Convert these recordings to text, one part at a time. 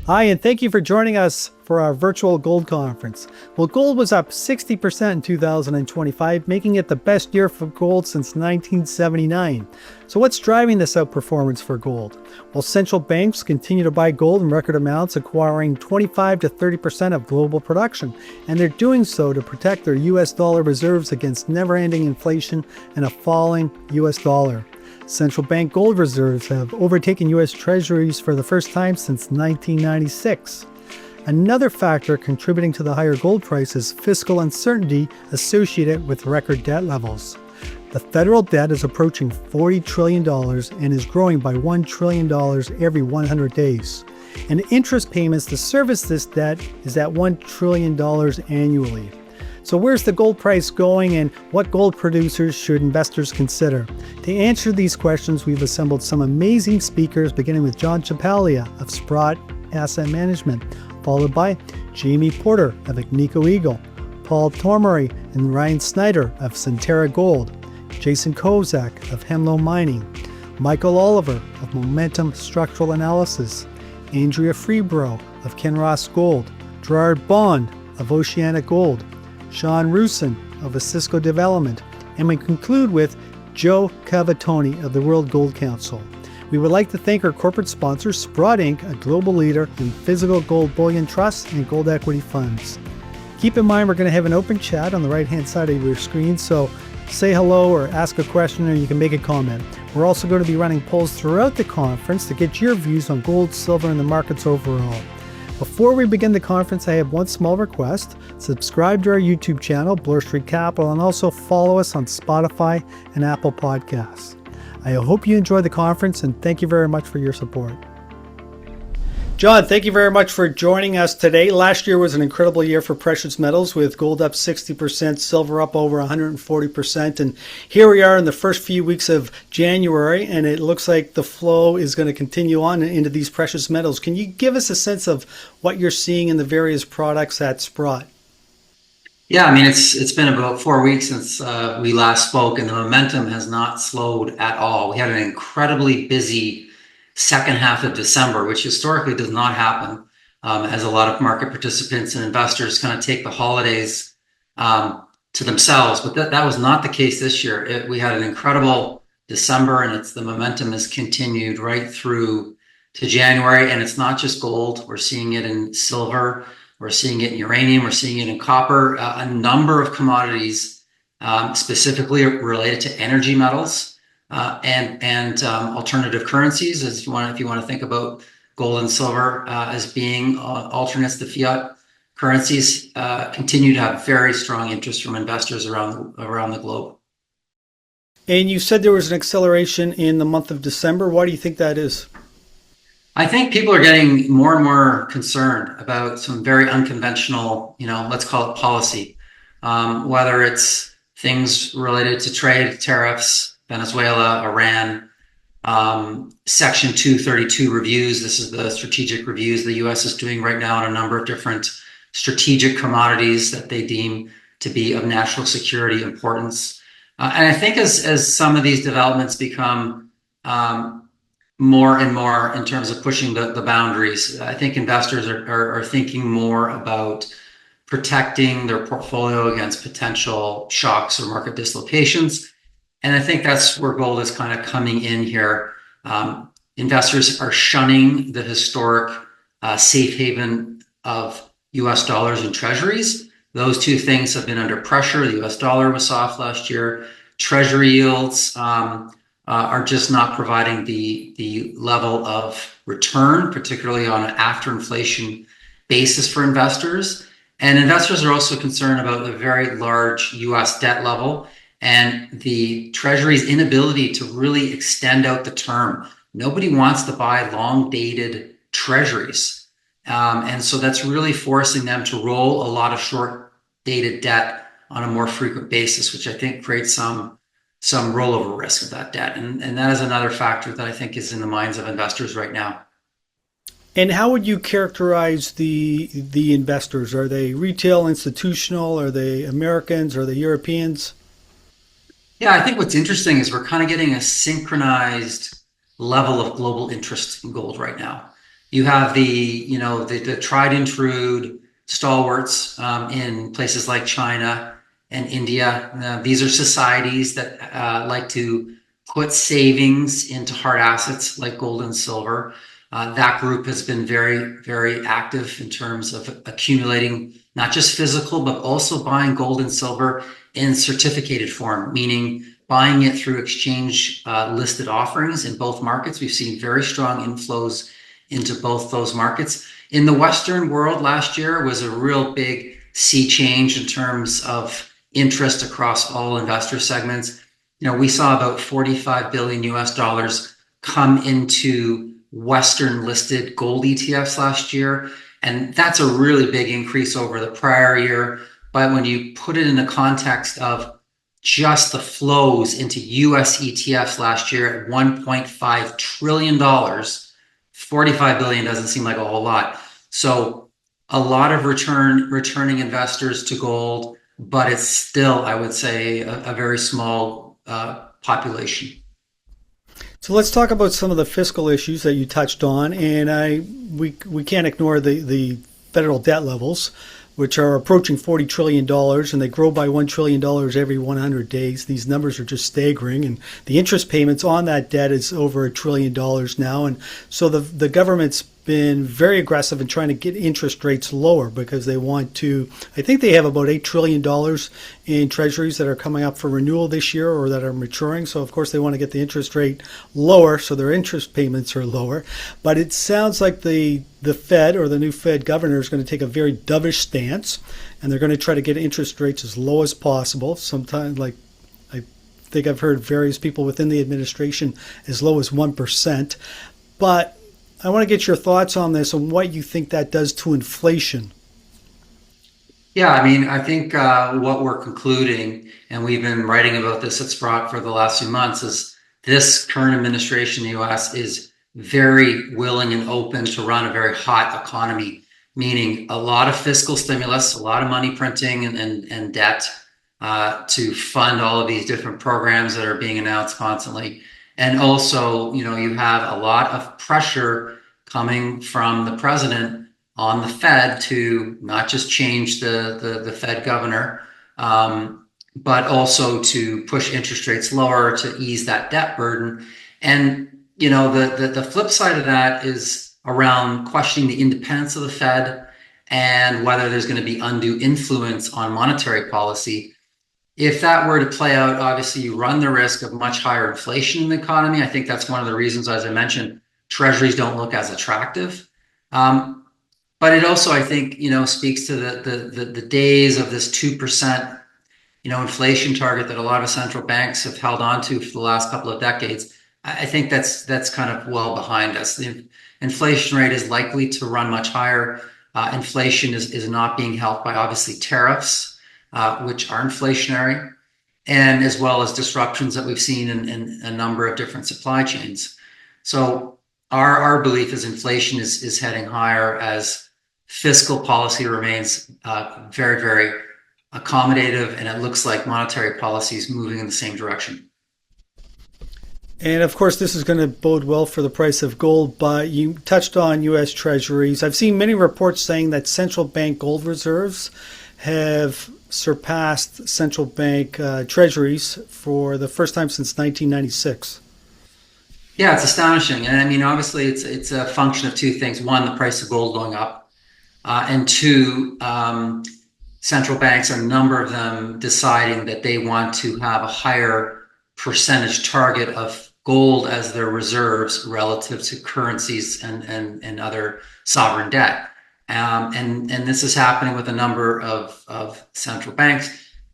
Hi, and thank you for joining us for our virtual gold conference. Well, gold was up 60% in 2025, making it the best year for gold since 1979. So what's driving this outperformance for gold? Well, central banks continue to buy gold in record amounts, acquiring 25 to 30% of global production, and they're doing so to protect their US dollar reserves against never-ending inflation and a falling US dollar. Central bank gold reserves have overtaken U.S. Treasuries for the first time since 1996. Another factor contributing to the higher gold price is fiscal uncertainty associated with record debt levels. The federal debt is approaching $40 trillion and is growing by $1 trillion every 100 days. And interest payments to service this debt is at $1 trillion annually. So where's the gold price going, and what gold producers should investors consider? To answer these questions, we've assembled some amazing speakers, beginning with John Ciampaglia of Sprott Asset Management, followed by Jamie Porter of Agnico Eagle, Paul Tomory and Ryan Snyder of Centerra Gold, Jason Kosec of Hemlo Mining, Michael Oliver of Momentum Structural Analysis, Andrea Freeborough of Kinross Gold, Gerard of Oceana Gold, Sean Roosen of Osisko Development, and we conclude with Joe Cavatoni of the World Gold Council. We would like to thank our corporate sponsor, Sprott Inc., a global leader in physical gold bullion trusts and gold equity funds. Keep in mind, we're going to have an open chat on the right-hand side of your screen, so say hello or ask a question, or you can make a comment. We're also going to be running polls throughout the conference to get your views on gold, silver, and the markets overall. Before we begin the conference, I have one small request. Subscribe to our YouTube channel, Bloor Street Capital, and also follow us on Spotify and Apple Podcasts. I hope you enjoy the conference, and thank you very much for your support. John, thank you very much for joining us today. Last year was an incredible year for precious metals, with gold up 60%, silver up over 140%. And here we are in the first few weeks of January, and it looks like the flow is going to continue on into these precious metals. Can you give us a sense of what you're seeing in the various products at Sprott? Yeah, I mean, it's been about 4 weeks since we last spoke, and the momentum has not slowed at all. We had an incredibly busy second half of December, which historically does not happen, as a lot of market participants and investors kind of take the holidays to themselves. But that was not the case this year. We had an incredible December, and the momentum has continued right through to January. And it's not just gold. We're seeing it in silver. We're seeing it in uranium. We're seeing it in copper. A number of commodities specifically related to energy metals. And alternative currencies, if you want to think about gold and silver as being alternates to fiat currencies, continue to have very strong interest from investors around the globe. And you said there was an acceleration in the month of December. Why do you think that is? I think people are getting more and more concerned about some very unconventional, let's call it policy, whether it's things related to trade, tariffs, Venezuela, Iran, Section 232 reviews. This is the strategic reviews the U.S. is doing right now on a number of different strategic commodities that they deem to be of national security importance. And I think as some of these developments become more and more in terms of pushing the boundaries, I think investors are thinking more about protecting their portfolio against potential shocks or market dislocations. And I think that's where gold is kind of coming in here. Investors are shunning the historic safe haven of US dollars and treasuries. Those two things have been under pressure. The US dollar was soft last year. Treasury yields are just not providing the level of return, particularly on an after inflation basis for investors. And investors are also concerned about the very large US debt level and the Treasury's inability to really extend out the term. Nobody wants to buy long-dated Treasuries. And so that's really forcing them to roll a lot of short-dated debt on a more frequent basis, which I think creates some rollover risk of that debt. And that is another factor that I think is in the minds of investors right now. And how would you characterize the investors? Are they retail, institutional? Are they Americans? Are they Europeans? Yeah, I think what's interesting is we're kind of getting a synchronized level of global interest in gold right now. You have the tried and true stalwarts in places like China and India. These are societies that like to put savings into hard assets like gold and silver. That group has been very, very active in terms of accumulating not just physical, but also buying gold and silver in certificated form, meaning buying it through exchange listed offerings in both markets. We've seen very strong inflows into both those markets. In the Western world last year was a real big sea change in terms of interest across all investor segments. We saw about 45 billion US dollars come into Western listed gold ETFs last year. And that's a really big increase over the prior year. But when you put it in the context of just the flows into US ETFs last year at $1.5 trillion, 45 billion doesn't seem like a whole lot. So a lot of returning investors to gold, but it's still, I would say, a very small population. So let's talk about some of the fiscal issues that you touched on, and we can't ignore the federal debt levels, which are approaching $40 trillion, and they grow by $1 trillion every 100 days. These numbers are just staggering, and the interest payments on that debt is over $1 trillion now. And so the government's been very aggressive in trying to get interest rates lower because they want to, I think they have about $8 trillion in treasuries that are coming up for renewal this year or that are maturing. So of course they want to get the interest rate lower so their interest payments are lower. But it sounds like the Fed or the new Fed governor is going to take a very dovish stance, and they're going to try to get interest rates as low as possible. Sometimes, like I think I've heard various people within the administration, as low as 1%. But I want to get your thoughts on this and what you think that does to inflation. Yeah, I mean, I think what we're concluding, and we've been writing about this at Sprott for the last few months, is this current administration in the US is very willing and open to run a very hot economy, meaning a lot of fiscal stimulus, a lot of money printing and debt to fund all of these different programs that are being announced constantly. And also, you have a lot of pressure coming from the president on the Fed to not just change the Fed governor, but also to push interest rates lower to ease that debt burden. And, the flip side of that is around questioning the independence of the Fed and whether there's going to be undue influence on monetary policy. If that were to play out, obviously you run the risk of much higher inflation in the economy. I think that's one of the reasons, as I mentioned, treasuries don't look as attractive. But it also, I think, speaks to the days of this 2%, inflation target that a lot of central banks have held on to for the last couple of decades. I think that's kind of well behind us. The inflation rate is likely to run much higher. Inflation is not being helped by obviously tariffs, which are inflationary, and as well as disruptions that we've seen in a number of different supply chains. So our belief is inflation is heading higher as fiscal policy remains very, very accommodative, and it looks like monetary policy is moving in the same direction. And of course, this is going to bode well for the price of gold, but you touched on U.S. Treasuries. I've seen many reports saying that central bank gold reserves have surpassed central bank treasuries for the first time since 1996. Yeah, it's astonishing. And I mean, obviously, it's a function of two things. One, the price of gold going up, and two, central banks, a number of them deciding that they want to have a higher percentage target of gold as their reserves relative to currencies and other sovereign debt. And this is happening with a number of central banks.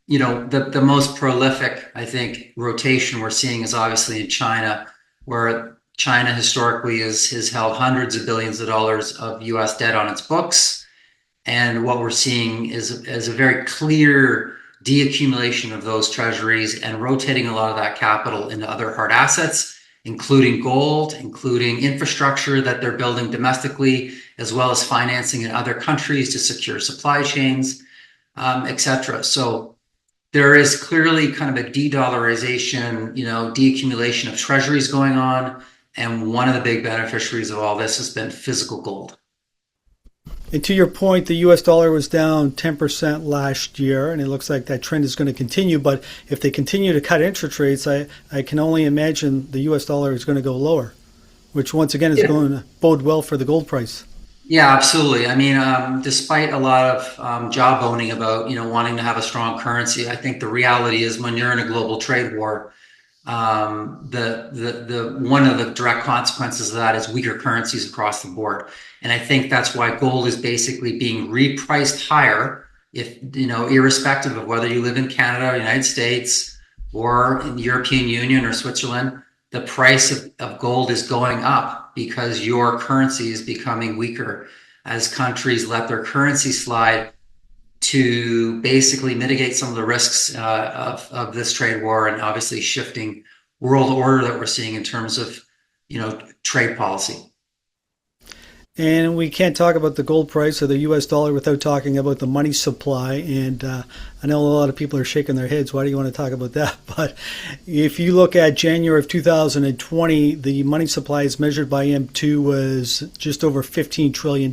The most prolific, I think, rotation we're seeing is obviously in China, where China historically has held hundreds of billions of dollars of US debt on its books. And what we're seeing is a very clear deaccumulation of those treasuries and rotating a lot of that capital into other hard assets, including gold, including infrastructure that they're building domestically, as well as financing in other countries to secure supply chains, etc. So there is clearly kind of a de-dollarization, deaccumulation of treasuries going on. And one of the big beneficiaries of all this has been physical gold. And to your point, the US dollar was down 10% last year, and it looks like that trend is going to continue. But if they continue to cut interest rates, I can only imagine the US dollar is going to go lower, which once again is going to bode well for the gold price. Yeah, absolutely. I mean, despite a lot of jawboning about, wanting to have a strong currency, I think the reality is when you're in a global trade war, the one of the direct consequences of that is weaker currencies across the board. And I think that's why gold is basically being repriced higher, if, irrespective of whether you live in Canada or United States or in the European Union or Switzerland, the price of gold is going up because your currency is becoming weaker as countries let their currency slide to basically mitigate some of the risks of this trade war and obviously shifting world order that we're seeing in terms of, trade policy. And we can't talk about the gold price or the US dollar without talking about the money supply. And I know a lot of people are shaking their heads. Why do you want to talk about that? But if you look at January of 2020, the money supply as measured by M2 was just over $15 trillion.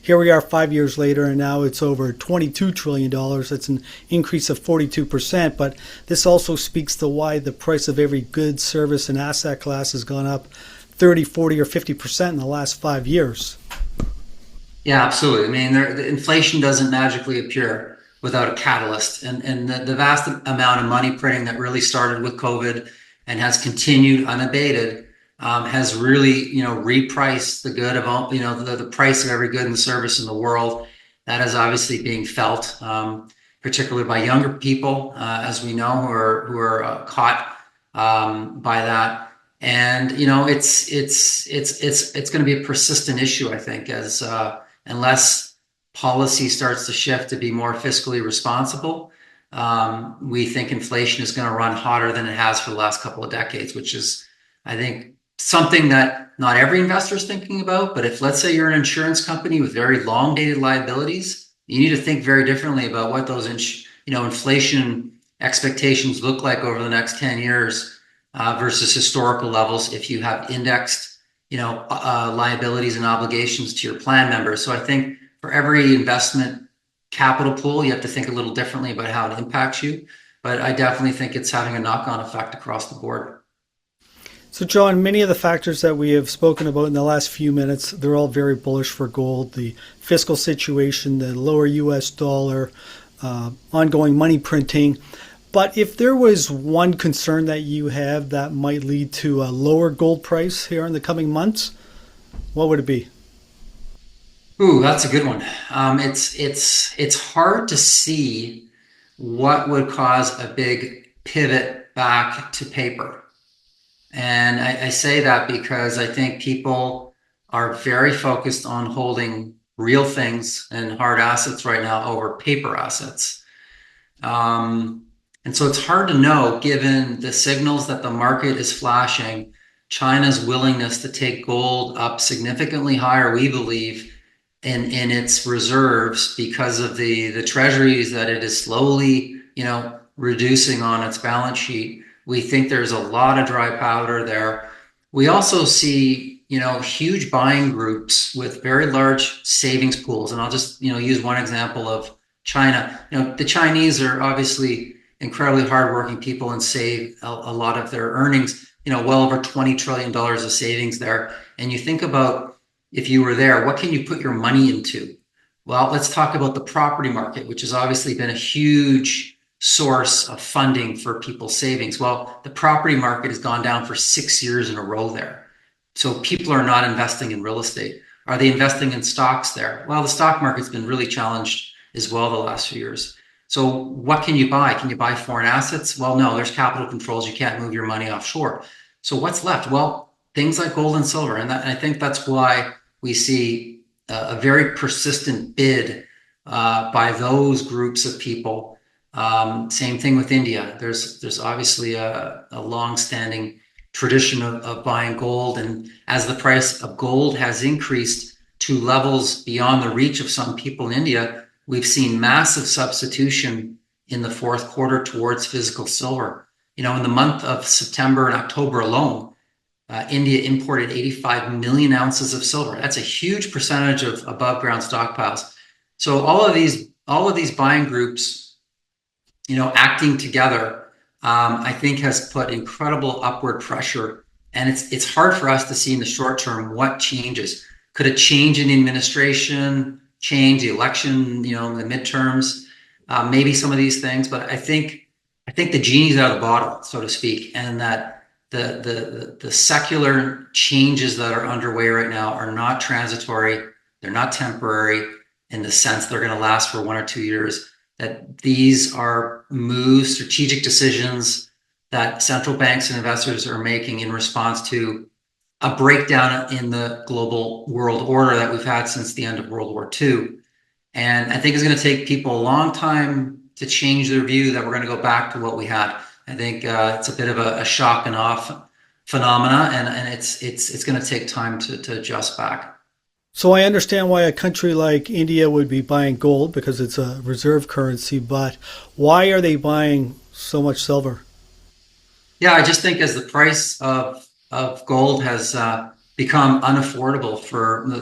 Here we are 5 years later, and now it's over $22 trillion. That's an increase of 42%. But this also speaks to why the price of every good, service, and asset class has gone up 30, 40, or 50% in the last 5 years. Yeah, absolutely. I mean, the inflation doesn't magically appear without a catalyst. And the vast amount of money printing that really started with COVID and has continued unabated has really, repriced the good of all, the price of every good and service in the world. That is obviously being felt, particularly by younger people, as we know, who are caught by that. And it's going to be a persistent issue, I think, as unless policy starts to shift to be more fiscally responsible. We think inflation is going to run hotter than it has for the last couple of decades, which is, I think, something that not every investor is thinking about. But if, let's say, you're an insurance company with very long dated liabilities, you need to think very differently about what those inflation expectations look like over the next 10 years. Versus historical levels if you have indexed, liabilities and obligations to your plan members. So I think for every investment capital pool, you have to think a little differently about how it impacts you. But I definitely think it's having a knock-on effect across the board. So John, many of the factors that we have spoken about in the last few minutes, they're all very bullish for gold. The fiscal situation, the lower US dollar, ongoing money printing. But if there was one concern that you have that might lead to a lower gold price here in the coming months, what would it be? Ooh, that's a good one. It's hard to see what would cause a big pivot back to paper. And I say that because I think people are very focused on holding real things and hard assets right now over paper assets. And so it's hard to know, given the signals that the market is flashing, China's willingness to take gold up significantly higher, we believe, in its reserves because of the treasuries that it is slowly, reducing on its balance sheet. We think there's a lot of dry powder there. We also see, huge buying groups with very large savings pools. And I'll just, use one example of China. The Chinese are obviously incredibly hardworking people and save a lot of their earnings, well over $20 trillion of savings there. And you think about, if you were there, what can you put your money into? Well, let's talk about the property market, which has obviously been a huge source of funding for people's savings. Well, the property market has gone down for 6 years in a row there. So people are not investing in real estate. Are they investing in stocks there? Well, the stock market's been really challenged as well the last few years. So what can you buy? Can you buy foreign assets? Well, no, there's capital controls. You can't move your money offshore. So what's left? Well, things like gold and silver. And I think that's why we see a very persistent bid by those groups of people. Same thing with India. There's obviously a long-standing tradition of buying gold. And as the price of gold has increased to levels beyond the reach of some people in India, we've seen massive substitution in the fourth quarter towards physical silver. In the month of September and October alone, India imported 85 million ounces of silver. That's a huge percentage of above ground stockpiles. So all of these buying groups, acting together, I think has put incredible upward pressure. And it's hard for us to see in the short term what changes. Could a change in the administration change the election, the midterms, maybe some of these things, but I think the genie's out of the bottle, so to speak, and that the secular changes that are underway right now are not transitory. They're not temporary in the sense they're going to last for 1 or 2 years. That these are moves, strategic decisions that central banks and investors are making in response to a breakdown in the global world order that we've had since the end of World War II. And I think it's going to take people a long time to change their view that we're going to go back to what we had. I think it's a bit of a shock and awe phenomena, and it's going to take time to adjust back. So I understand why a country like India would be buying gold because it's a reserve currency, but why are they buying so much silver? Yeah, I just think as the price of gold has become unaffordable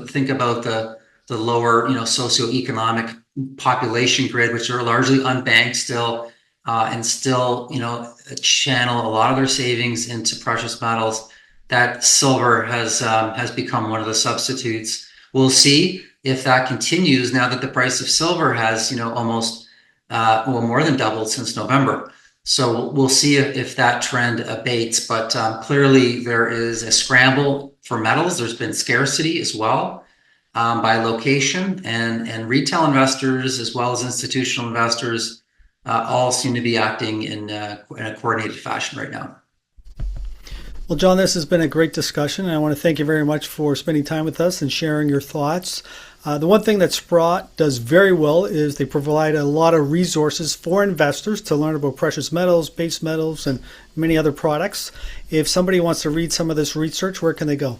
think about the lower, socioeconomic population grid, which are largely unbanked still, and still, channel a lot of their savings into precious metals. That silver has become one of the substitutes. We'll see if that continues now that the price of silver has, almost more than doubled since November. So we'll see if that trend abates. But clearly there is a scramble for metals. There's been scarcity as well by location, and retail investors as well as institutional investors all seem to be acting in a coordinated fashion right now. Well, John, this has been a great discussion, and I want to thank you very much for spending time with us and sharing your thoughts. The one thing that Sprott does very well is they provide a lot of resources for investors to learn about precious metals, base metals, and many other products. If somebody wants to read some of this research, where can they go?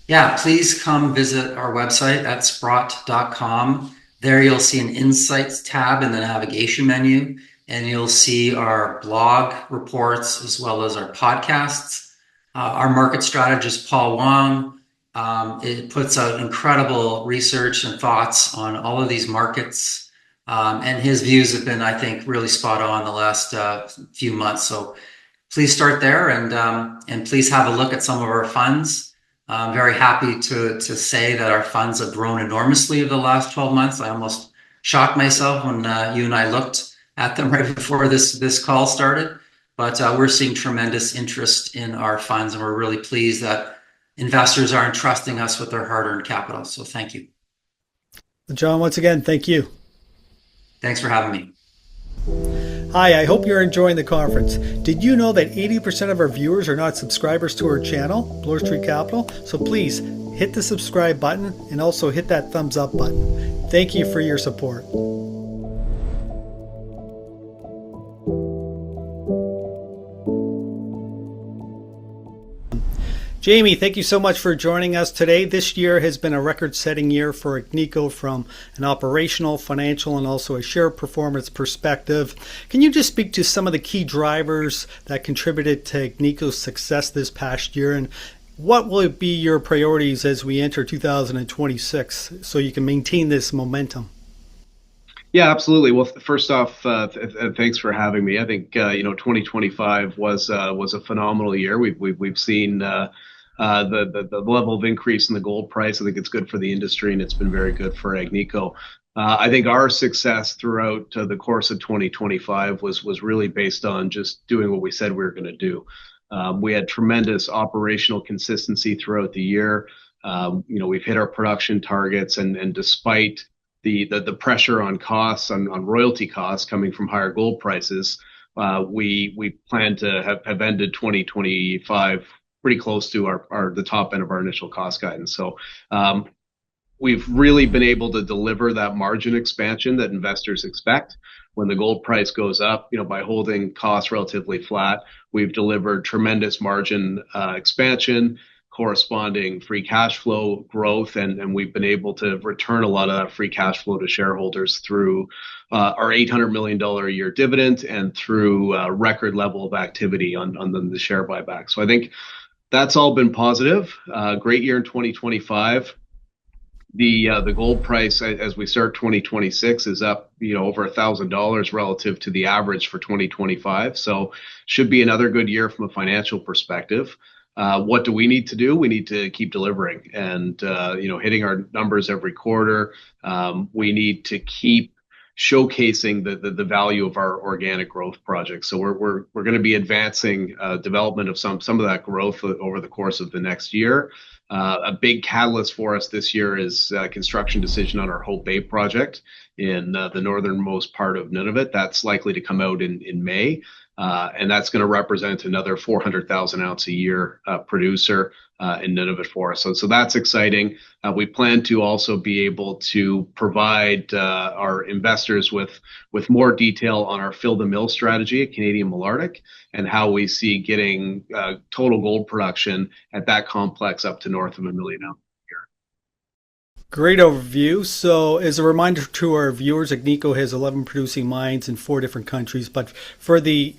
Yeah, please come visit our website at sprott.com. There you'll see an Insights tab in the navigation menu, and you'll see our blog reports as well as our podcasts. Our market strategist, Paul Wong, it puts out incredible research and thoughts on all of these markets. And his views have been, I think, really spot on the last few months. So please start there and please have a look at some of our funds. I'm very happy to say that our funds have grown enormously over the last 12 months. I almost shocked myself when you and I looked at them right before this call started. But we're seeing tremendous interest in our funds, and we're really pleased that investors are entrusting us with their hard-earned capital. So thank you. John, once again, thank you. Thanks for having me. Hi, I hope you're enjoying the conference. Did you know that 80% of our viewers are not subscribers to our channel, Bloor Street Capital? So please hit the subscribe button and also hit that thumbs up button. Thank you for your support. Jamie, thank you so much for joining us today. This year has been a record-setting year for Agnico from an operational, financial, and also a share performance perspective. Can you just speak to some of the key drivers that contributed to Agnico's success this past year, and what will be your priorities as we enter 2026 so you can maintain this momentum? Yeah, absolutely. Well, first off, thanks for having me. I think 2025 was a phenomenal year. We've seen the level of increase in the gold price. I think it's good for the industry, and it's been very good for Agnico. I think our success throughout the course of 2025 was really based on just doing what we said we were going to do. We had tremendous operational consistency throughout the year. We've hit our production targets, and despite the pressure on costs, on royalty costs coming from higher gold prices, we plan to have ended 2025 pretty close to the top end of our initial cost guidance. So we've really been able to deliver that margin expansion that investors expect when the gold price goes up. By holding costs relatively flat, we've delivered tremendous margin expansion, corresponding free cash flow growth, and we've been able to return a lot of that free cash flow to shareholders through our $800 million a year dividend and through a record level of activity on the share buyback. So I think That's all been positive. Great year in 2025. The gold price as we start 2026 is up, over $1,000 relative to the average for 2025. So should be another good year from a financial perspective. What do we need to do? We need to keep delivering and hitting our numbers every quarter. We need to keep showcasing the value of our organic growth projects. So we're going to be advancing development of some of that growth over the course of the next year. A big catalyst for us this year is construction decision on our Hope Bay project in the northernmost part of Nunavut. That's likely to come out in May. And that's going to represent another 400,000 ounce a year producer in Nunavut for us. So that's exciting. We plan to also be able to provide our investors with more detail on our fill the mill strategy at Canadian Malartic and how we see getting total gold production at that complex up to north of 1 million ounces. Great overview. So as a reminder to our viewers, Agnico has 11 producing mines in 4 different countries, but for the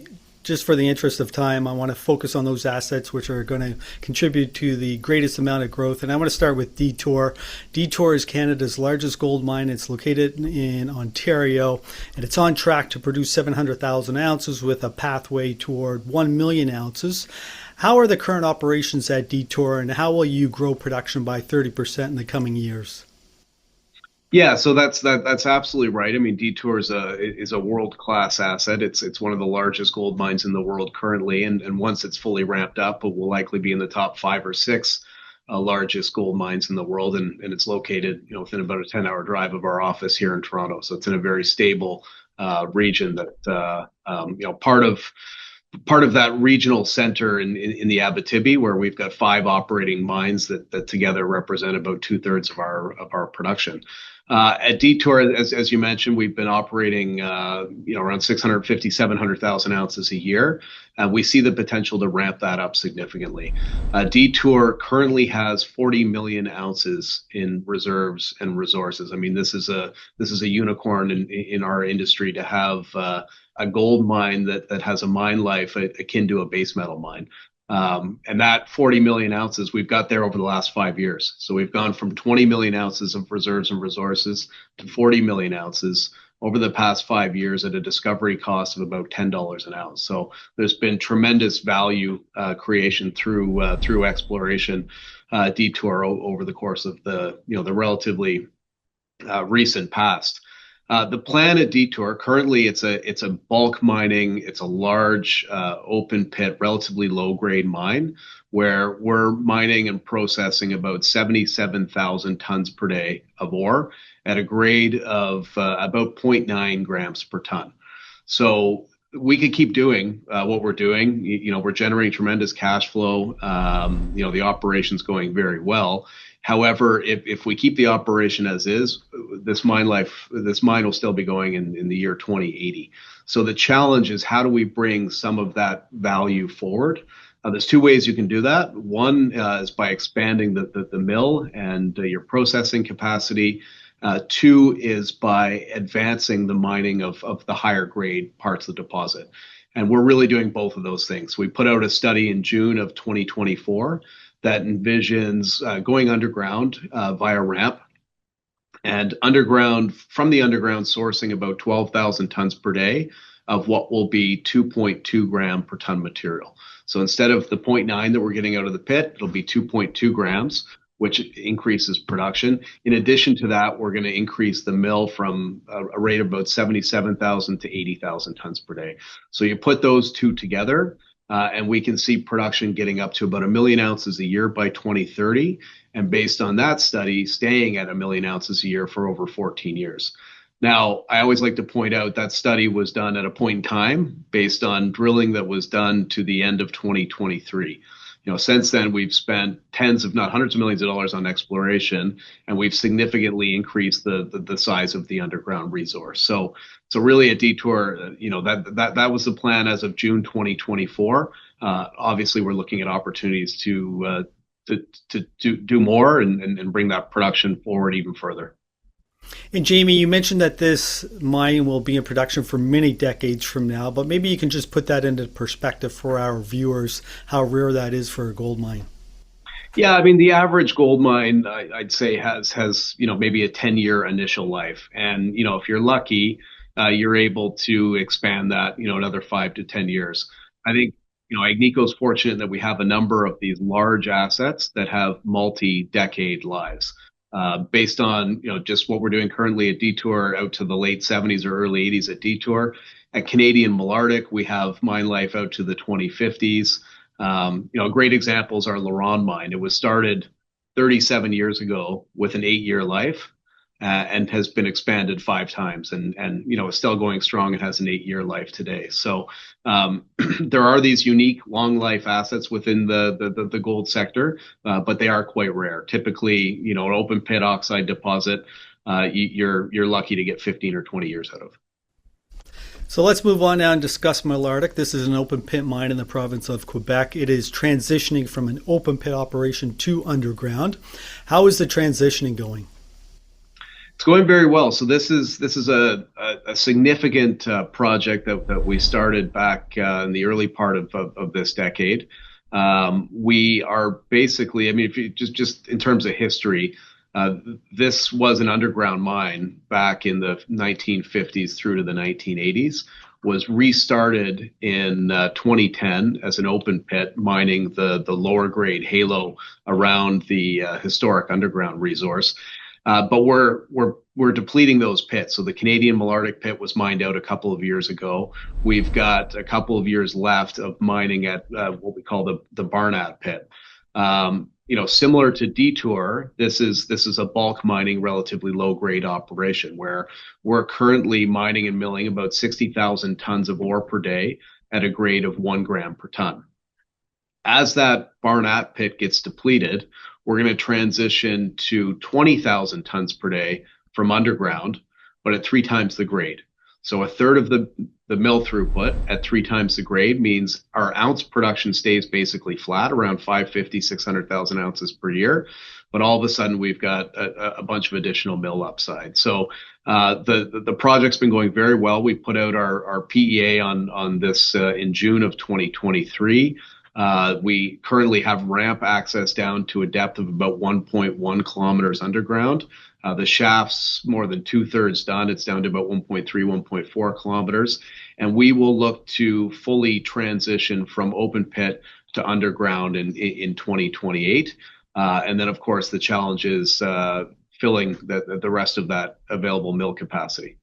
interest of time, I want to focus on those assets which are going to contribute to the greatest amount of growth. And I want to start with Detour. Detour is Canada's largest gold mine. It's located in Ontario, and it's on track to produce 700,000 ounces with a pathway toward 1 million ounces. How are the current operations at Detour, and how will you grow production by 30% in the coming years? Yeah, so that's absolutely right. I mean, Detour is a world-class asset. It's one of the largest gold mines in the world currently, and once it's fully ramped up, it will likely be in the top 5 or 6 largest gold mines in the world, and it's located, within about a 10-hour drive of our office here in Toronto. So it's in a very stable region that part of that regional center in the Abitibi, where we've got 5 operating mines that together represent about 2/3 of our production. At Detour, as you mentioned, we've been operating around 650, 700,000 ounces a year. We see the potential to ramp that up significantly. Detour currently has 40 million ounces in reserves and resources. I mean, this is a unicorn in our industry to have a gold mine that has a mine life akin to a base metal mine. And that 40 million ounces we've got there over the last 5 years. So we've gone from 20 million ounces of reserves and resources to 40 million ounces over the past 5 years at a discovery cost of about $10 an ounce. So there's been tremendous value creation through exploration Detour over the course of the relatively recent past. The plan at Detour currently it's a bulk mining. It's a large open pit, relatively low grade mine where we're mining and processing about 77,000 tons per day of ore at a grade of about 0.9 grams per ton. So we could keep doing what we're doing. We're generating tremendous cash flow. The operation's going very well. However, if we keep the operation as is, this mine will still be going in the year 2080. So the challenge is, how do we bring some of that value forward? There's 2 ways you can do that. One is by expanding the mill and your processing capacity. 2 is by advancing the mining of the higher grade parts of the deposit. And we're really doing both of those things. We put out a study in June of 2024 that envisions going underground via ramp and from the underground sourcing about 12,000 tons per day of what will be 2.2 gram per ton material. So instead of the 0.9 that we're getting out of the pit, it'll be 2.2 grams, which increases production. In addition to that, we're going to increase the mill from a rate of about 77,000 to 80,000 tons per day. So you put those 2 together, and we can see production getting up to about 1 million ounces a year by 2030. And based on that study, staying at 1 million ounces a year for over 14 years. Now, I always like to point out that study was done at a point in time based on drilling that was done to the end of 2023. Since then, we've spent tens, if not hundreds of millions of dollars on exploration, and we've significantly increased the size of the underground resource. So really at Detour, that was the plan as of June 2024. Obviously, we're looking at opportunities to do more and bring that production forward even further. And Jamie, you mentioned that this mine will be in production for many decades from now, but maybe you can just put that into perspective for our viewers, how rare that is for a gold mine. Yeah, I mean the average gold mine, I'd say has maybe a 10-year initial life, and if you're lucky, you're able to expand that another 5 to 10 years. I think Agnico's fortunate that we have a number of these large assets that have multi-decade lives. Based on just what we're doing currently at Detour out to the late 70s or early 80s at Detour. At Canadian Malartic, we have mine life out to the 2050s. Great examples are LaRonde mine. It was started 37 years ago with an 8-year life, and has been expanded 5 times, and is still going strong and has an 8-year life today. So there are these unique long life assets within the gold sector, but they are quite rare. Typically, an open pit oxide deposit, you're lucky to get 15 or 20 years out of. So let's move on now and discuss Malartic. This is an open pit mine in the province of Quebec. It is transitioning from an open pit operation to underground. How is the transitioning going? It's going very well. So this is a significant project that we started back in the early part of this decade. We are basically, I mean, if you just in terms of history, this was an underground mine back in the 1950s through to the 1980s, was restarted in 2010 as an open pit, mining the lower grade Hemlo around the historic underground resource. But we're depleting those pits. So the Canadian Malartic pit was mined out a couple of years ago. We've got a couple of years left of mining at what we call the Barnat pit. Similar to Detour, this is a bulk mining, relatively low grade operation where we're currently mining and milling about 60,000 tons of ore per day at a grade of 1 gram per ton. As that Barnat pit gets depleted, we're going to transition to 20,000 tons per day from underground, but at 3 times the grade. So a third of the mill throughput at 3 times the grade means our ounce production stays basically flat, around 550, 600,000 ounces per year. But all of a sudden, we've got a bunch of additional mill upside. So the project's been going very well. We put out our PEA on this in June of 2023. We currently have ramp access down to a depth of about 1.1 kilometers underground. The shaft's more than 2/3 done. It's down to about 1.3, 1.4 kilometers. And we will look to fully transition from open pit to underground in 2028. And then, of course, the challenge is filling the rest of that available mill capacity.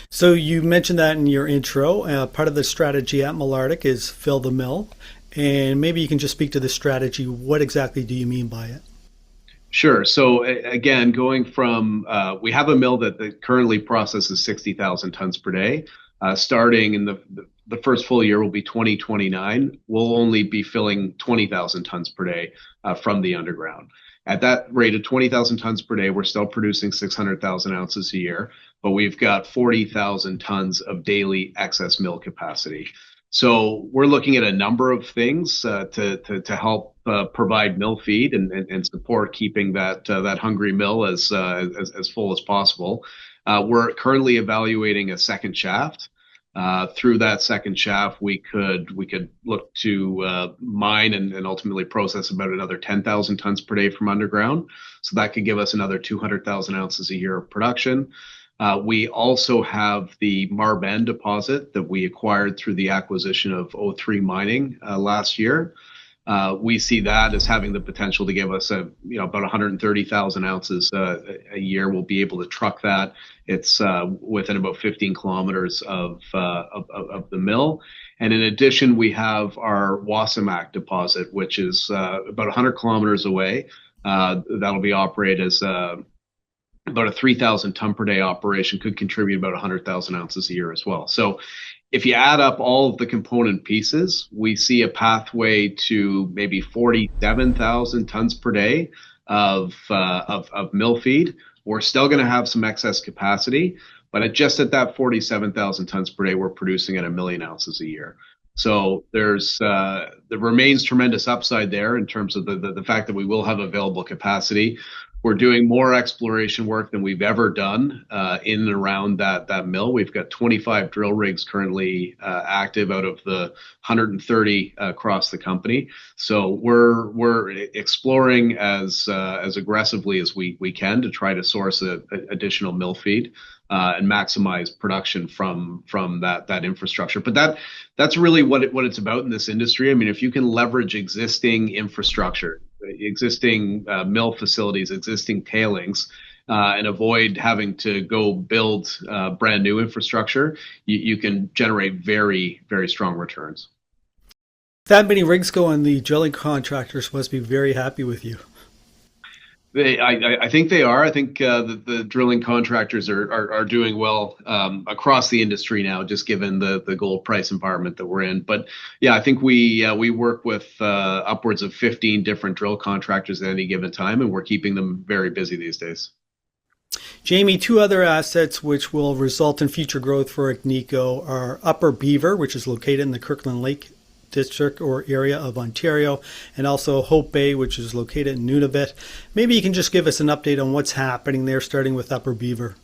So you mentioned that in your intro. Part of the strategy at Malartic is fill the mill. And maybe you can just speak to the strategy. What exactly do you mean by it? Sure. So again, going from we have a mill that currently processes 60,000 tons per day. Starting in the first full year will be 2029. We'll only be filling 20,000 tons per day from the underground. At that rate of 20,000 tons per day, we're still producing 600,000 ounces a year, but we've got 40,000 tons of daily excess mill capacity. So we're looking at a number of things to help provide mill feed and support keeping that hungry mill as full as possible. We're currently evaluating a second shaft. Through that second shaft, we could look to mine and ultimately process about another 10,000 tons per day from underground. So that could give us another 200,000 ounces a year of production. We also have the Marben deposit that we acquired through the acquisition of O3 Mining last year. We see that as having the potential to give us about 130,000 ounces a year. We'll be able to truck that. It's within about 15 kilometers of the mill. And in addition, we have our Wasamac deposit, which is about 100 kilometers away. That'll be operated as about a 3,000 ton per day operation, could contribute about 100,000 ounces a year as well. So if you add up all of the component pieces, we see a pathway to maybe 47,000 tons per day of mill feed. We're still going to have some excess capacity, but at that 47,000 tons per day, we're producing at 1 million ounces a year. So there remains tremendous upside there in terms of the fact that we will have available capacity. We're doing more exploration work than we've ever done in and around that mill. We've got 25 drill rigs currently active out of the 130 across the company. So we're exploring as aggressively as we can to try to source additional mill feed and maximize production from that infrastructure. But that's really what it's about in this industry. I mean, if you can leverage existing infrastructure, existing mill facilities, existing tailings, and avoid having to go build brand new infrastructure, you can generate very, very strong returns. That many rigs going, the drilling contractors must be very happy with you. I think they are. I think the drilling contractors are doing well across the industry now, just given the gold price environment that we're in. But yeah, I think we work with upwards of 15 different drill contractors at any given time, and we're keeping them very busy these days. Jamie, two other assets which will result in future growth for Agnico are Upper Beaver, which is located in the Kirkland Lake district or area of Ontario, and also Hope Bay, which is located in Nunavut. Maybe you can just give us an update on what's happening there, starting with Upper Beaver.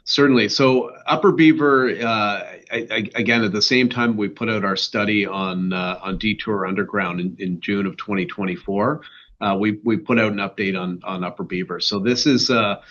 Certainly. So Upper Beaver, again, at the same time we put out our study on Detour Underground in June of 2024, we put out an update on Upper Beaver. So this is a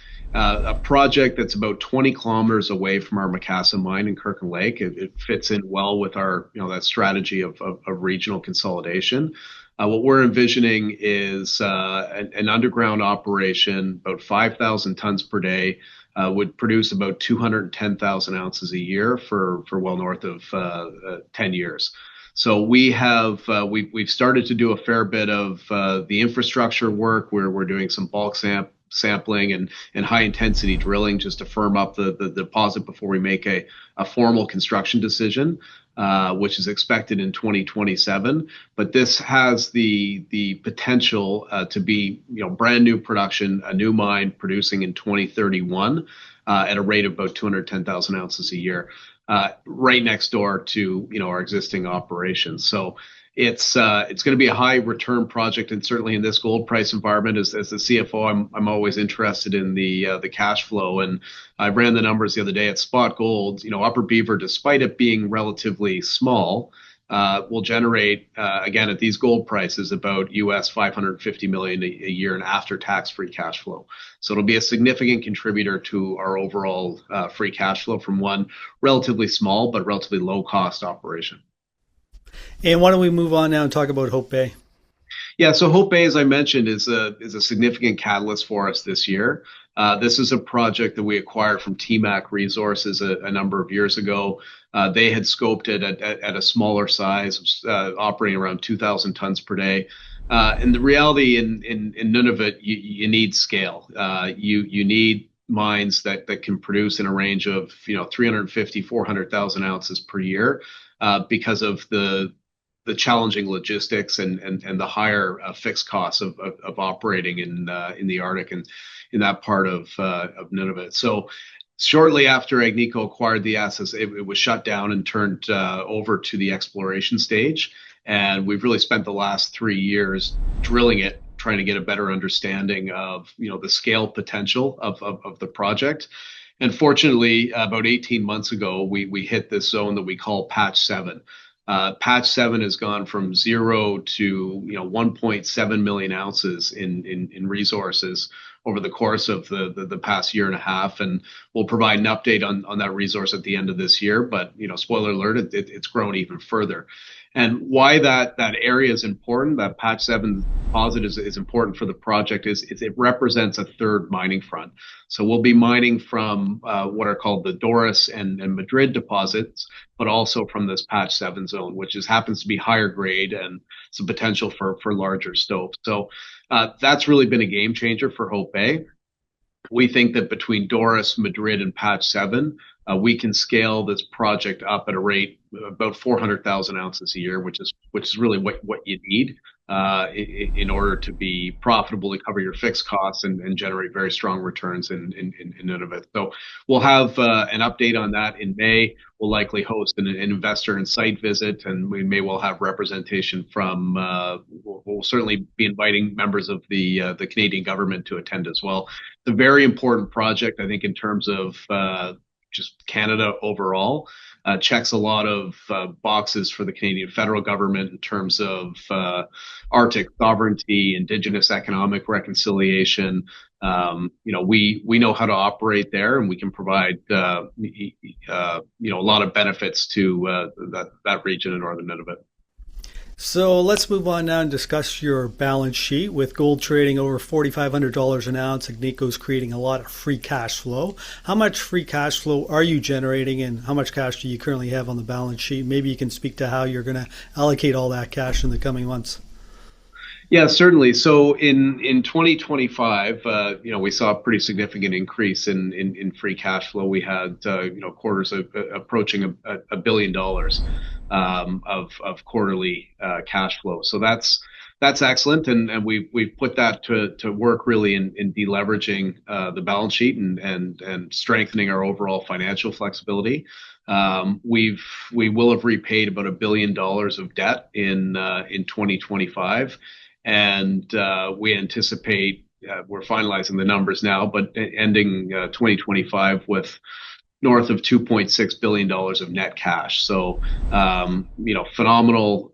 project that's about 20 kilometers away from our Macassa mine in Kirkland Lake. It fits in well with our, that strategy of regional consolidation. What we're envisioning is an underground operation, about 5,000 tons per day, would produce about 210,000 ounces a year for well north of 10 years. So we've started to do a fair bit of the infrastructure work where we're doing some bulk sampling and high intensity drilling just to firm up the deposit before we make a formal construction decision, which is expected in 2027. But this has the potential to be brand new production, a new mine producing in 2031 at a rate of about 210,000 ounces a year, right next door to our existing operations. So it's going to be a high return project, and certainly in this gold price environment, as the CFO, I'm always interested in the cash flow. And I ran the numbers the other day at spot gold. Upper Beaver, despite it being relatively small, will generate again at these gold prices about US $550 million a year in after-tax free cash flow. So it'll be a significant contributor to our overall free cash flow from one relatively small but relatively low-cost operation. And why don't we move on now and talk about Hope Bay? Yeah, so Hope Bay, as I mentioned, is a significant catalyst for us this year. This is a project that we acquired from TMAC Resources a number of years ago. They had scoped it at a smaller size, operating around 2,000 tons per day. And the reality in Nunavut, you need scale. You need mines that can produce in a range of 350, 400,000 ounces per year because of the challenging logistics and the higher fixed costs of operating in the Arctic and in that part of Nunavut. So shortly after Agnico acquired the assets, it was shut down and turned over to the exploration stage. And we've really spent the last 3 years drilling it, trying to get a better understanding of the scale potential of the project. And fortunately, about 18 months ago, we hit this zone that we call Patch 7. Patch 7 has gone from 0 to 1.7 million ounces in resources over the course of the past year and a half, and we'll provide an update on that resource at the end of this year. But spoiler alert, it's grown even further. And why that area is important, that Patch 7 deposit is important for the project, is it represents a third mining front. So we'll be mining from what are called the Doris and Madrid deposits, but also from this Patch 7 zone, which happens to be higher grade and some potential for larger stopes. So that's really been a game changer for Hope Bay. We think that between Doris, Madrid, and Patch 7, we can scale this project up at a rate about 400,000 ounces a year, which is really what you need in order to be profitable, to cover your fixed costs and generate very strong returns in Nunavut. So we'll have an update on that in May. We'll likely host an investor and site visit, and we may well have representation from we'll certainly be inviting members of the Canadian government to attend as well. It's a very important project, I think, in terms of just Canada overall. Checks a lot of boxes for the Canadian federal government in terms of Arctic sovereignty, Indigenous economic reconciliation. We know how to operate there, and we can provide a lot of benefits to that region in northern Nunavut. So let's move on now and discuss your balance sheet. With gold trading over $4,500 an ounce, Agnico's creating a lot of free cash flow. How much free cash flow are you generating, and how much cash do you currently have on the balance sheet? Maybe you can speak to how you're going to allocate all that cash in the coming months. Yeah, certainly. So in 2025, we saw a pretty significant increase in free cash flow. We had quarters approaching $1 billion of quarterly cash flow. So that's excellent, and we've put that to work really in deleveraging the balance sheet and strengthening our overall financial flexibility. We will have repaid about $1 billion of debt in 2025. And we anticipate, we're finalizing the numbers now, but ending 2025 with north of $2.6 billion of net cash. So, phenomenal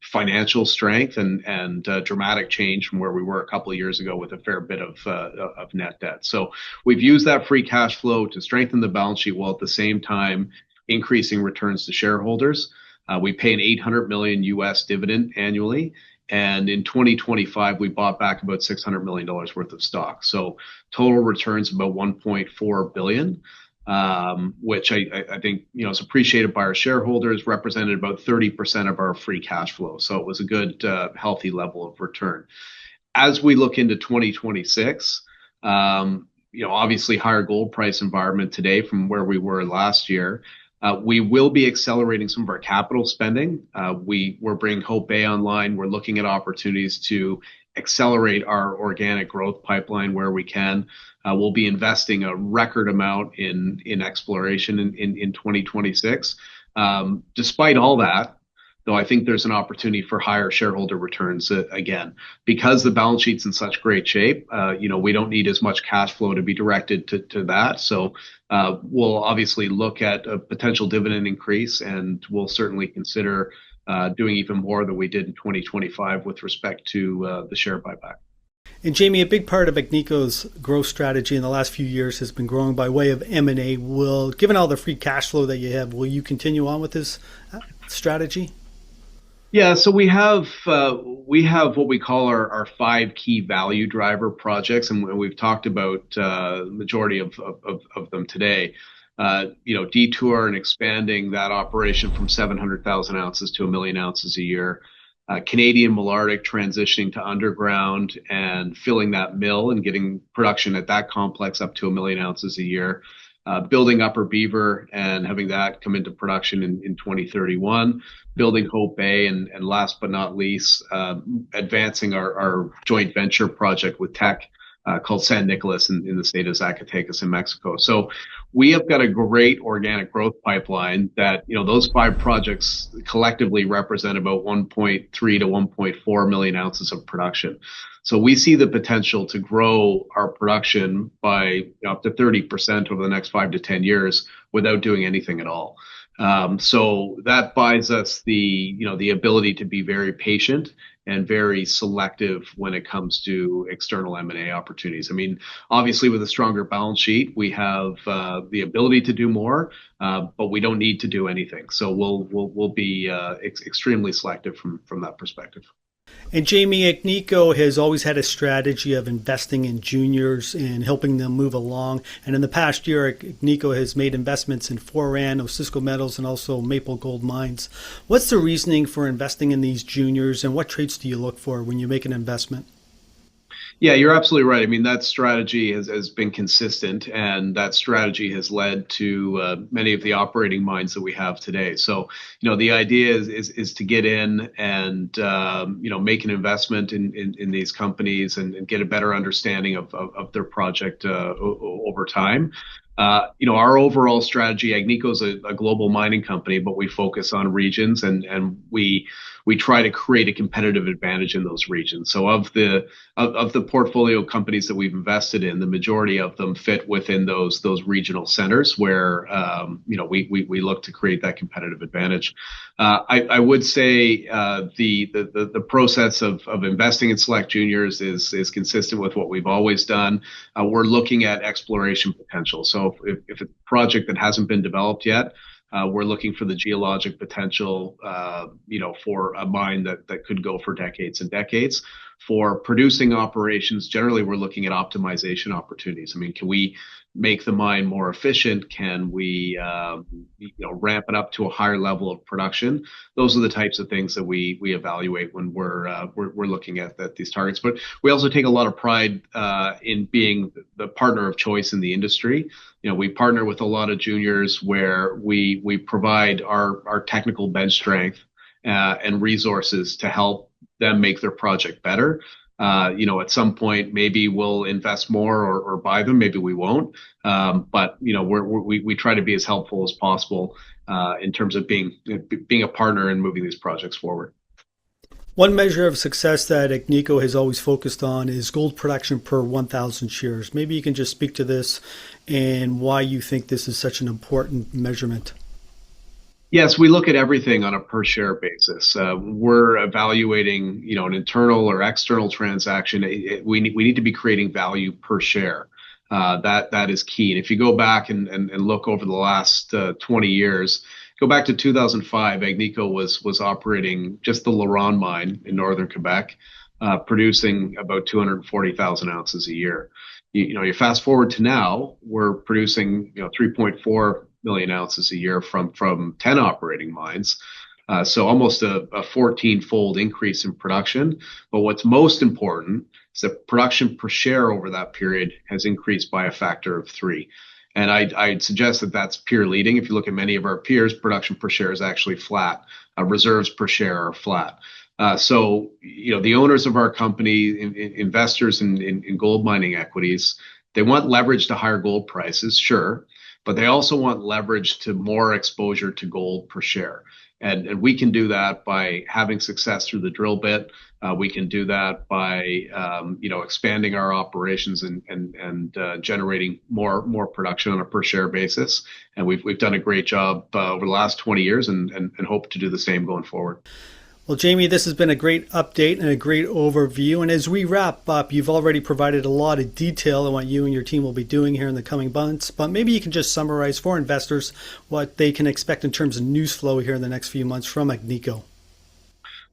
financial strength and dramatic change from where we were a couple of years ago with a fair bit of net debt. So we've used that free cash flow to strengthen the balance sheet while at the same time increasing returns to shareholders. We pay an $800 million US dividend annually. And in 2025, we bought back about $600 million worth of stock. So total returns about $1.4 billion, which I think is appreciated by our shareholders, represented about 30% of our free cash flow. So it was a good, healthy level of return. As we look into 2026, obviously higher gold price environment today from where we were last year. We will be accelerating some of our capital spending. We're bringing Hope Bay online. We're looking at opportunities to accelerate our organic growth pipeline where we can. We'll be investing a record amount in exploration in 2026. Despite all that, though, I think there's an opportunity for higher shareholder returns again, because the balance sheet's in such great shape. We don't need as much cash flow to be directed to that. So we'll obviously look at a potential dividend increase, and we'll certainly consider doing even more than we did in 2025 with respect to the share buyback. And Jamie, a big part of Agnico's growth strategy in the last few years has been growing by way of M&A. Given all the free cash flow that you have, will you continue on with this strategy? Yeah, so we have what we call our 5 key value driver projects, and we've talked about the majority of them today. Detour and expanding that operation from 700,000 ounces to 1 million ounces a year. Canadian Malartic transitioning to underground and filling that mill and getting production at that complex up to 1 million ounces a year. Building Upper Beaver and having that come into production in 2031, building Hope Bay, and last but not least, advancing our joint venture project with Teck called San Nicolas in the state of Zacatecas in Mexico. So we have got a great organic growth pipeline that, those 5 projects collectively represent about 1.3 to 1.4 million ounces of production. So we see the potential to grow our production by up to 30% over the next 5 to 10 years without doing anything at all. So that buys us the ability to be very patient and very selective when it comes to external M&A opportunities. I mean, obviously with a stronger balance sheet, we have the ability to do more, but we don't need to do anything. So we'll be extremely selective from that perspective. And Jamie, Agnico has always had a strategy of investing in juniors and helping them move along. And in the past year, Agnico has made investments in Foran, Osisko Metals, and also Maple Gold Mines. What's the reasoning for investing in these juniors, and what traits do you look for when you make an investment? Yeah, you're absolutely right. I mean, that strategy has been consistent, and that strategy has led to many of the operating mines that we have today. So, the idea is to get in and, make an investment in these companies and get a better understanding of their project over time. Our overall strategy, Agnico is a global mining company, but we focus on regions, and we we try to create a competitive advantage in those regions. So of the portfolio companies that we've invested in, the majority of them fit within those regional centers where we look to create that competitive advantage. I would say the process of investing in select juniors is consistent with what we've always done. We're looking at exploration potential. So if it's a project that hasn't been developed yet, we're looking for the geologic potential, for a mine that could go for decades and decades. For producing operations, generally, we're looking at optimization opportunities. I mean, can we make the mine more efficient? Can we, ramp it up to a higher level of production? Those are the types of things that we evaluate when we're looking at these targets. But we also take a lot of pride in being the partner of choice in the industry. We partner with a lot of juniors where we provide our technical bench strength and resources to help them make their project better. At some point, maybe we'll invest more or buy them. Maybe we won't. But we try to be as helpful as possible in terms of being a partner in moving these projects forward. One measure of success that Agnico has always focused on is gold production per 1,000 shares. Maybe you can just speak to this and why you think this is such an important measurement. Yes, we look at everything on a per share basis. We're evaluating, an internal or external transaction. We need to be creating value per share. That is key. And if you go back and look over the last 20 years, go back to 2005, Agnico was operating just the LaRonde mine in northern Quebec, producing about 240,000 ounces a year. You fast forward to now, we're producing 3.4 million ounces a year from 10 operating mines. So almost a 14-fold increase in production. But what's most important is that production per share over that period has increased by a factor of 3. And I'd suggest that that's peer leading. If you look at many of our peers, production per share is actually flat. Reserves per share are flat. So the owners of our company, investors in gold mining equities, they want leverage to higher gold prices, sure, but they also want leverage to more exposure to gold per share. And we can do that by having success through the drill bit. We can do that by expanding our operations and generating more production on a per share basis. And we've done a great job over the last 20 years and hope to do the same going forward. Well, Jamie, this has been a great update and a great overview. And as we wrap up, you've already provided a lot of detail on what you and your team will be doing here in the coming months. But maybe you can just summarize for investors what they can expect in terms of news flow here in the next few months from Agnico.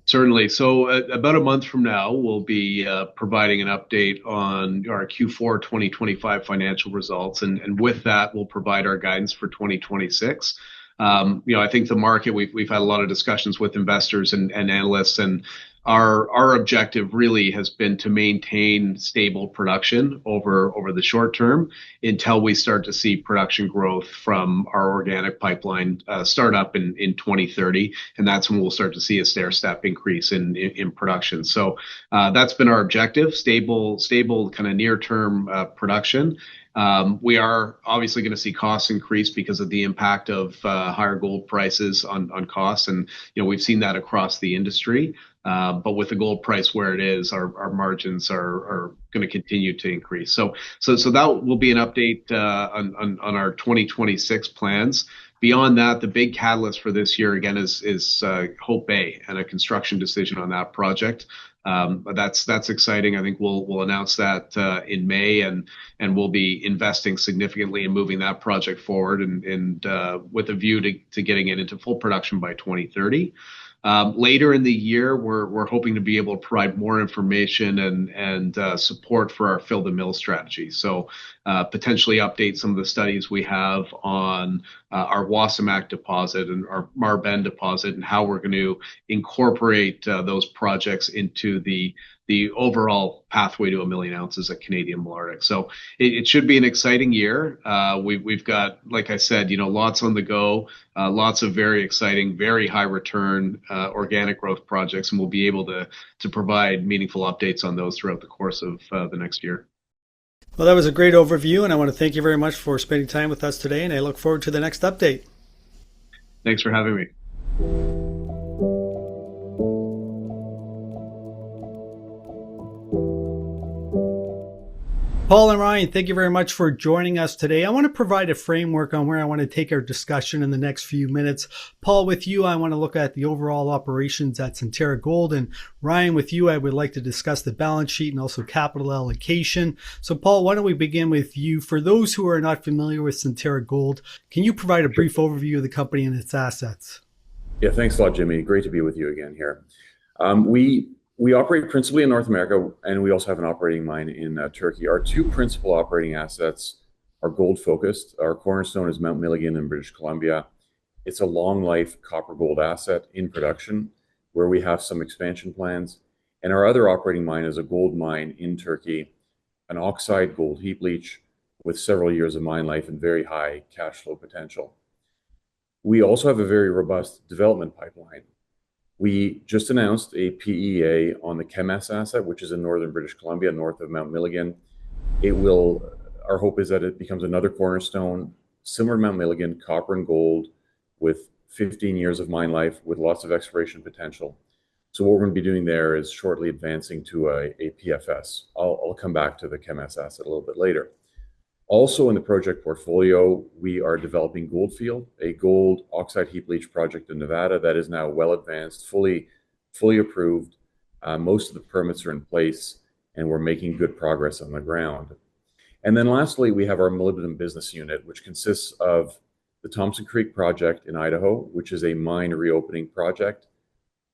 Certainly. So about a month from now, we'll be providing an update on our Q4 2025 financial results. And with that, we'll provide our guidance for 2026. I think the market, we've had a lot of discussions with investors and analysts, and our objective really has been to maintain stable production over the short term until we start to see production growth from our organic pipeline start up in 2030. And that's when we'll start to see a stair-step increase in production. So that's been our objective, stable kind of near-term production. We are obviously going to see costs increase because of the impact of higher gold prices on costs. And, we've seen that across the industry. But with the gold price where it is, our margins are going to continue to increase. So that will be an update on our 2026 plans. Beyond that, the big catalyst for this year, again, is Hope Bay and a construction decision on that project. That's exciting. I think we'll announce that in May, and we'll be investing significantly in moving that project forward and with a view to getting it into full production by 2030. Later in the year, we're hoping to be able to provide more information and support for our fill the mill strategy. So potentially update some of the studies we have on our Wasamac deposit and our Marben deposit and how we're going to incorporate those projects into the overall pathway to 1 million ounces of Canadian Malartic. So it should be an exciting year. We've got, like I said, lots on the go, lots of very exciting, very high return organic growth projects, and we'll be able to provide meaningful updates on those throughout the course of the next year. Well, that was a great overview, and I want to thank you very much for spending time with us today, and I look forward to the next update. Thanks for having me. Paul and Ryan, thank you very much for joining us today. I want to provide a framework on where I want to take our discussion in the next few minutes. Paul, with you, I want to look at the overall operations at Centerra Gold. And Ryan, with you, I would like to discuss the balance sheet and also capital allocation. So Paul, why don't we begin with you? For those who are not familiar with Centerra Gold, can you provide a brief overview of the company and its assets? Yeah, thanks a lot, Jimmy. Great to be with you again here. We operate principally in North America, and we also have an operating mine in Turkey. Our two principal operating assets are gold focused. Our cornerstone is Mount Milligan in British Columbia. It's a long life copper gold asset in production where we have some expansion plans. And our other operating mine is a gold mine in Turkey, an oxide gold heap leach with several years of mine life and very high cash flow potential. We also have a very robust development pipeline. We just announced a PEA on the Kemess asset, which is in northern British Columbia, north of Mount Milligan. Our hope is that it becomes another cornerstone, similar to Mount Milligan, copper and gold, with 15 years of mine life, with lots of exploration potential. So what we're going to be doing there is shortly advancing to a PFS. I'll come back to the Kemess asset a little bit later. Also in the project portfolio, we are developing Goldfield, a gold oxide heap leach project in Nevada that is now well advanced, fully approved. Most of the permits are in place, and we're making good progress on the ground. And then lastly, we have our molybdenum business unit, which consists of the Thompson Creek project in Idaho, which is a mine reopening project,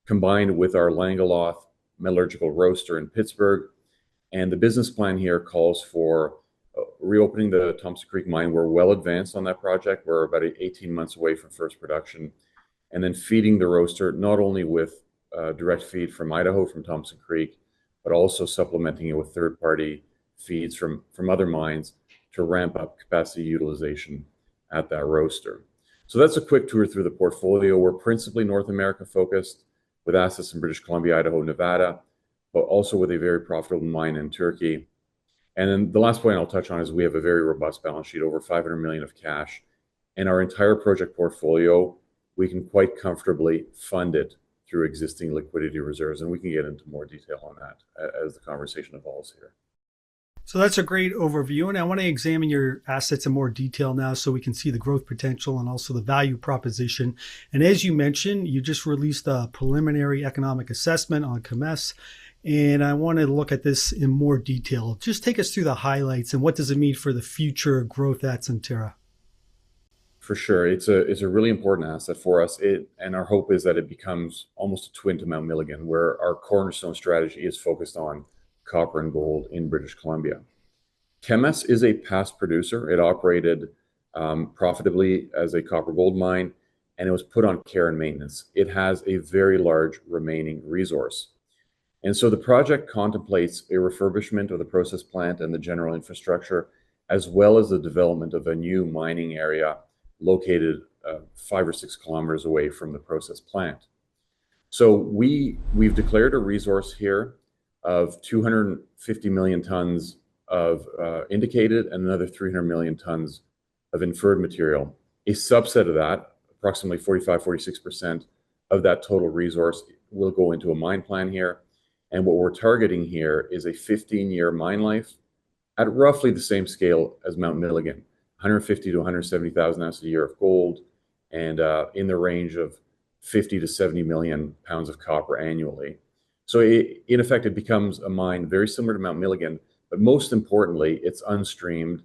combined with our Langeloth metallurgical roaster in Pittsburgh. And the business plan here calls for reopening the Thompson Creek mine. We're well advanced on that project. We're about 18 months away from first production. And then feeding the roaster, not only with direct feed from Idaho, from Thompson Creek, but also supplementing it with third-party feeds from other mines to ramp up capacity utilization at that roaster. So that's a quick tour through the portfolio. We're principally North America focused, with assets in British Columbia, Idaho, Nevada, but also with a very profitable mine in Turkey. And then the last point I'll touch on is we have a very robust balance sheet, over $500 million of cash. And our entire project portfolio, we can quite comfortably fund it through existing liquidity reserves. And we can get into more detail on that as the conversation evolves here. So that's a great overview. And I want to examine your assets in more detail now so we can see the growth potential and also the value proposition. And as you mentioned, you just released a preliminary economic assessment on Kemess. And I want to look at this in more detail. Just take us through the highlights and what does it mean for the future growth at Centerra? For sure. It's a really important asset for us. And our hope is that it becomes almost a twin to Mount Milligan, where our cornerstone strategy is focused on copper and gold in British Columbia. Kemess is a past producer. It operated profitably as a copper gold mine, and it was put on care and maintenance. It has a very large remaining resource. And so the project contemplates a refurbishment of the process plant and the general infrastructure, as well as the development of a new mining area located 5 or 6 kilometers away from the process plant. So we've declared a resource here of 250 million tons of indicated and another 300 million tons of inferred material. A subset of that, approximately 46% of that total resource, will go into a mine plan here. And what we're targeting here is a 15-year mine life at roughly the same scale as Mount Milligan, 150 to 170,000 ounces a year of gold, and in the range of 50 to 70 million pounds of copper annually. So in effect, it becomes a mine very similar to Mount Milligan, but most importantly, it's unstreamed,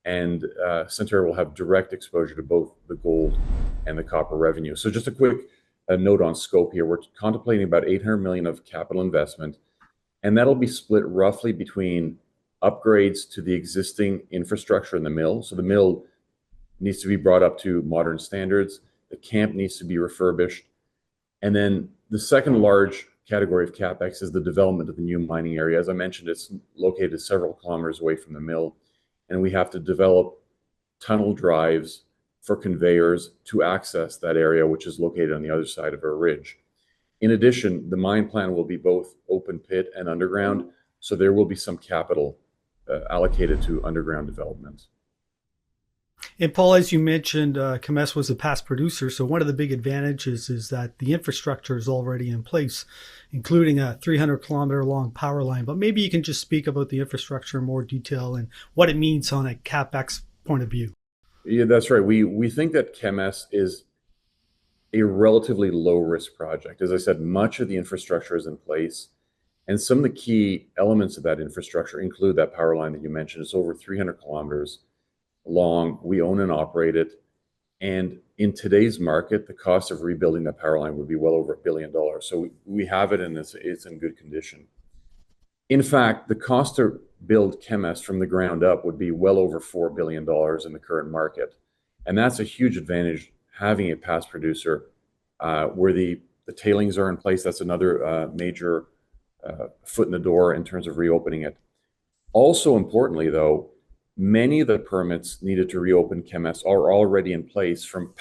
and Centerra will have direct exposure to both the gold and the copper revenue. So just a quick note on scope here. We're contemplating about $800 million of capital investment, and that'll be split roughly between upgrades to the existing infrastructure in the mill. So the mill needs to be brought up to modern standards. The camp needs to be refurbished. And then the second large category of CapEx is the development of the new mining area. As I mentioned, it's located several kilometers away from the mill, and we have to develop tunnel drives for conveyors to access that area, which is located on the other side of a ridge. In addition, the mine plan will be both open pit and underground, so there will be some capital allocated to underground development. And Paul, as you mentioned, Kemess was a past producer, so one of the big advantages is that the infrastructure is already in place, including a 300-kilometer long power line. But maybe you can just speak about the infrastructure in more detail and what it means on a CapEx point of view. Yeah, that's right. We think that Kemess is a relatively low risk project. As I said, much of the infrastructure is in place. And some of the key elements of that infrastructure include that power line that you mentioned. It's over 300 kilometers long. We own and operate it. And in today's market, the cost of rebuilding that power line would be well over $1 billion. So we have it and it's in good condition. In fact, the cost to build Kemess from the ground up would be well over $4 billion in the current market. And that's a huge advantage, having a past producer where the tailings are in place. That's another major foot in the door in terms of reopening it. Also importantly, though, many of the permits needed to reopen Kemess are already in place from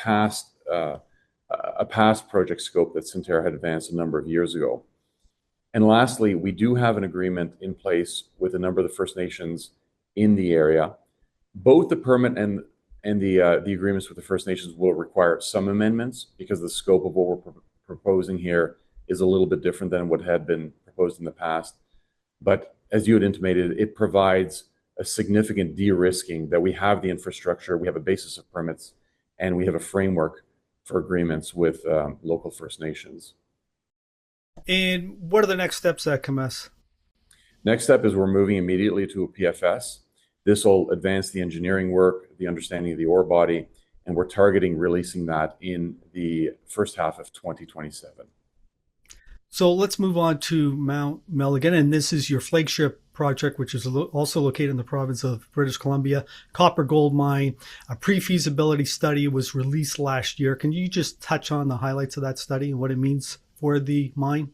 a past project scope that Centerra had advanced a number of years ago. And lastly, we do have an agreement in place with a number of the First Nations in the area. Both the permit and the agreements with the First Nations will require some amendments because the scope of what we're proposing here is a little bit different than what had been proposed in the past. But as you had intimated, it provides a significant de-risking that we have the infrastructure, we have a basis of permits, and we have a framework for agreements with local First Nations. And what are the next steps at Kemess? Next step is we're moving immediately to a PFS. This will advance the engineering work, the understanding of the ore body, and we're targeting releasing that in the first half of 2027. So let's move on to Mount Milligan, and this is your flagship project, which is also located in the province of British Columbia, copper gold mine. A pre-feasibility study was released last year. Can you just touch on the highlights of that study and what it means for the mine?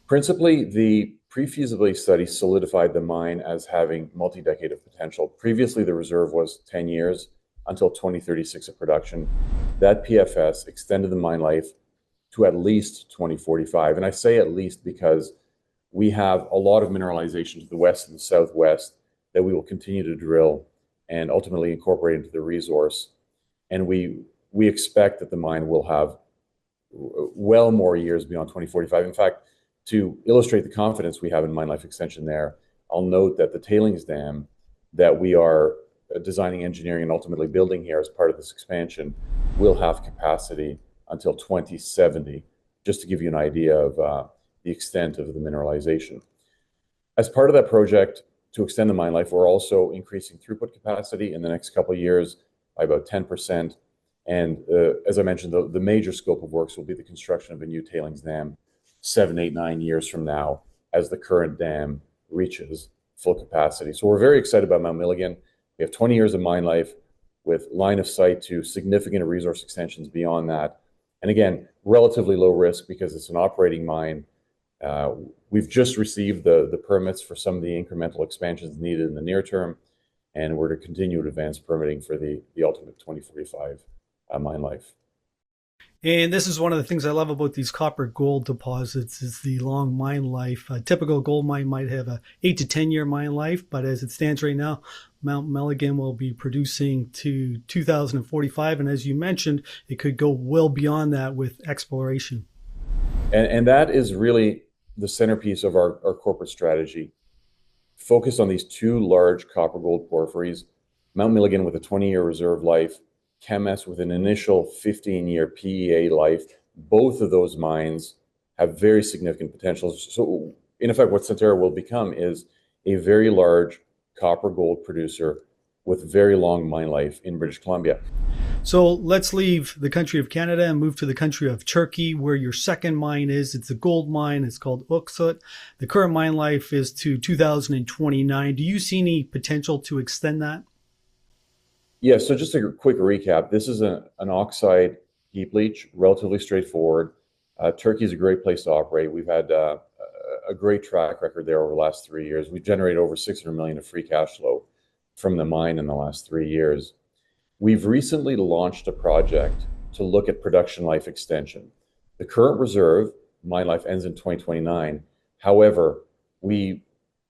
Principally, the pre-feasibility study solidified the mine as having multi-decade of potential. Previously, the reserve was 10 years until 2036 of production. That PFS extended the mine life to at least 2045. And I say at least because we have a lot of mineralization to the west and the southwest that we will continue to drill and ultimately incorporate into the resource. And we expect that the mine will have well more years beyond 2045. In fact, to illustrate the confidence we have in mine life extension there, I'll note that the tailings dam that we are designing, engineering, and ultimately building here as part of this expansion will have capacity until 2070, just to give you an idea of the extent of the mineralization. As part of that project, to extend the mine life, we're also increasing throughput capacity in the next couple of years by about 10%. And as I mentioned, the major scope of works will be the construction of a new tailings dam 7, 8, 9 years from now as the current dam reaches full capacity. So we're very excited about Mount Milligan. We have 20 years of mine life with line of sight to significant resource extensions beyond that. And again, relatively low risk because it's an operating mine. We've just received the permits for some of the incremental expansions needed in the near term, and we're to continue to advance permitting for the ultimate 2045 mine life. And this is one of the things I love about these copper gold deposits is the long mine life. A typical gold mine might have a 8 to 10 year mine life, but as it stands right now, Mount Milligan will be producing to 2045. And as you mentioned, it could go well beyond that with exploration. And that is really the centerpiece of our corporate strategy. Focused on these two large copper gold porphyries, Mount Milligan with a 20-year reserve life, Kemess with an initial 15-year PEA life. Both of those mines have very significant potential. So in effect, what Centerra will become is a very large copper gold producer with very long mine life in British Columbia. So let's leave the country of Canada and move to the country of Turkey, where your second mine is. It's a gold mine. It's called Kosec. The current mine life is to 2029. Do you see any potential to extend that? Yeah, so just a quick recap. This is an oxide heap leach, relatively straightforward. Turkey is a great place to operate. We've had a great track record there over the last 3 years. We've generated over $600 million of free cash flow from the mine in the last 3 years. We've recently launched a project to look at production life extension. The current reserve mine life ends in 2029. However, we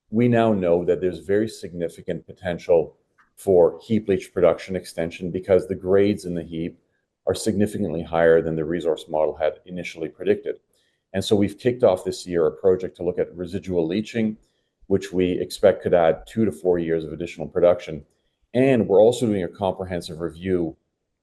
now know that there's very significant potential for heap leach production extension because the grades in the heap are significantly higher than the resource model had initially predicted. And so we've kicked off this year a project to look at residual leaching, which we expect could add 2 to 4 years of additional production. And we're also doing a comprehensive review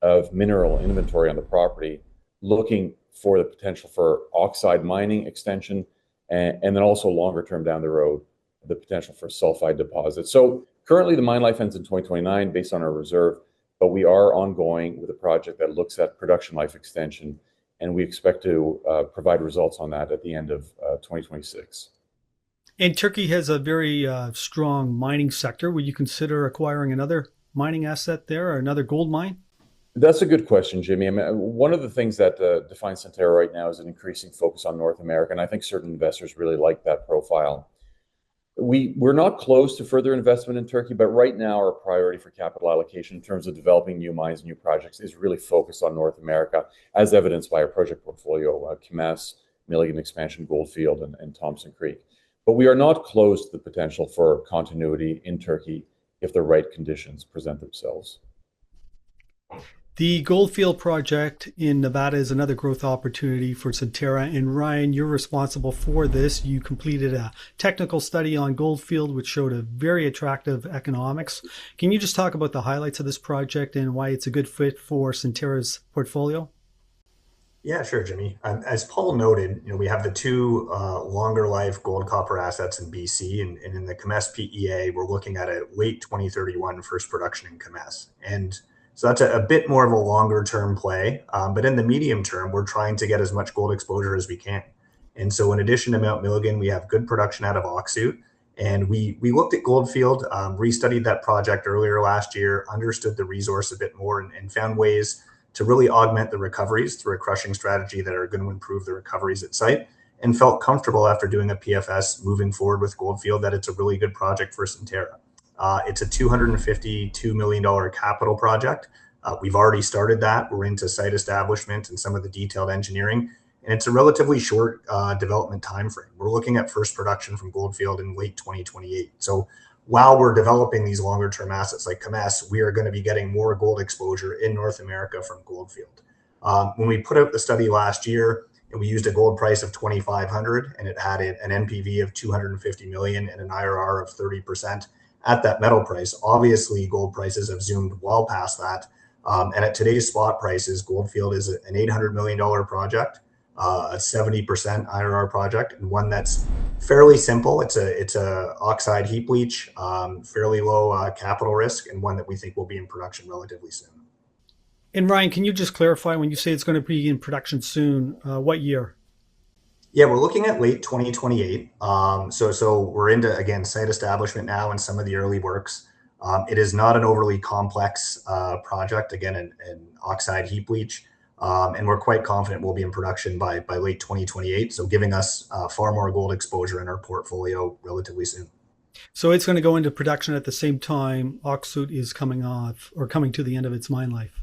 of mineral inventory on the property, looking for the potential for oxide mining extension, and then also longer term down the road, the potential for sulfide deposits. So currently the mine life ends in 2029 based on our reserve, but we are ongoing with a project that looks at production life extension, and we expect to provide results on that at the end of 2026. And Turkey has a very strong mining sector. Would you consider acquiring another mining asset there or another gold mine? That's a good question, Jimmy. I mean, one of the things that defines Centerra right now is an increasing focus on North America, and I think certain investors really like that profile. We're not close to further investment in Turkey, but right now our priority for capital allocation in terms of developing new mines and new projects is really focused on North America, as evidenced by our project portfolio, Kemess, Milligan Expansion, Goldfield, and Thompson Creek. But we are not close to the potential for continuity in Turkey if the right conditions present themselves. The Goldfield project in Nevada is another growth opportunity for Centerra. And Ryan, you're responsible for this. You completed a technical study on Goldfield, which showed a very attractive economics. Can you just talk about the highlights of this project and why it's a good fit for Centerra's portfolio? Yeah, sure, Jimmy. As Paul noted, we have the two longer life gold copper assets in BC, and in the Kemess PEA, we're looking at a late 2031 first production in Kemess. And so that's a bit more of a longer term play. But in the medium term, we're trying to get as much gold exposure as we can. And so in addition to Mount Milligan, we have good production out of Öksüt. And we looked at Goldfield, restudied that project earlier last year, understood the resource a bit more, and found ways to really augment the recoveries through a crushing strategy that are going to improve the recoveries at site, and felt comfortable after doing a PFS moving forward with Goldfield that it's a really good project for Centerra. It's a $252 million capital project. We've already started that. We're into site establishment and some of the detailed engineering, and it's a relatively short development timeframe. We're looking at first production from Goldfield in late 2028. So while we're developing these longer term assets like Kemess, we are going to be getting more gold exposure in North America from Goldfield. When we put out the study last year, and we used a gold price of $2,500, and it had an NPV of $250 million and an IRR of 30% at that metal price. Obviously, gold prices have zoomed well past that. And at today's spot prices, Goldfield is an $800 million project, a 70% IRR project, and one that's fairly simple. It's a oxide heap leach, fairly low capital risk, and one that we think will be in production relatively soon. And Ryan, can you just clarify when you say it's going to be in production soon, what year? Yeah, we're looking at late 2028. So we're into, again, site establishment now and some of the early works. It is not an overly complex project, again, an oxide heap leach. And we're quite confident we'll be in production by late 2028. So giving us far more gold exposure in our portfolio relatively soon. So it's going to go into production at the same time Öksüt is coming off or coming to the end of its mine life.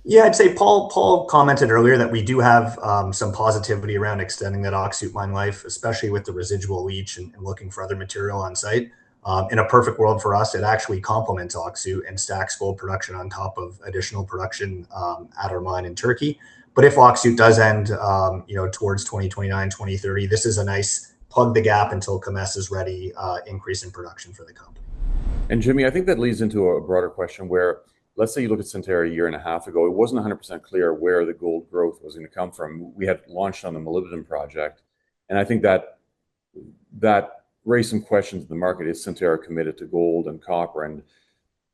Yeah, I'd say Paul commented earlier that we do have some positivity around extending that Öksüt mine life, especially with the residual leach and looking for other material on site. In a perfect world for us, it actually complements Öksüt and stacks gold production on top of additional production at our mine in Turkey. But if Öksüt does end, towards 2029, 2030, this is a nice plug the gap until Kemess is ready, increase in production for the company. And Jimmy, I think that leads into a broader question where, let's say you look at Centerra a year and a half ago, it wasn't 100% clear where the gold growth was going to come from. We had launched on the molybdenum project, and I think that raised some questions in the market. Is Centerra committed to gold and copper? And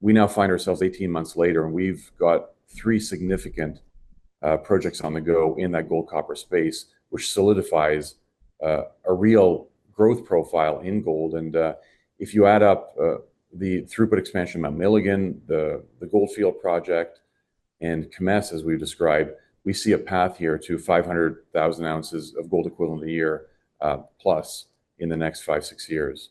we now find ourselves 18 months later, and we've got 3 significant projects on the go in that gold copper space, which solidifies a real growth profile in gold. And if you add up the throughput expansion Mount Milligan, the Goldfield project, and Kemess, as we've described, we see a path here to 500,000 ounces of gold equivalent a year plus in the next 5-6 years.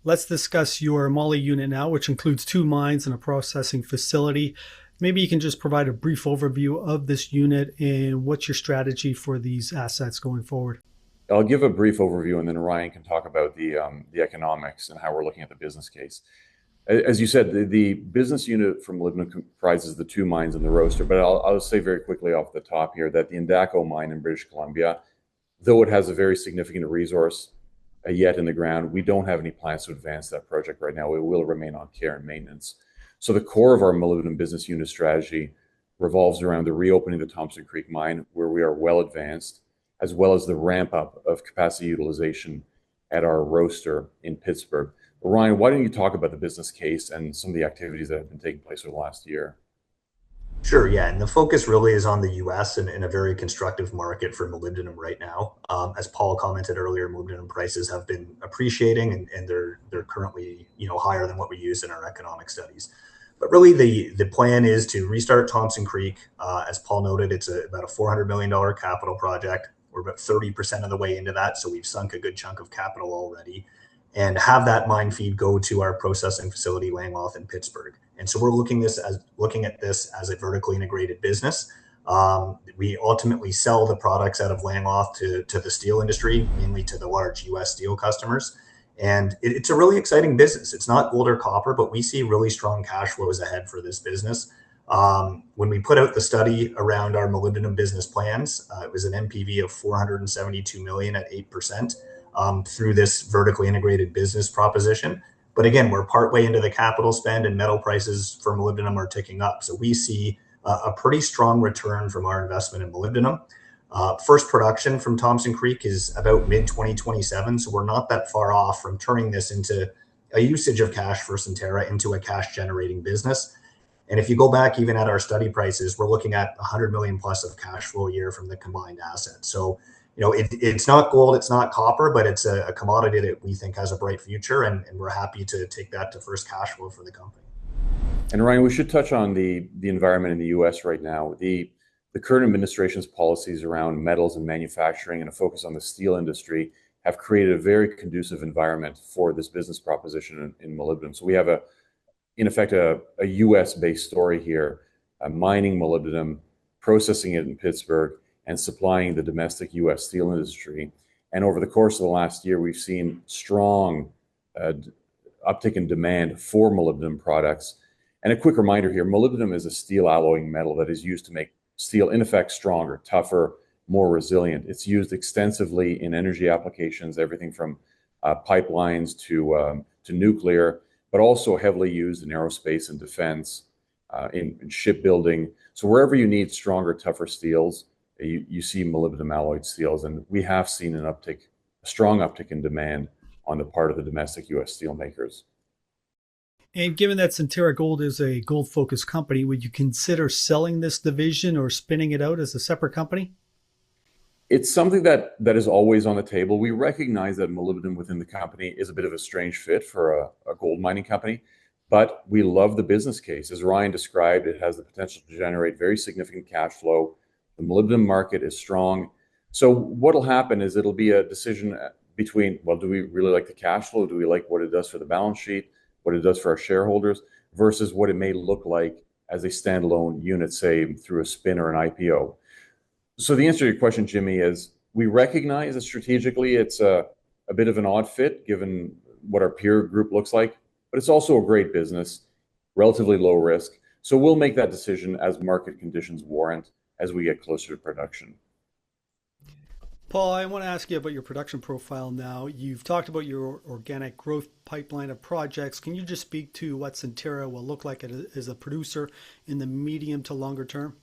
Let's discuss your moly unit now, which includes 2 mines and a processing facility. Maybe you can just provide a brief overview of this unit and what's your strategy for these assets going forward. I'll give a brief overview, and then Ryan can talk about the economics and how we're looking at the business case. As you said, the business unit from molybdenum comprises the two mines and the roaster, but I'll say very quickly off the top here that the Andeko mine in British Columbia, though it has a very significant resource yet in the ground, we don't have any plans to advance that project right now. It will remain on care and maintenance. So the core of our molybdenum business unit strategy revolves around the reopening of the Thompson Creek mine, where we are well advanced, as well as the ramp up of capacity utilization at our roaster in Pittsburgh. Ryan, why don't you talk about the business case and some of the activities that have been taking place over the last year? Sure, yeah, and the focus really is on the U.S. and in a very constructive market for molybdenum right now. As Paul commented earlier, molybdenum prices have been appreciating, and they're currently higher than what we use in our economic studies. But really, the plan is to restart Thompson Creek. As Paul noted, it's about a $400 million capital project. We're about 30% of the way into that, so we've sunk a good chunk of capital already, and have that mine feed go to our processing facility, Langoth in Pittsburgh. And so we're looking at this as a vertically integrated business. We ultimately sell the products out of Langoth to the steel industry, mainly to the large U.S. steel customers. And it's a really exciting business. It's not gold or copper, but we see really strong cash flows ahead for this business. When we put out the study around our molybdenum business plans, it was an NPV of $472 million at 8%. Through this vertically integrated business proposition. But again, we're partway into the capital spend, and metal prices for molybdenum are ticking up. So we see a pretty strong return from our investment in molybdenum. First production from Thompson Creek is about mid-2027, so we're not that far off from turning this into a usage of cash for Centerra into a cash-generating business. And if you go back even at our study prices, we're looking at 100 million plus of cash flow a year from the combined assets. So it's not gold, it's not copper, but it's a commodity that we think has a bright future, and we're happy to take that to first cash flow for the company. And Ryan, we should touch on the environment in the U.S. right now. The current administration's policies around metals and manufacturing and a focus on the steel industry have created a very conducive environment for this business proposition in molybdenum. So we have in effect a U.S.-based story here, mining molybdenum, processing it in Pittsburgh, and supplying the domestic U.S. steel industry. And over the course of the last year, we've seen strong uptick in demand for molybdenum products. And a quick reminder here, molybdenum is a steel alloying metal that is used to make steel, in effect, stronger, tougher, more resilient. It's used extensively in energy applications, everything from pipelines to nuclear, but also heavily used in aerospace and defense, in shipbuilding. So wherever you need stronger, tougher steels, you see molybdenum alloyed steels, and we have seen a strong uptick in demand on the part of the domestic U.S. steel makers. And given that Centerra Gold is a gold-focused company, would you consider selling this division or spinning it out as a separate company? It's something that is always on the table. We recognize that molybdenum within the company is a bit of a strange fit for a gold mining company, but we love the business case. As Ryan described, it has the potential to generate very significant cash flow. The molybdenum market is strong. So what'll happen is it'll be a decision between, well, do we really like the cash flow? Do we like what it does for the balance sheet, what it does for our shareholders, versus what it may look like as a standalone unit, say through a spin or an IPO? So the answer to your question, Jimmy, is we recognize that strategically it's a bit of an odd fit given what our peer group looks like, but it's also a great business, relatively low risk. So we'll make that decision as market conditions warrant as we get closer to production. Paul, I want to ask you about your production profile now. You've talked about your organic growth pipeline of projects. Can you just speak to what Centerra will look like as a producer in the medium to longer term?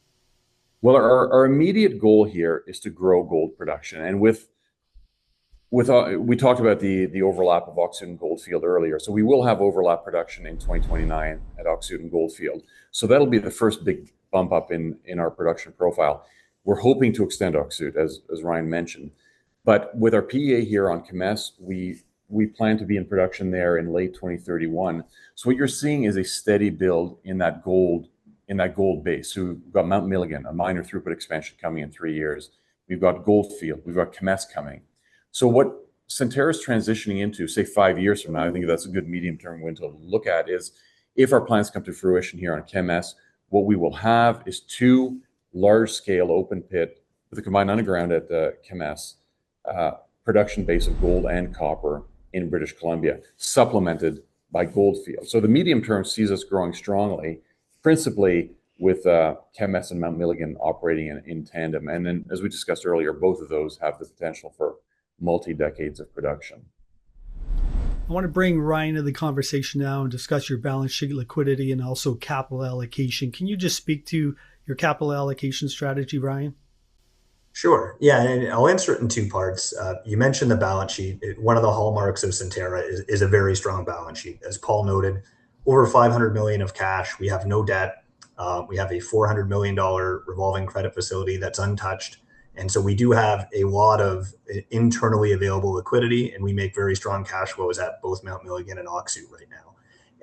Well, our immediate goal here is to grow gold production. And we talked about the overlap of Öksüt Goldfield earlier. So we will have overlap production in 2029 at Öksüt Goldfield. So that'll be the first big bump up in our production profile. We're hoping to extend Öksüt, as Ryan mentioned. But with our PEA here on Kemess, we plan to be in production there in late 2031. So what you're seeing is a steady build in that gold base. So we've got Mount Milligan, a minor throughput expansion coming in 3 years. We've got Goldfield, we've got Kemess coming. So what Centerra is transitioning into, say 5 years from now, I think that's a good medium-term window to look at, is if our plans come to fruition here on Kemess, what we will have is 2 large-scale open pit with a combined underground at Kemess production base of gold and copper in British Columbia, supplemented by Goldfield. So the medium term sees us growing strongly, principally with Kemess and Mount Milligan operating in tandem. And then, as we discussed earlier, both of those have the potential for multi-decades of production. I want to bring Ryan into the conversation now and discuss your balance sheet liquidity and also capital allocation. Can you just speak to your capital allocation strategy, Ryan? Sure. Yeah, and I'll answer it in two parts. You mentioned the balance sheet. One of the hallmarks of Centerra is a very strong balance sheet. As Paul noted, over 500 million of cash. We have no debt. We have a $400 million revolving credit facility that's untouched. And so we do have a lot of internally available liquidity, and we make very strong cash flows at both Mount Milligan and Öksüt right now.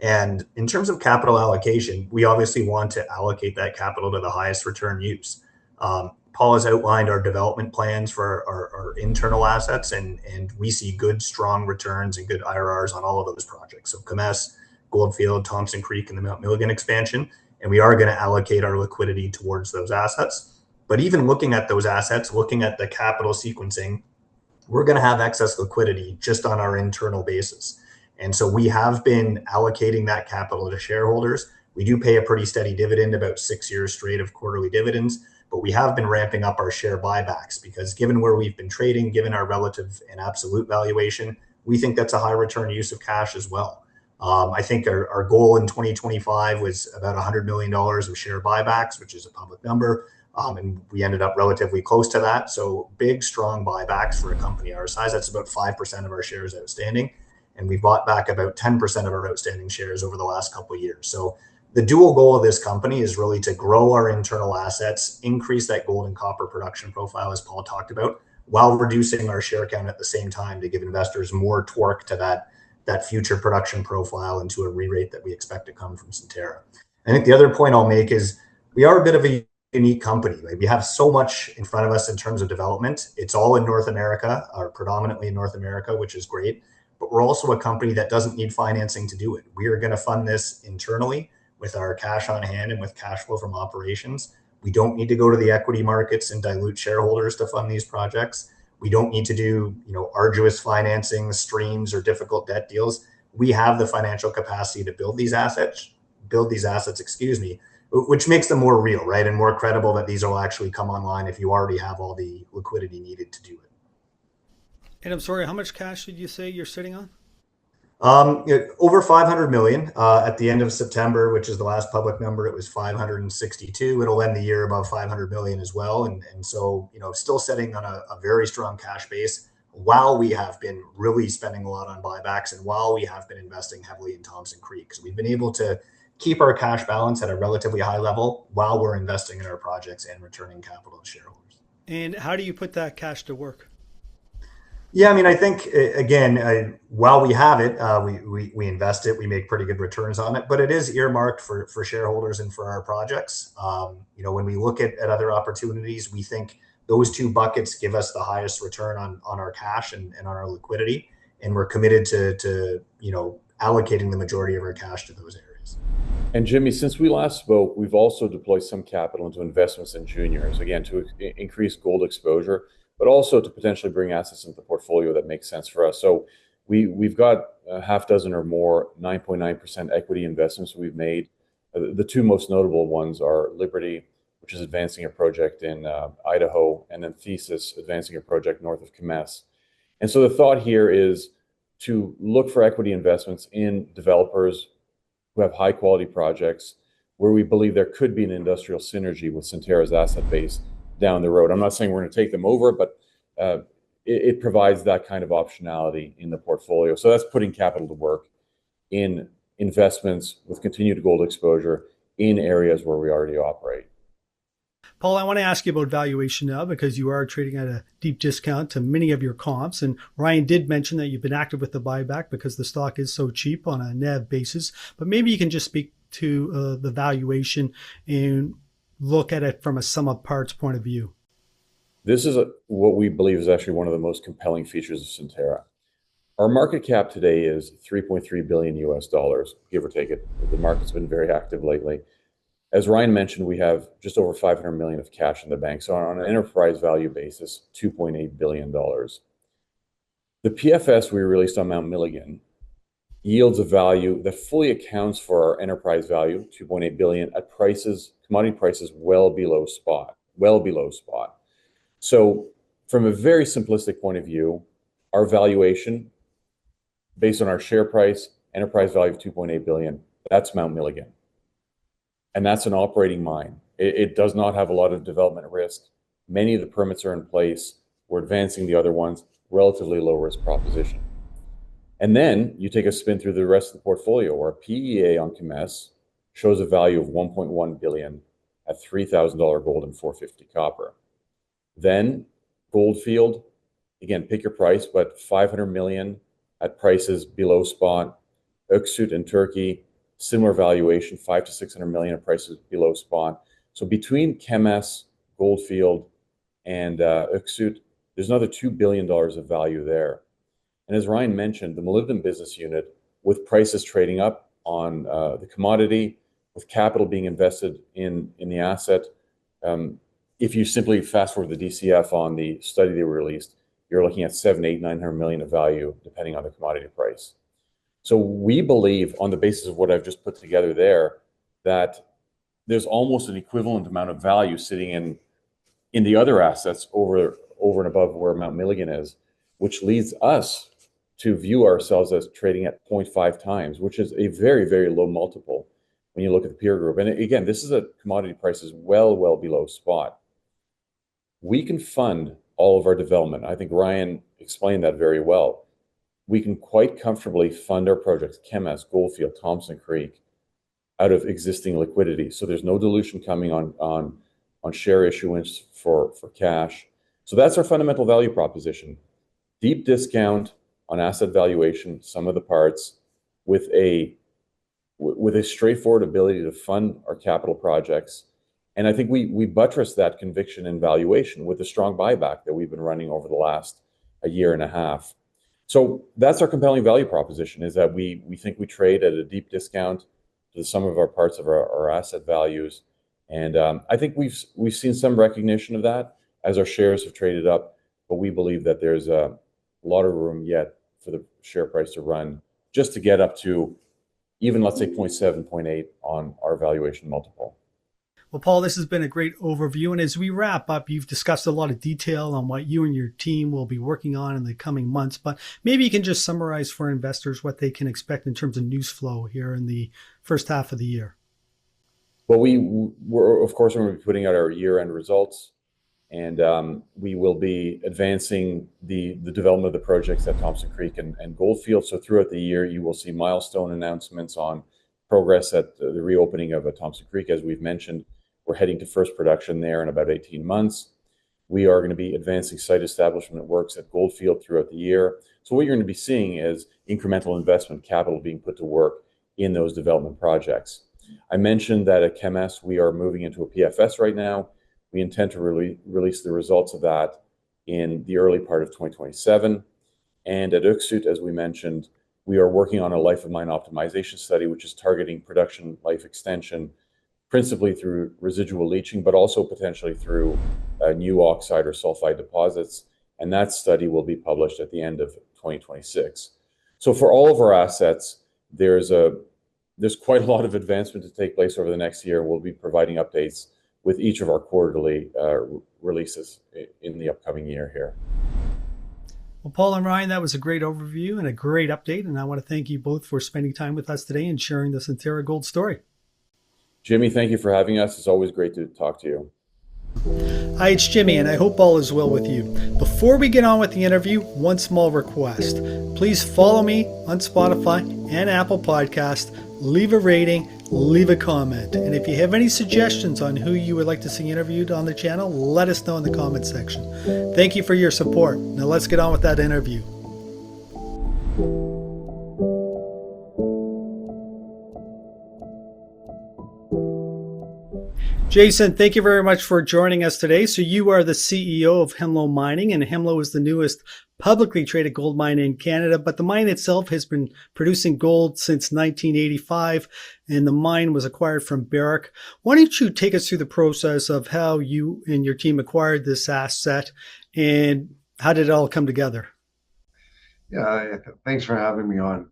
And in terms of capital allocation, we obviously want to allocate that capital to the highest return use. Paul has outlined our development plans for our internal assets, and we see good, strong returns and good IRRs on all of those projects. So Kemess, Goldfield, Thompson Creek, and the Mount Milligan expansion. And we are going to allocate our liquidity towards those assets. But even looking at those assets, looking at the capital sequencing, we're going to have excess liquidity just on our internal basis. And so we have been allocating that capital to shareholders. We do pay a pretty steady dividend, about 6 years straight of quarterly dividends. But we have been ramping up our share buybacks because given where we've been trading, given our relative and absolute valuation, we think that's a high return use of cash as well. I think our goal in 2025 was about $100 million of share buybacks, which is a public number. And we ended up relatively close to that. So big, strong buybacks for a company our size. That's about 5% of our shares outstanding. And we bought back about 10% of our outstanding shares over the last couple of years. So the dual goal of this company is really to grow our internal assets, increase that gold and copper production profile, as Paul talked about, while reducing our share count at the same time to give investors more torque to that future production profile and to a re-rate that we expect to come from Centerra. I think the other point I'll make is we are a bit of a unique company. Like, we have so much in front of us in terms of development. It's all in North America, or predominantly in North America, which is great. But we're also a company that doesn't need financing to do it. We are going to fund this internally with our cash on hand and with cash flow from operations. We don't need to go to the equity markets and dilute shareholders to fund these projects. We don't need to do, arduous financing streams or difficult debt deals. We have the financial capacity to build these assets, which makes them more real, right? And more credible that these will actually come online if you already have all the liquidity needed to do it. And I'm sorry, how much cash did you say you're sitting on? Over 500 million at the end of September, which is the last public number. It was 562. It'll end the year above 500 million as well. And so, still sitting on a very strong cash base while we have been really spending a lot on buybacks and while we have been investing heavily in Thompson Creek. So we've been able to keep our cash balance at a relatively high level while we're investing in our projects and returning capital to shareholders. And how do you put that cash to work? Yeah, I think, again, while we have it, we invest it, we make pretty good returns on it, but it is earmarked for shareholders and for our projects. When we look at other opportunities, we think those two buckets give us the highest return on our cash and on our liquidity. And we're committed to allocating the majority of our cash to those areas. And Jimmy, since we last spoke, we've also deployed some capital into investments in juniors, again, to increase gold exposure, but also to potentially bring assets into the portfolio that makes sense for us. So we've got a half dozen or more 9.9% equity investments we've made. The two most notable ones are Liberty, which is advancing a project in Idaho, and then Thesis, advancing a project north of Kemess. And so the thought here is to look for equity investments in developers who have high quality projects where we believe there could be an industrial synergy with Centerra's asset base down the road. I'm not saying we're going to take them over, but it provides that kind of optionality in the portfolio. So that's putting capital to work in investments with continued gold exposure in areas where we already operate. Paul, I want to ask you about valuation now because you are trading at a deep discount to many of your comps. And Ryan did mention that you've been active with the buyback because the stock is so cheap on a NAV basis. But maybe you can just speak to the valuation and look at it from a sum of parts point of view. This is what we believe is actually one of the most compelling features of Centerra. Our market cap today is $3.3 billion US, give or take it. The market's been very active lately. As Ryan mentioned, we have just over 500 million of cash in the bank. So on an enterprise value basis, $2.8 billion. The PFS we released on Mount Milligan yields a value that fully accounts for our enterprise value, 2.8 billion, at prices, commodity prices well below spot. So from a very simplistic point of view, our valuation based on our share price, enterprise value of 2.8 billion, that's Mount Milligan. And that's an operating mine. It does not have a lot of development risk. Many of the permits are in place. We're advancing the other ones, relatively low risk proposition. And then you take a spin through the rest of the portfolio. Our PEA on Kemess shows a value of 1.1 billion at $3,000 gold and 450 copper. Then Goldfield, again, pick your price, but 500 million at prices below spot. Öksüt in Turkey, similar valuation, 500 to 600 million at prices below spot. So between Kemess, Goldfield, and Öksüt, there's another $2 billion of value there. And as Ryan mentioned, the molybdenum business unit, with prices trading up on the commodity, with capital being invested in the asset, if you simply fast forward the DCF on the study they released, you're looking at 700, 800, 900 million of value, depending on the commodity price. So we believe, on the basis of what I've just put together there, that there's almost an equivalent amount of value sitting in the other assets over and above where Mount Milligan is, which leads us to view ourselves as trading at 0.5 times, which is a very, very low multiple when you look at the peer group. And again, this is a commodity prices well below spot. We can fund all of our development. I think Ryan explained that very well. We can quite comfortably fund our projects, Kemess, Goldfield, Thompson Creek, out of existing liquidity. So there's no dilution coming on share issuance for cash. So that's our fundamental value proposition. Deep discount on asset valuation, sum of the parts, with a straightforward ability to fund our capital projects. And I think we buttress that conviction and valuation with the strong buyback that we've been running over the last a year and a half. So that's our compelling value proposition, is that we think we trade at a deep discount to the sum of our parts of our asset values. And I think we've seen some recognition of that as our shares have traded up, but we believe that there's a lot of room yet for the share price to run just to get up to even, let's say, 0.7, 0.8 on our valuation multiple. Well, Paul, this has been a great overview. And as we wrap up, you've discussed a lot of detail on what you and your team will be working on in the coming months. But maybe you can just summarize for investors what they can expect in terms of news flow here in the first half of the year. Well, we're of course, going to be putting out our year-end results, and we will be advancing the development of the projects at Thompson Creek and Goldfield. So throughout the year, you will see milestone announcements on progress at the reopening of Thompson Creek. As we've mentioned, we're heading to first production there in about 18 months. We are going to be advancing site establishment works at Goldfield throughout the year. So what you're going to be seeing is incremental investment capital being put to work in those development projects. I mentioned that at Kemess, we are moving into a PFS right now. We intend to release the results of that in the early part of 2027. And at Öksüt, as we mentioned, we are working on a life of mine optimization study, which is targeting production life extension, principally through residual leaching, but also potentially through new oxide or sulfide deposits. And that study will be published at the end of 2026. So for all of our assets, there's quite a lot of advancement to take place over the next year. We'll be providing updates with each of our quarterly releases in the upcoming year here. Well, Paul and Ryan, that was a great overview and a great update. And I want to thank you both for spending time with us today and sharing the Centerra Gold story. Jimmy, thank you for having us. It's always great to talk to you. Hi, it's Jimmy, and I hope all is well with you. Before we get on with the interview, one small request. Please follow me on Spotify and Apple Podcast. Leave a rating, leave a comment. And if you have any suggestions on who you would like to see interviewed on the channel, let us know in the comment section. Thank you for your support. Now let's get on with that interview. Jason, thank you very much for joining us today. So you are the CEO of Hemlo Mining, and Hemlo is the newest publicly traded gold mine in Canada, but the mine itself has been producing gold since 1985, and the mine was acquired from Barrick. Why don't you take us through the process of how you and your team acquired this asset, and how did it all come together? Yeah, thanks for having me on.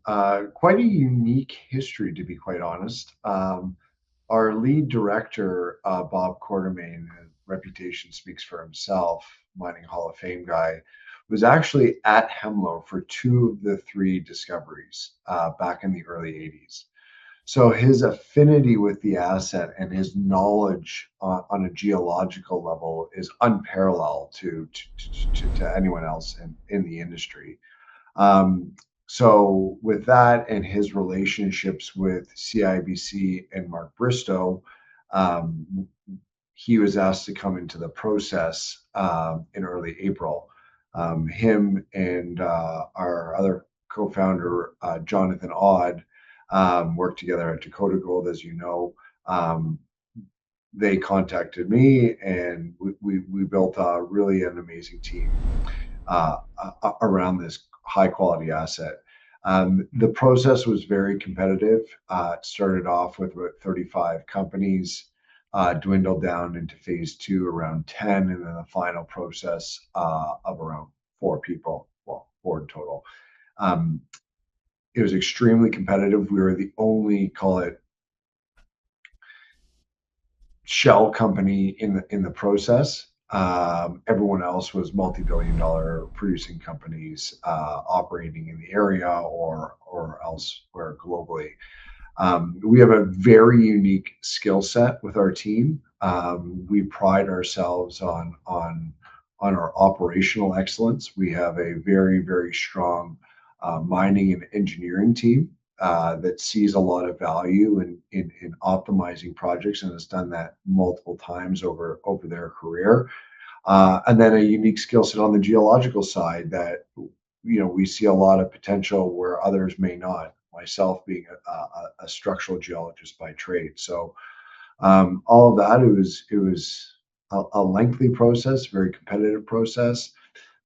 Quite a unique history, to be quite honest. Our lead director, Bob Quartermain, reputation speaks for himself, mining Hall of Fame guy, was actually at Hemlo for two of the three discoveries back in the early 80s. So his affinity with the asset and his knowledge on a geological level is unparalleled to anyone else in the industry. Um, so with that and his relationships with CIBC and Mark Bristow, um, he was asked to come into the process in early April. Him and our other co-founder, Jonathan Odd, worked together at Dakota Gold, as you know. They contacted me, and we built really an amazing team around this high quality asset. The process was very competitive. It started off with about 35 companies, dwindled down into phase two around 10, and then the final process of around 4 people, well, 4 in total. It was extremely competitive. We were the only, call it, shell company in the process. Everyone else was multi-billion-dollar producing companies operating in the area or elsewhere globally. We have a very unique skill set with our team. We pride ourselves on our operational excellence. We have a very, very strong mining and engineering team that sees a lot of value in optimizing projects and has done that multiple times over their career. And then a unique skill set on the geological side that we see a lot of potential where others may not. Myself being a structural geologist by trade, so all of that, it was a lengthy process, very competitive process.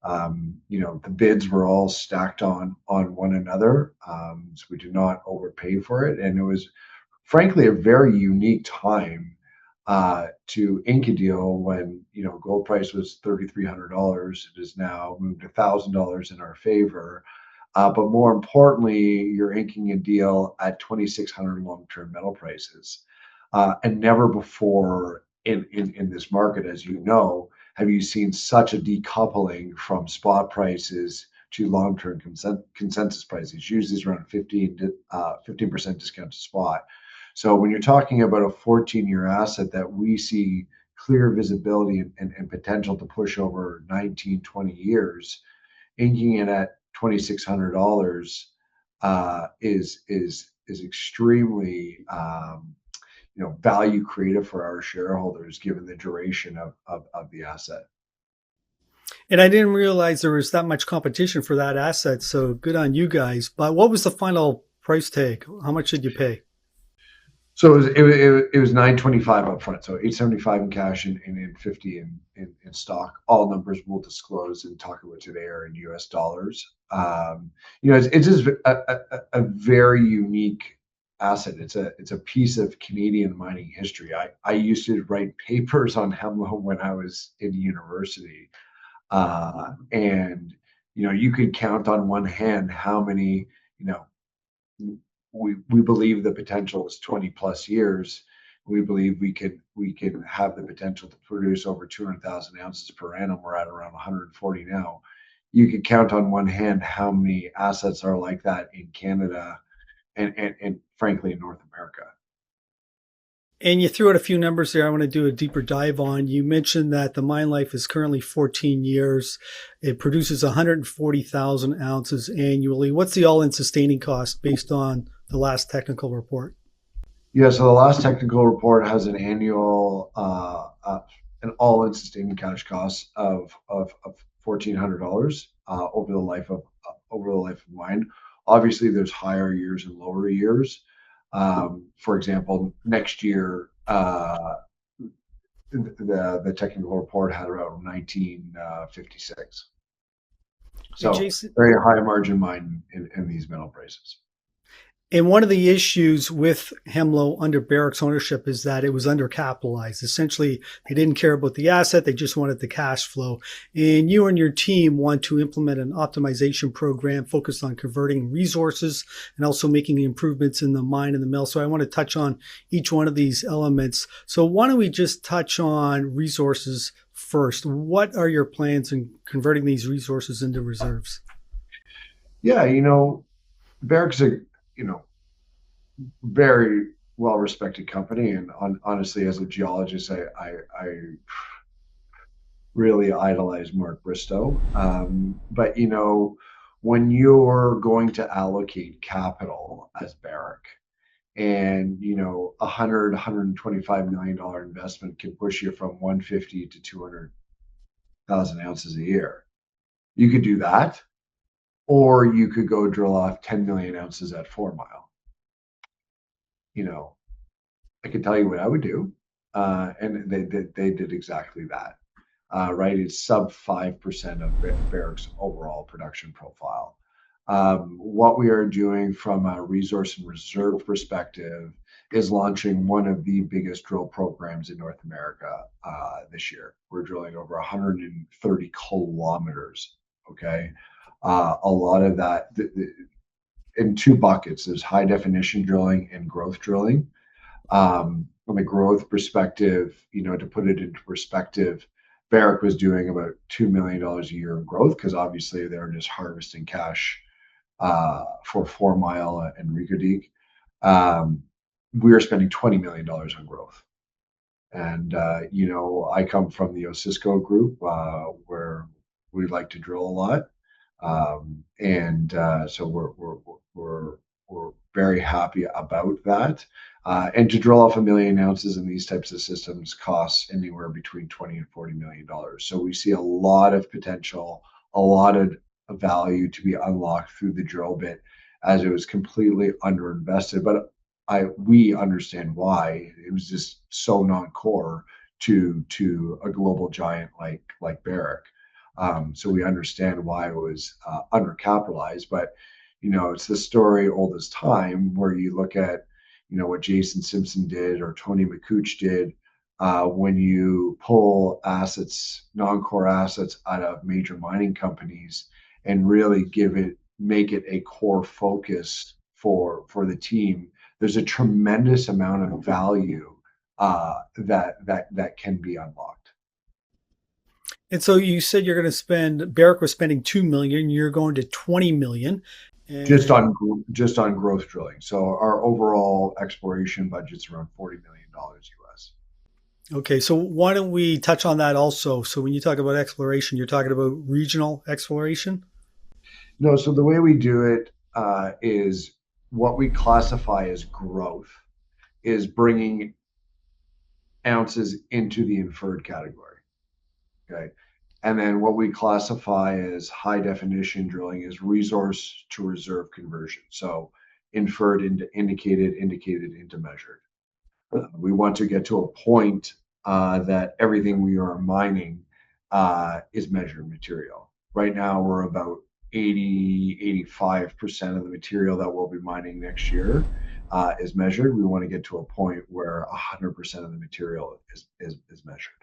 The bids were all stacked on one another, so we did not overpay for it, and it was frankly a very unique time to ink a deal when gold price was $3,300. It has now moved $1,000 in our favor, but more importantly, you're inking a deal at 2,600 long-term metal prices, and never before in this market, as you know, have you seen such a decoupling from spot prices to long-term consensus prices. Usually it's around 15% discount to spot. So when you're talking about a 14-year asset that we see clear visibility and potential to push over 19, 20 years, inking it at $2,600 is extremely value creative for our shareholders given the duration of the asset. And I didn't realize there was that much competition for that asset. So good on you guys. But what was the final price tag? How much did you pay? So it was $925 up front. So $875 in cash and $50 in stock. All numbers we'll disclose and talk about today are in US dollars. It's just a very unique asset. It's a piece of Canadian mining history. I used to write papers on Hemlo when I was in university, and you could count on one hand how many. We believe the potential is 20 plus years. We believe we can have the potential to produce over 200,000 ounces per annum. We're at around 140 now. You could count on one hand how many assets are like that in Canada and frankly in North America. And you threw out a few numbers there I want to do a deeper dive on. You mentioned that the mine life is currently 14 years. It produces 140,000 ounces annually. What's the all-in sustaining cost based on the last technical report? Yeah, so the last technical report has an annual, an all-in sustaining cash cost of $1,400 over the life of mine. Obviously, there's higher years and lower years. For example, next year, the technical report had around 1956. So Jason, very high margin mine in these metal prices. And one of the issues with Hemlo under Barrick's ownership is that it was undercapitalized. Essentially, they didn't care about the asset, they just wanted the cash flow. And you and your team want to implement an optimization program focused on converting resources and also making improvements in the mine and the mill. So I want to touch on each one of these elements. So why don't we just touch on resources first? What are your plans in converting these resources into reserves? Yeah, Barrick's a very well respected company, and honestly, as a geologist, I really idolize Mark Bristow. But when you're going to allocate capital as Barrick, and $125 million investment can push you from 150 to 200,000 ounces a year. You could do that, or you could go drill off 10 million ounces at 4 Mile. I can tell you what I would do, and they did exactly that. Right, it's sub 5% of Barrick's overall production profile. What we are doing from a resource and reserve perspective is launching one of the biggest drill programs in North America this year. We're drilling over 130 kilometers. Okay, a lot of that in two buckets. There's high definition drilling and growth drilling. From a growth perspective, to put it into perspective, Barrick was doing about $2 million a year in growth because obviously they're just harvesting cash for 4 Mile and Reko Diq. We are spending $20 million on growth. And, I come from the Osisko group where we like to drill a lot. So we're very happy about that. And to drill off 1 million ounces in these types of systems costs anywhere between $20 and $40 million. So we see a lot of potential, a lot of value to be unlocked through the drill bit, as it was completely underinvested. But we understand why. It was just so non-core to a global giant like Barrick. So we understand why it was undercapitalized. But it's the story old as time, where you look at what Jason Simpson did or Tony McCooch did when you pull assets, non-core assets, out of major mining companies and really make it a core focus for the team. There's a tremendous amount of value that can be unlocked. And so you said you're going to Barrick was spending $2 million, you're going to $20 million. Just on growth drilling. So our overall exploration budget's around $40 million US. Okay, so why don't we touch on that also? So when you talk about exploration, you're talking about regional exploration? No, so the way we do it is what we classify as growth is bringing ounces into the inferred category. Okay. And then what we classify as high definition drilling is resource to reserve conversion. So inferred into indicated, indicated into measured. We want to get to a point that everything we are mining is measured material. Right now, we're about 85% of the material that we'll be mining next year is measured. We want to get to a point where 100% of the material is measured.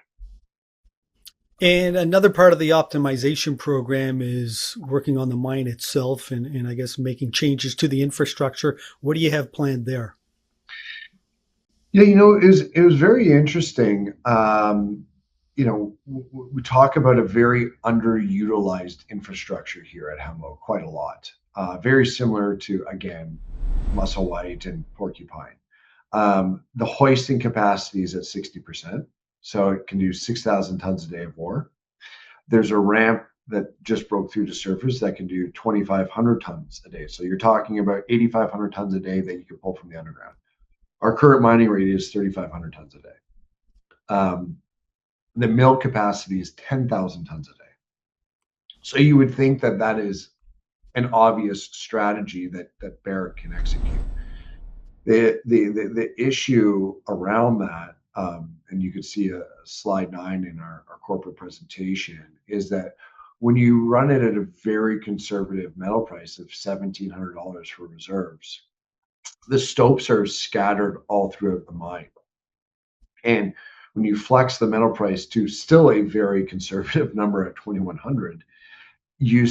And another part of the optimization program is working on the mine itself and I guess making changes to the infrastructure. What do you have planned there? Yeah, it was very interesting. We talk about a very underutilized infrastructure here at Hemlo quite a lot. Very similar to, again, Musselwhite and Porcupine. The hoisting capacity is at 60%. So it can do 6,000 tons a day of ore. There's a ramp that just broke through the surface that can do 2,500 tons a day. So you're talking about 8,500 tons a day that you can pull from the underground. Our current mining rate is 3,500 tons a day. The mill capacity is 10,000 tons a day. So you would think that is an obvious strategy that Barrick can execute. The issue around that, and you could see a slide 9 in our corporate presentation, is that when you run it at a very conservative metal price of $1,700 for reserves, the stopes are scattered all throughout the mine. And when you flex the metal price to still a very conservative number at 2,100, you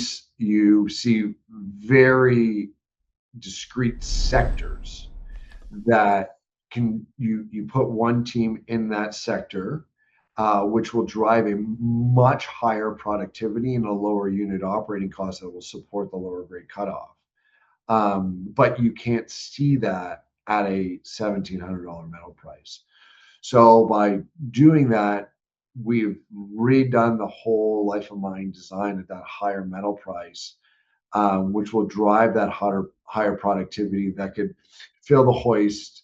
see very discrete sectors that you put one team in that sector, which will drive a much higher productivity and a lower unit operating cost that will support the lower grade cutoff. But you can't see that at a $1,700 metal price. So by doing that, we've redone the whole life of mine design at that higher metal price, which will drive that higher productivity that could fill the hoist,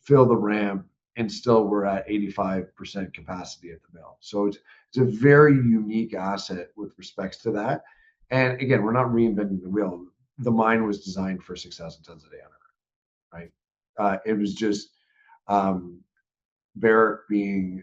fill the ramp, and still we're at 85% capacity at the mill. So it's a very unique asset with respects to that. And again, we're not reinventing the wheel. The mine was designed for 6,000 tons a day on it, right? It was just Barrick being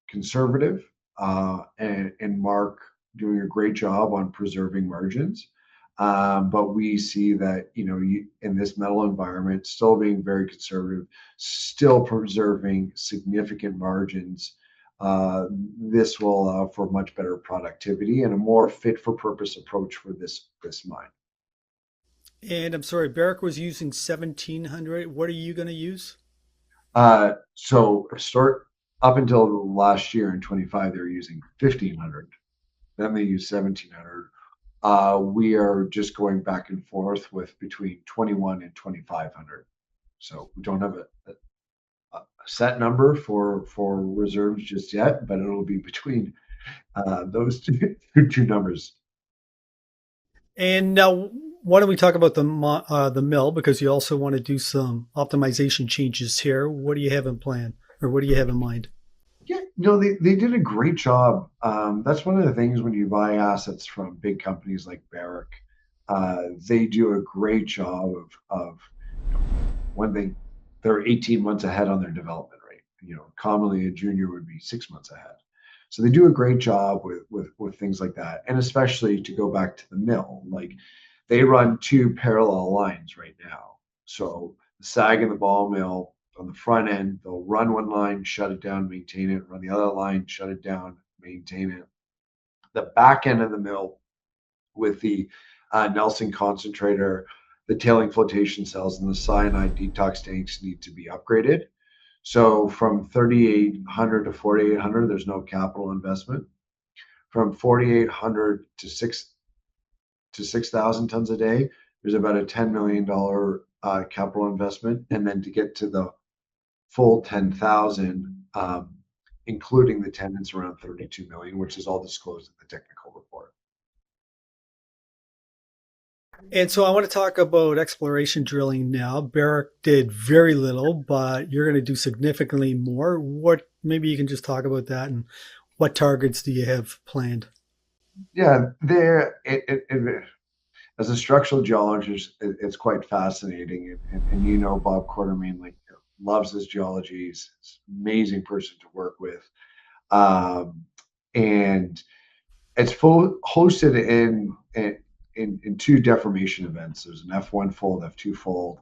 conservative, and Mark doing a great job on preserving margins. But we see that, in this metal environment, still being very conservative, still preserving significant margins. This will allow for much better productivity and a more fit for purpose approach for this mine. And I'm sorry, Barrick was using 1,700. What are you going to use? So start up until last year in 25, they were using 1,500. Then they used 1,700. We are just going back and forth with between 21 and 2,500. So we don't have a set number for reserves just yet, but it'll be between those two numbers. And now, why don't we talk about the mill, because you also want to do some optimization changes here. What do you have in plan, or what do you have in mind? Yeah, they did a great job. That's one of the things when you buy assets from big companies like Barrick, they do a great job of when they're 18 months ahead on their development rate. Commonly a junior would be 6 months ahead. So they do a great job with things like that. And especially to go back to the mill, like they run two parallel lines right now. So the SAG and the ball mill on the front end, they'll run one line, shut it down, maintain it, run the other line, shut it down, maintain it. The back end of the mill with the Nelson concentrator, the tailing flotation cells, and the cyanide detox tanks need to be upgraded. So from 3,800 to 4,800, there's no capital investment. From 4,800 to 6,000 tons a day, there's about a $10 million capital investment. And then to get to the full 10,000, including the tenants, around 32 million, which is all disclosed in the technical report. And so I want to talk about exploration drilling now. Barrick did very little, but you're going to do significantly more. Maybe you can just talk about that, and what targets do you have planned? Yeah, as a structural geologist, it's quite fascinating. And Bob Quartermain loves his geology. He's an amazing person to work with. And it's hosted in two deformation events. There's an F1 fold, F2 fold.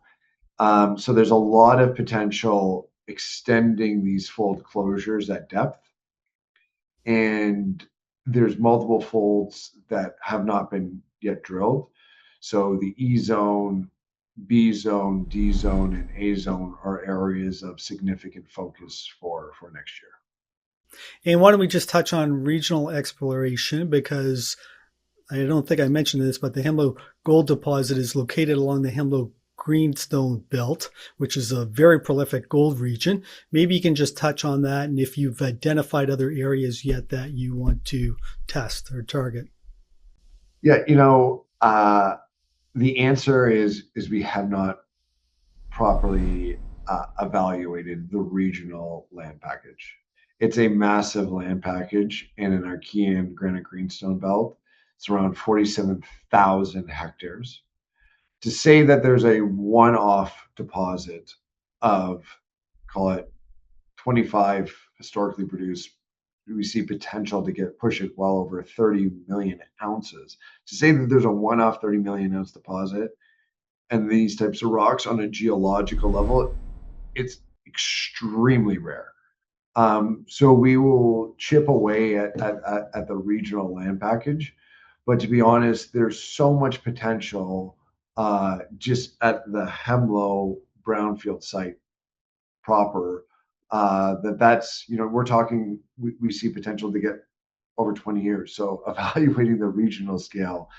So there's a lot of potential extending these fold closures at depth. And there's multiple folds that have not been yet drilled. So the E zone, B zone, D zone, and A zone are areas of significant focus for next year. And why don't we just touch on regional exploration, because I don't think I mentioned this, but the Hemlo gold deposit is located along the Hemlo Greenstone Belt, which is a very prolific gold region. Maybe you can just touch on that, and if you've identified other areas yet that you want to test or target. Yeah, the answer is we have not properly evaluated the regional land package. It's a massive land package in an Archean granite greenstone belt. It's around 47,000 hectares. To say that there's a one-off deposit of, call it 25 historically produced, we see potential to push it well over 30 million ounces. To say that there's a one-off 30 million ounce deposit, and these types of rocks on a geological level, it's extremely rare. So we will chip away at the regional land package. But to be honest, there's so much potential just at the Hemlo brownfield site proper that's, we're talking, we see potential to get over 20 years. So evaluating the regional scale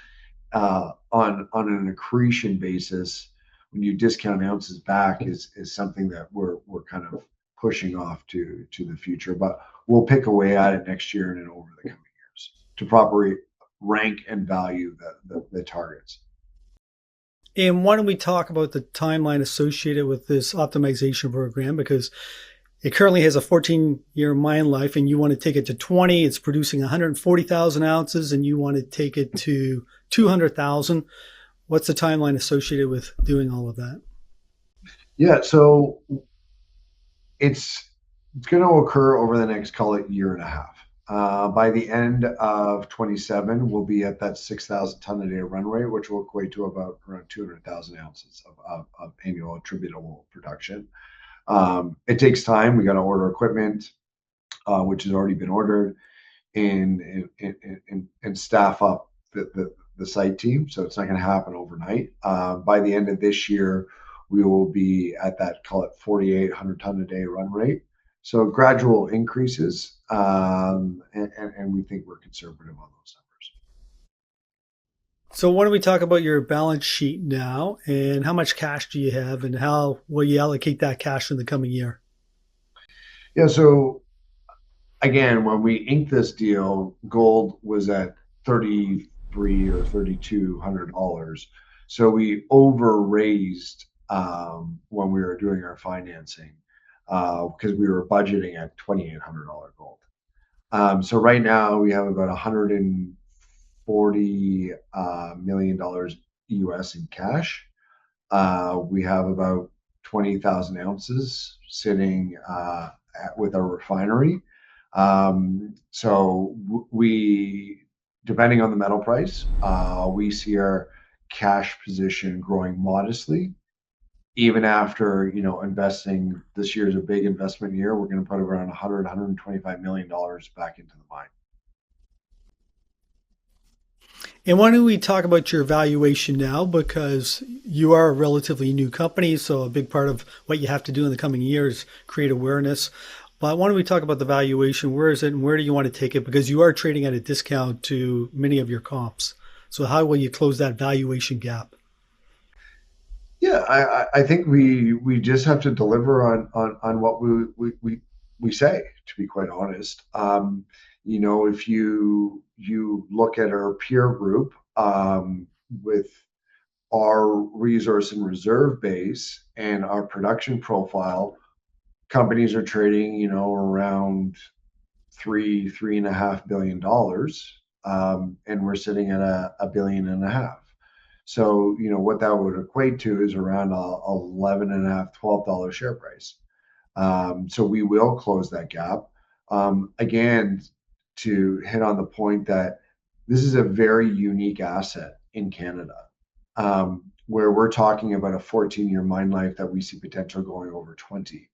on an accretion basis when you discount ounces back is something that we're kind of pushing off to the future. But we'll pick away at it next year and over the coming years to properly rank and value the targets. And why don't we talk about the timeline associated with this optimization program? Because it currently has a 14-year mine life, and you want to take it to 20. It's producing 140,000 ounces, and you want to take it to 200,000. What's the timeline associated with doing all of that? Yeah, so it's going to occur over the next, call it, year and a half. By the end of 27, we'll be at that 6,000 ton a day run rate, which will equate to about around 200,000 ounces of annual attributable production. It takes time. We got to order equipment, which has already been ordered, and staff up the site team. So it's not going to happen overnight. By the end of this year, we will be at that, call it, 4,800 ton a day run rate. So gradual increases, and we think we're conservative on those numbers. So why don't we talk about your balance sheet now, and how much cash do you have, and how will you allocate that cash in the coming year? Yeah, so again, when we inked this deal, gold was at $3,300 or $3,200. So we over raised when we were doing our financing because we were budgeting at $2,800 gold. So right now we have about $140 million US in cash. We have about 20,000 ounces sitting with our refinery. So we, depending on the metal price, we see our cash position growing modestly. Even after, investing, this year is a big investment year. We're going to put around $125 million back into the mine. And why don't we talk about your valuation now, because you are a relatively new company, so a big part of what you have to do in the coming years is create awareness. But why don't we talk about the valuation? Where is it, and where do you want to take it? Because you are trading at a discount to many of your comps. So how will you close that valuation gap? Yeah, I think we just have to deliver on what we say, to be quite honest. If you look at our peer group with our resource and reserve base and our production profile, companies are trading, around $3.5 billion, and we're sitting at $1.5 billion. So, what that would equate to is around $11.5, $12 share price. So we will close that gap. Again, to hit on the point that this is a very unique asset in Canada, where we're talking about a 14-year mine life that we see potential going over 20.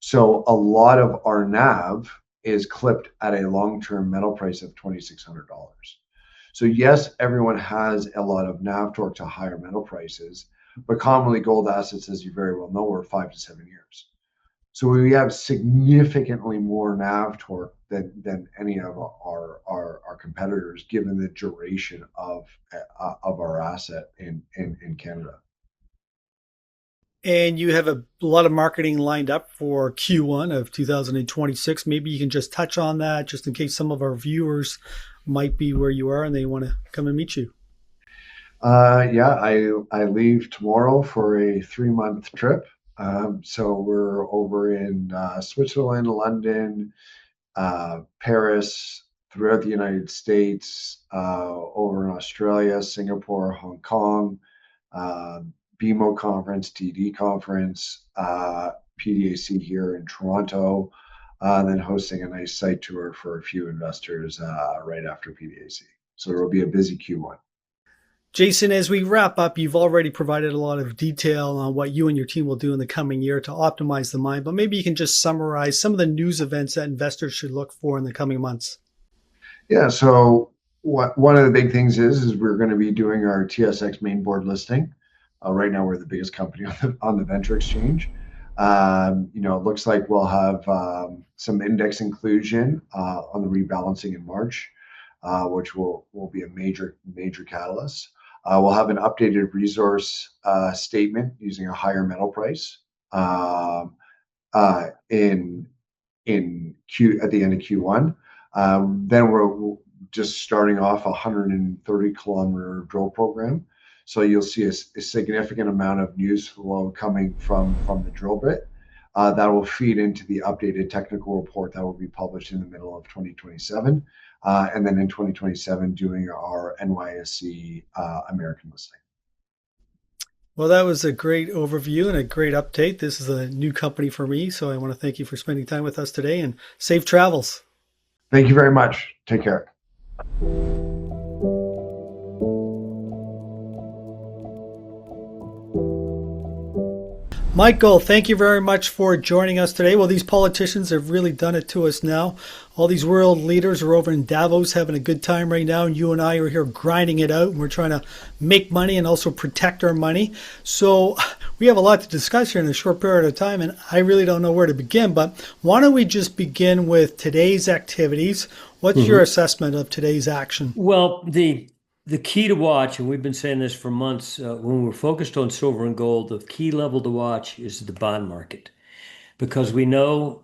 So a lot of our NAV is clipped at a long-term metal price of $2,600. So yes, everyone has a lot of NAV torque to higher metal prices, but commonly gold assets, as you very well know, are 5 to 7 years. So we have significantly more NAV torque than any of our competitors, given the duration of our asset in Canada. And you have a lot of marketing lined up for Q1 of 2026. Maybe you can just touch on that, just in case some of our viewers might be where you are and they want to come and meet you. Yeah, I leave tomorrow for a 3-month trip. So we're over in Switzerland, London, Paris, throughout the United States, over in Australia, Singapore, Hong Kong, BMO conference, TD conference, PDAC here in Toronto, then hosting a nice site tour for a few investors right after PDAC. So it will be a busy Q1. Jason, as we wrap up, you've already provided a lot of detail on what you and your team will do in the coming year to optimize the mine, but maybe you can just summarize some of the news events that investors should look for in the coming months. Yeah, so one of the big things is we're going to be doing our TSX main board listing. Right now, we're the biggest company on the venture exchange. It looks like we'll have some index inclusion on the rebalancing in March, which will be a major catalyst. We'll have an updated resource statement using a higher metal price in at the end of Q1. Then we're just starting off a 130-kilometer drill program. So you'll see a significant amount of news flow coming from the drill bit. That will feed into the updated technical report that will be published in the middle of 2027. And then in 2027, doing our NYSE American listing. Well, that was a great overview and a great update. This is a new company for me, so I want to thank you for spending time with us today, and safe travels. Thank you very much. Take care. Michael, thank you very much for joining us today. Well, these politicians have really done it to us now. All these world leaders are over in Davos having a good time right now, and you and I are here grinding it out, and we're trying to make money and also protect our money. So we have a lot to discuss here in a short period of time, and I really don't know where to begin, but why don't we just begin with today's activities? What's your assessment of today's action? Well, the key to watch, and we've been saying this for months, when we're focused on silver and gold, the key level to watch is the bond market. Because we know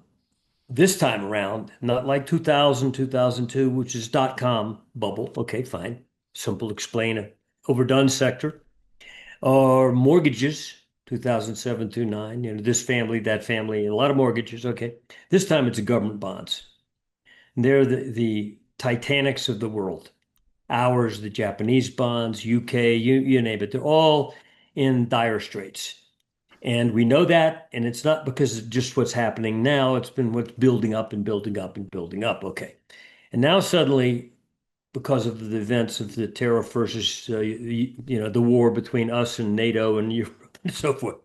this time around, not like 2000, 2002, which is .com bubble. Okay, fine. Simple explain, a overdone sector. Or mortgages, 2007 through 9, this family, that family, a lot of mortgages. Okay. This time it's government bonds. They're the Titanics of the world. Ours, the Japanese bonds, UK, you name it. They're all in dire straits. And we know that, and it's not because of just what's happening now. It's been what's building up and building up and building up. Okay. And now suddenly, because of the events of the tariff versus, the war between us and NATO and Europe and so forth,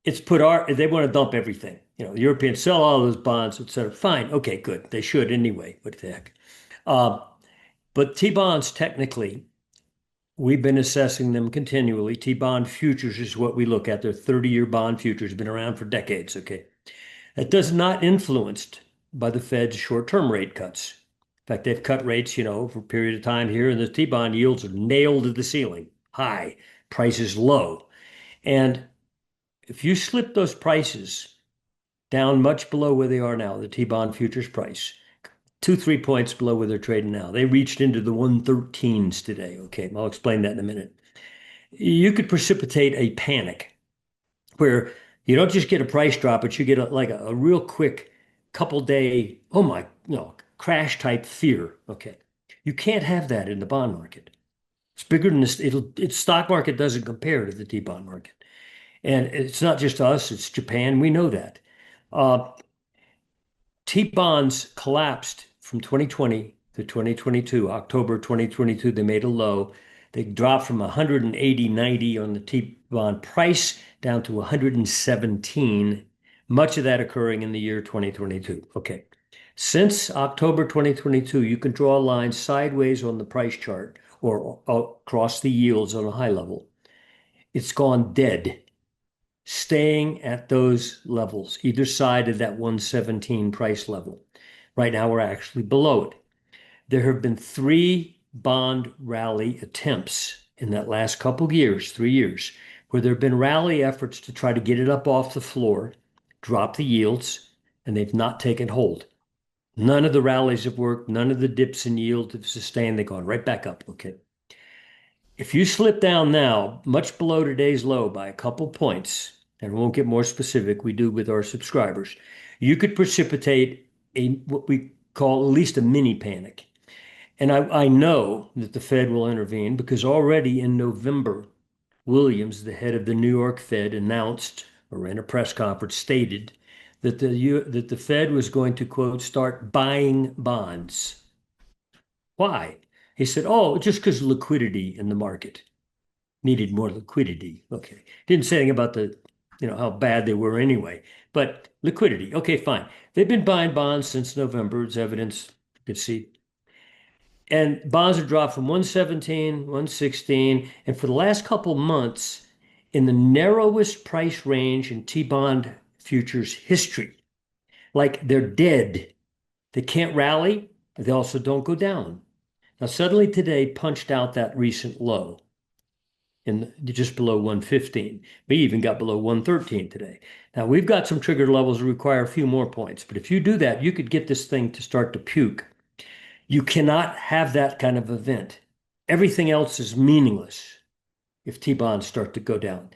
it's put they want to dump everything. The Europeans sell all those bonds, et cetera. Fine. Okay, good. They should anyway. What the heck? But T-bonds, technically, we've been assessing them continually. T-bond futures is what we look at. They're 30-year bond futures, been around for decades, okay? That does not influenced by the Fed's short-term rate cuts. In fact, they've cut rates, for a period of time here, and the T-bond yields are nailed to the ceiling, high, prices low. And if you slip those prices down much below where they are now, the T-bond futures price, 2-3 points below where they're trading now. They reached into the 113s today. Okay, I'll explain that in a minute. You could precipitate a panic where you don't just get a price drop, but you get a real quick couple day, crash type fear. Okay, you can't have that in the bond market. It's bigger than this. Its stock market doesn't compare to the T-bond market, and it's not just us. It's Japan. We know that. T-bonds collapsed from 2020 to 2022. October 2022, they made a low. They dropped from 180.90 on the T-bond price down to 117, much of that occurring in the year 2022. Okay. Since October 2022, you can draw a line sideways on the price chart or across the yields on a high level. It's gone dead, staying at those levels, either side of that 117 price level. Right now, we're actually below it. There have been 3 bond rally attempts in that last couple of years, 3 years, where there have been rally efforts to try to get it up off the floor, drop the yields, and they've not taken hold. None of the rallies have worked. None of the dips in yield have sustained. They've gone right back up. Okay. If you slip down now, much below today's low by a couple points, and we won't get more specific, we do with our subscribers, you could precipitate what we call at least a mini panic. And I know that the Fed will intervene because already in November, Williams, the head of the New York Fed, announced, or in a press conference stated, that the Fed was going to, quote, start buying bonds. Why? He said, oh, just because liquidity in the market needed more liquidity. Okay. Didn't say anything about how bad they were anyway, but liquidity. Okay, fine. They've been buying bonds since November. It's evidence. You can see. And bonds have dropped from 117, 116. And for the last couple months, in the narrowest price range in T-bond futures history, like they're dead. They can't rally. They also don't go down. Now, suddenly today punched out that recent low in just below 115. We even got below 113 today. Now, we've got some trigger levels that require a few more points. But if you do that, you could get this thing to start to puke. You cannot have that kind of event. Everything else is meaningless if T-bonds start to go down.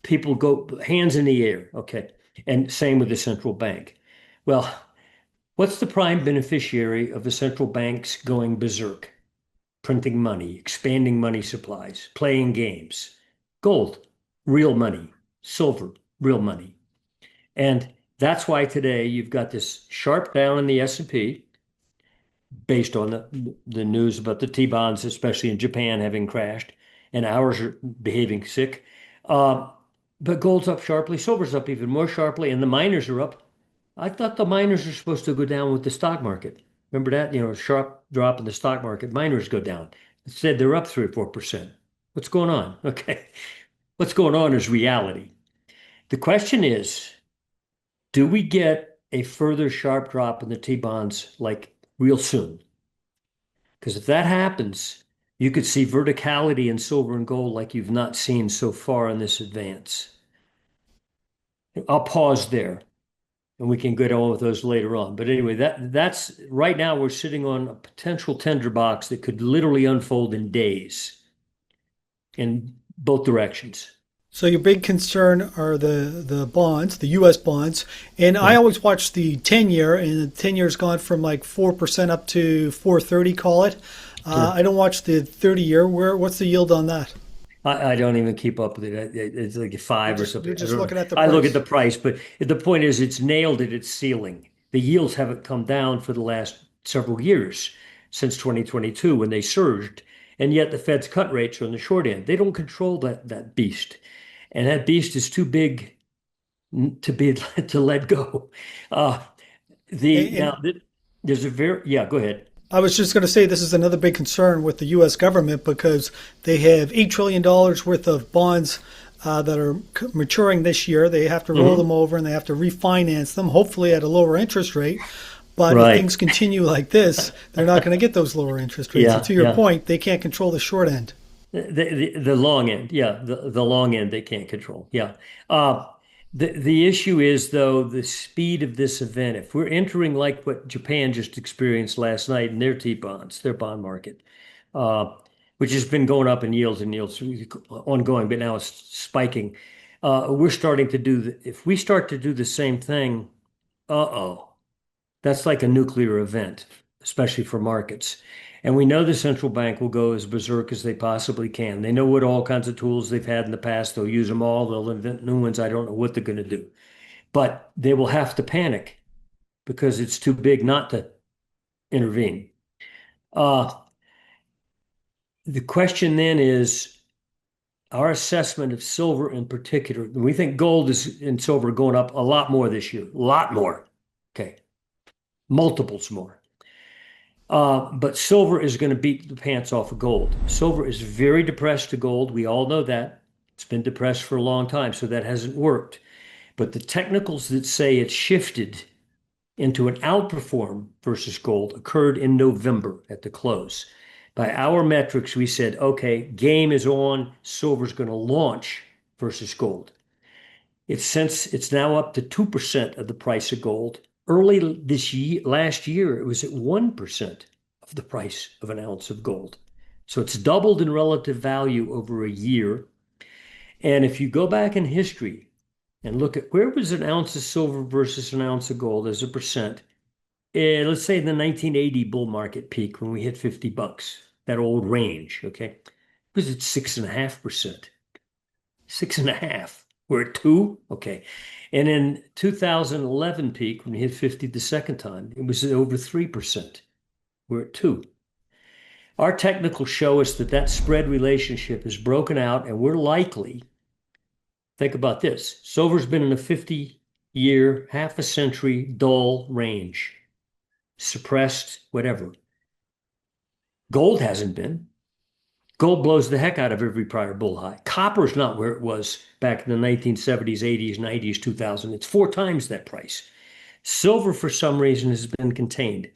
People go hands in the air. Okay. And same with the central bank. Well, what's the prime beneficiary of the central banks going berserk? Printing money, expanding money supplies, playing games. Gold, real money. Silver, real money. And that's why today you've got this sharp down in the S&P based on the news about the T-bonds, especially in Japan, having crashed, and ours are behaving sick. But gold's up sharply, silver's up even more sharply, and the miners are up. I thought the miners are supposed to go down with the stock market. Remember that? A sharp drop in the stock market, miners go down. Instead, they're up 3 or 4%. What's going on? Okay. What's going on is reality. The question is, do we get a further sharp drop in the T-bonds like real soon? Because if that happens, you could see verticality in silver and gold like you've not seen so far in this advance. I'll pause there, and we can get on with those later on. But anyway, that's right now we're sitting on a potential tender box that could literally unfold in days in both directions. So your big concern are the bonds, the U.S. bonds, and I always watch the 10-year, and the 10-year's gone from like 4% up to 4.30, call it. I don't watch the 30-year. What's the yield on that? I don't even keep up with it. It's like a 5 or something. You're just looking at the I price. look at the price, but the point is it's nailed at its ceiling. The yields haven't come down for the last several years, since 2022 when they surged, and yet the Fed's cut rates are on the short end. They don't control that beast. And that beast is too big to let go. There's a go ahead. I was just going to say this is another big concern with the U.S. government because they have $8 trillion worth of bonds that are maturing this year. They have to roll them over and they have to refinance them, hopefully at a lower interest rate. But if things continue like this, they're not going to get those lower interest rates. So to your point, they can't control the short end. The long end, the long end they can't control, The issue is, though, the speed of this event. If we're entering like what Japan just experienced last night in their T-bonds, their bond market, which has been going up in yields ongoing, but now it's spiking. We're starting to if we start to do the same thing, that's like a nuclear event, especially for markets. And we know the central bank will go as berserk as they possibly can. They know what all kinds of tools they've had in the past. They'll use them all. They'll invent new ones. I don't know what they're going to do. But they will have to panic because it's too big not to intervene. The question then is our assessment of silver in particular. We think gold and silver are going up a lot more this year. A lot more. Okay. Multiples more. But silver is going to beat the pants off of gold. Silver is very depressed to gold. We all know that. It's been depressed for a long time, so that hasn't worked. But the technicals that say it shifted into an outperform versus gold occurred in November at the close. By our metrics, we said, okay, game is on. Silver's going to launch versus gold. It's now up to 2% of the price of gold. Early last year, it was at 1% of the price of an ounce of gold. So it's doubled in relative value over a year. And if you go back in history and look at where was an ounce of silver versus an ounce of gold as a percent, let's say the 1980 bull market peak when we hit $50, that old range, okay? It was at 6.5%. 6.5%. We're at 2%, okay. And in 2011 peak, when we hit 50 the second time, it was at over 3%. We're at 2%. Our technicals show us that that spread relationship is broken out, and we're likely, think about this, silver's been in a 50-year, half a century dull range, suppressed, whatever. Gold hasn't been. Gold blows the heck out of every prior bull high. Copper's not where it was back in the 1970s, 80s, 90s, 2000. It's 4 times that price. Silver, for some reason, has been contained.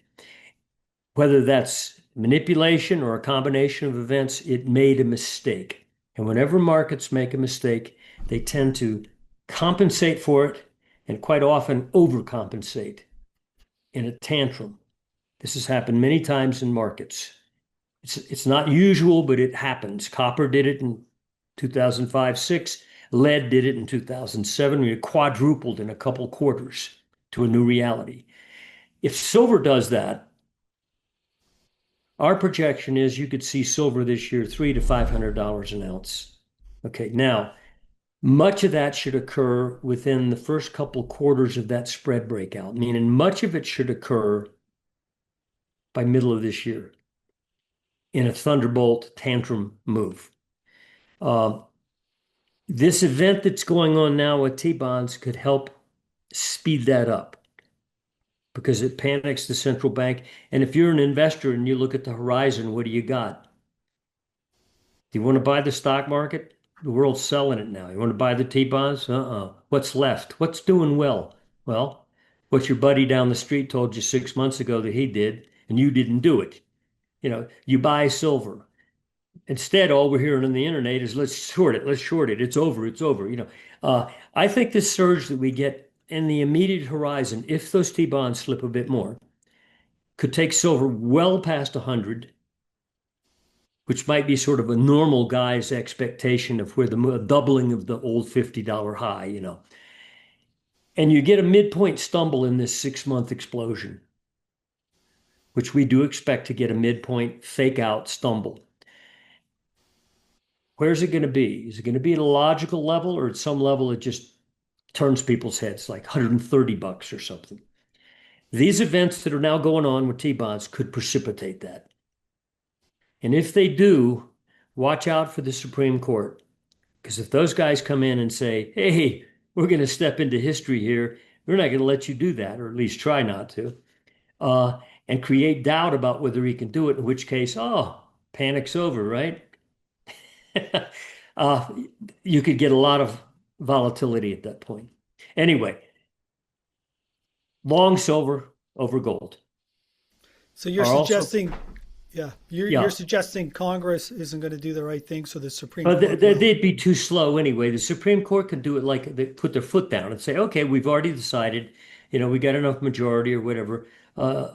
Whether that's manipulation or a combination of events, it made a mistake. And whenever markets make a mistake, they tend to compensate for it and quite often overcompensate in a tantrum. This has happened many times in markets. It's not usual, but it happens. Copper did it in 2005-06. Lead did it in 2007. We quadrupled in a couple quarters to a new reality. If silver does that, our projection is you could see silver this year $300 to $500 an ounce. Okay, now, much of that should occur within the first couple quarters of that spread breakout, meaning much of it should occur by middle of this year in a thunderbolt tantrum move. This event that's going on now with T-bonds could help speed that up because it panics the central bank. And if you're an investor and you look at the horizon, what do you got? Do you want to buy the stock market? The world's selling it now. You want to buy the T-bonds? What's left? What's doing well? Well, what your buddy down the street told you 6 months ago that he did, and you didn't do it. You buy silver. Instead, all we're hearing on the internet is let's short it, it's over. I think this surge that we get in the immediate horizon, if those T-bonds slip a bit more, could take silver well past 100, which might be sort of a normal guy's expectation of where the doubling of the old $50 high, And you get a midpoint stumble in this 6-month explosion, which we do expect to get a midpoint fake out stumble. Where's it going to be? Is it going to be at a logical level, or at some level it just turns people's heads, like $130 or something? These events that are now going on with T-bonds could precipitate that. And if they do, watch out for the Supreme Court. Because if those guys come in and say, hey, we're going to step into history here, we're not going to let you do that, or at least try not to, and create doubt about whether he can do it, in which case, panic's over, right? You could get a lot of volatility at that point. Anyway, long silver over gold. So you're suggesting, you're suggesting Congress isn't going to do the right thing, so the Supreme Court they'd be too slow anyway. The Supreme Court could do it like they put their foot down and say, okay, we've already decided, we got enough majority or whatever.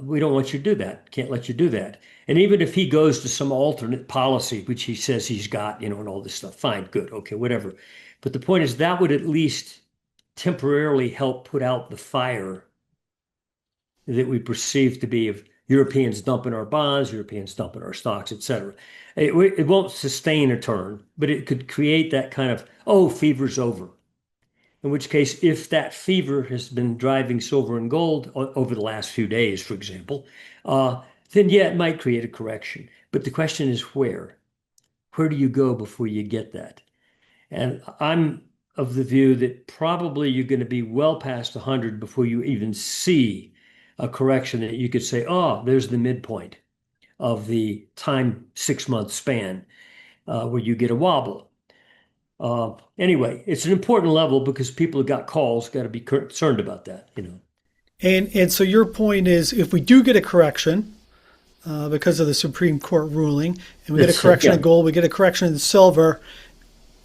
We don't want you to do that. Can't let you do that. And even if he goes to some alternate policy, which he says he's got, and all this stuff, fine, good, okay, whatever. But the point is that would at least temporarily help put out the fire that we perceive to be of Europeans dumping our bonds, Europeans dumping our stocks, et cetera. It won't sustain a turn, but it could create that kind of, fever's over. In which case, if that fever has been driving silver and gold over the last few days, for example, then it might create a correction. But the question is where? Where do you go before you get that? And I'm of the view that probably you're going to be well past 100 before you even see a correction that you could say, there's the midpoint of the time 6-month span where you get a wobble. Anyway, it's an important level because people who got calls got to be concerned about that, And so your point is, if we do get a correction because of the Supreme Court ruling, and we get a correction in gold, we get a correction in silver,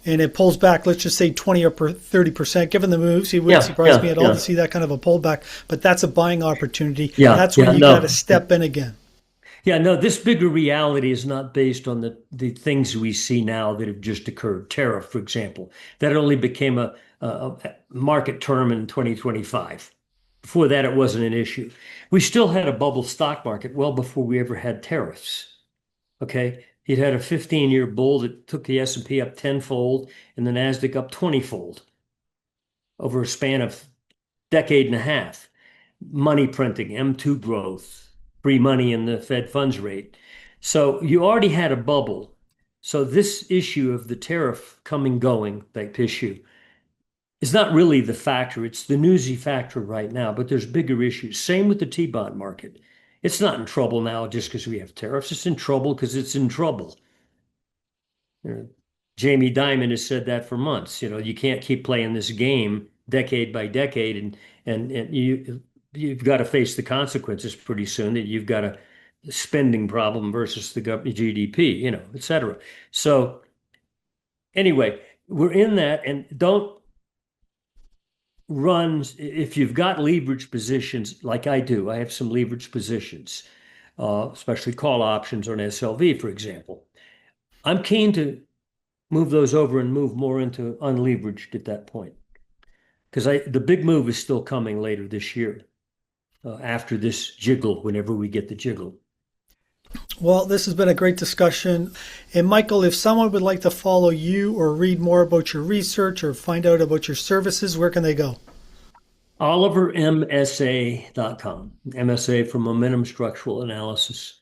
and it pulls back, let's just say 20 or 30%, given the moves, it wouldn't surprise me at all to see that kind of a pullback, but that's a buying opportunity. That's when you got to step in again. Yeah, no, this bigger reality is not based on the things we see now that have just occurred. Tariff, for example, that only became a market term in 2025. Before that, it wasn't an issue. We still had a bubble stock market well before we ever had tariffs. Okay, you'd had a 15-year bull that took the S&P up 10-fold and the NASDAQ up 20-fold over a span of decade and a half. Money printing, M2 growth, free money in the Fed funds rate. So you already had a bubble. So this issue of the tariff coming going, that issue, is not really the factor. It's the newsy factor right now, but there's bigger issues. Same with the T-bond market. It's not in trouble now just because we have tariffs. It's in trouble because it's in trouble. Jamie Dimon has said that for months. You can't keep playing this game decade by decade, and you've got to face the consequences pretty soon. That you've got a spending problem versus the GDP, et cetera. So anyway, we're in that, and don't run if you've got leverage positions like I do. I have some leverage positions, especially call options or an SLV, for example. I'm keen to move those over and move more into unleveraged at that point. Because the big move is still coming later this year, after this jiggle, whenever we get the jiggle. Well, this has been a great discussion. And Michael, if someone would like to follow you or read more about your research or find out about your services, where can they go? OliverMSA.com. MSA for Momentum Structural Analysis.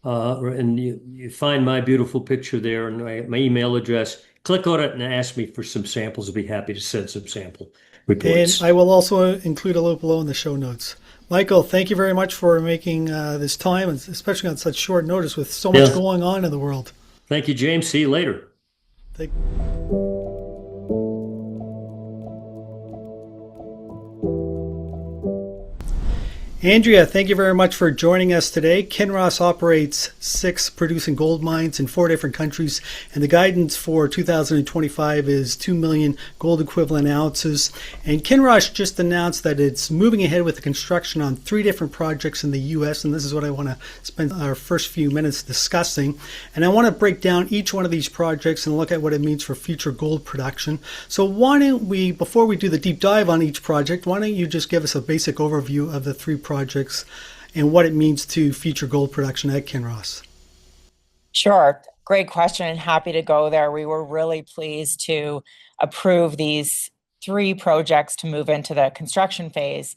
And you find my beautiful picture there and my email address. Click on it and ask me for some samples. I'll be happy to send some sample reports. And I will also include a link below in the show notes. Michael, thank you very much for making this time, especially on such short notice with so much going on in the world. Thank you, James. See you later. Andrea, thank you very much for joining us today. Kinross operates 6 producing gold mines in 4 different countries, and the guidance for 2025 is 2 million gold equivalent ounces. And Kinross just announced that it's moving ahead with the construction on 3 different projects in the U.S., and this is what I want to spend our first few minutes discussing. And I want to break down each one of these projects and look at what it means for future gold production. So why don't we, before we do the deep dive on each project, why don't you just give us a basic overview of the 3 projects and what it means to future gold production at Kinross? Sure. Great question, and happy to go there. We were really pleased to approve these 3 projects to move into the construction phase.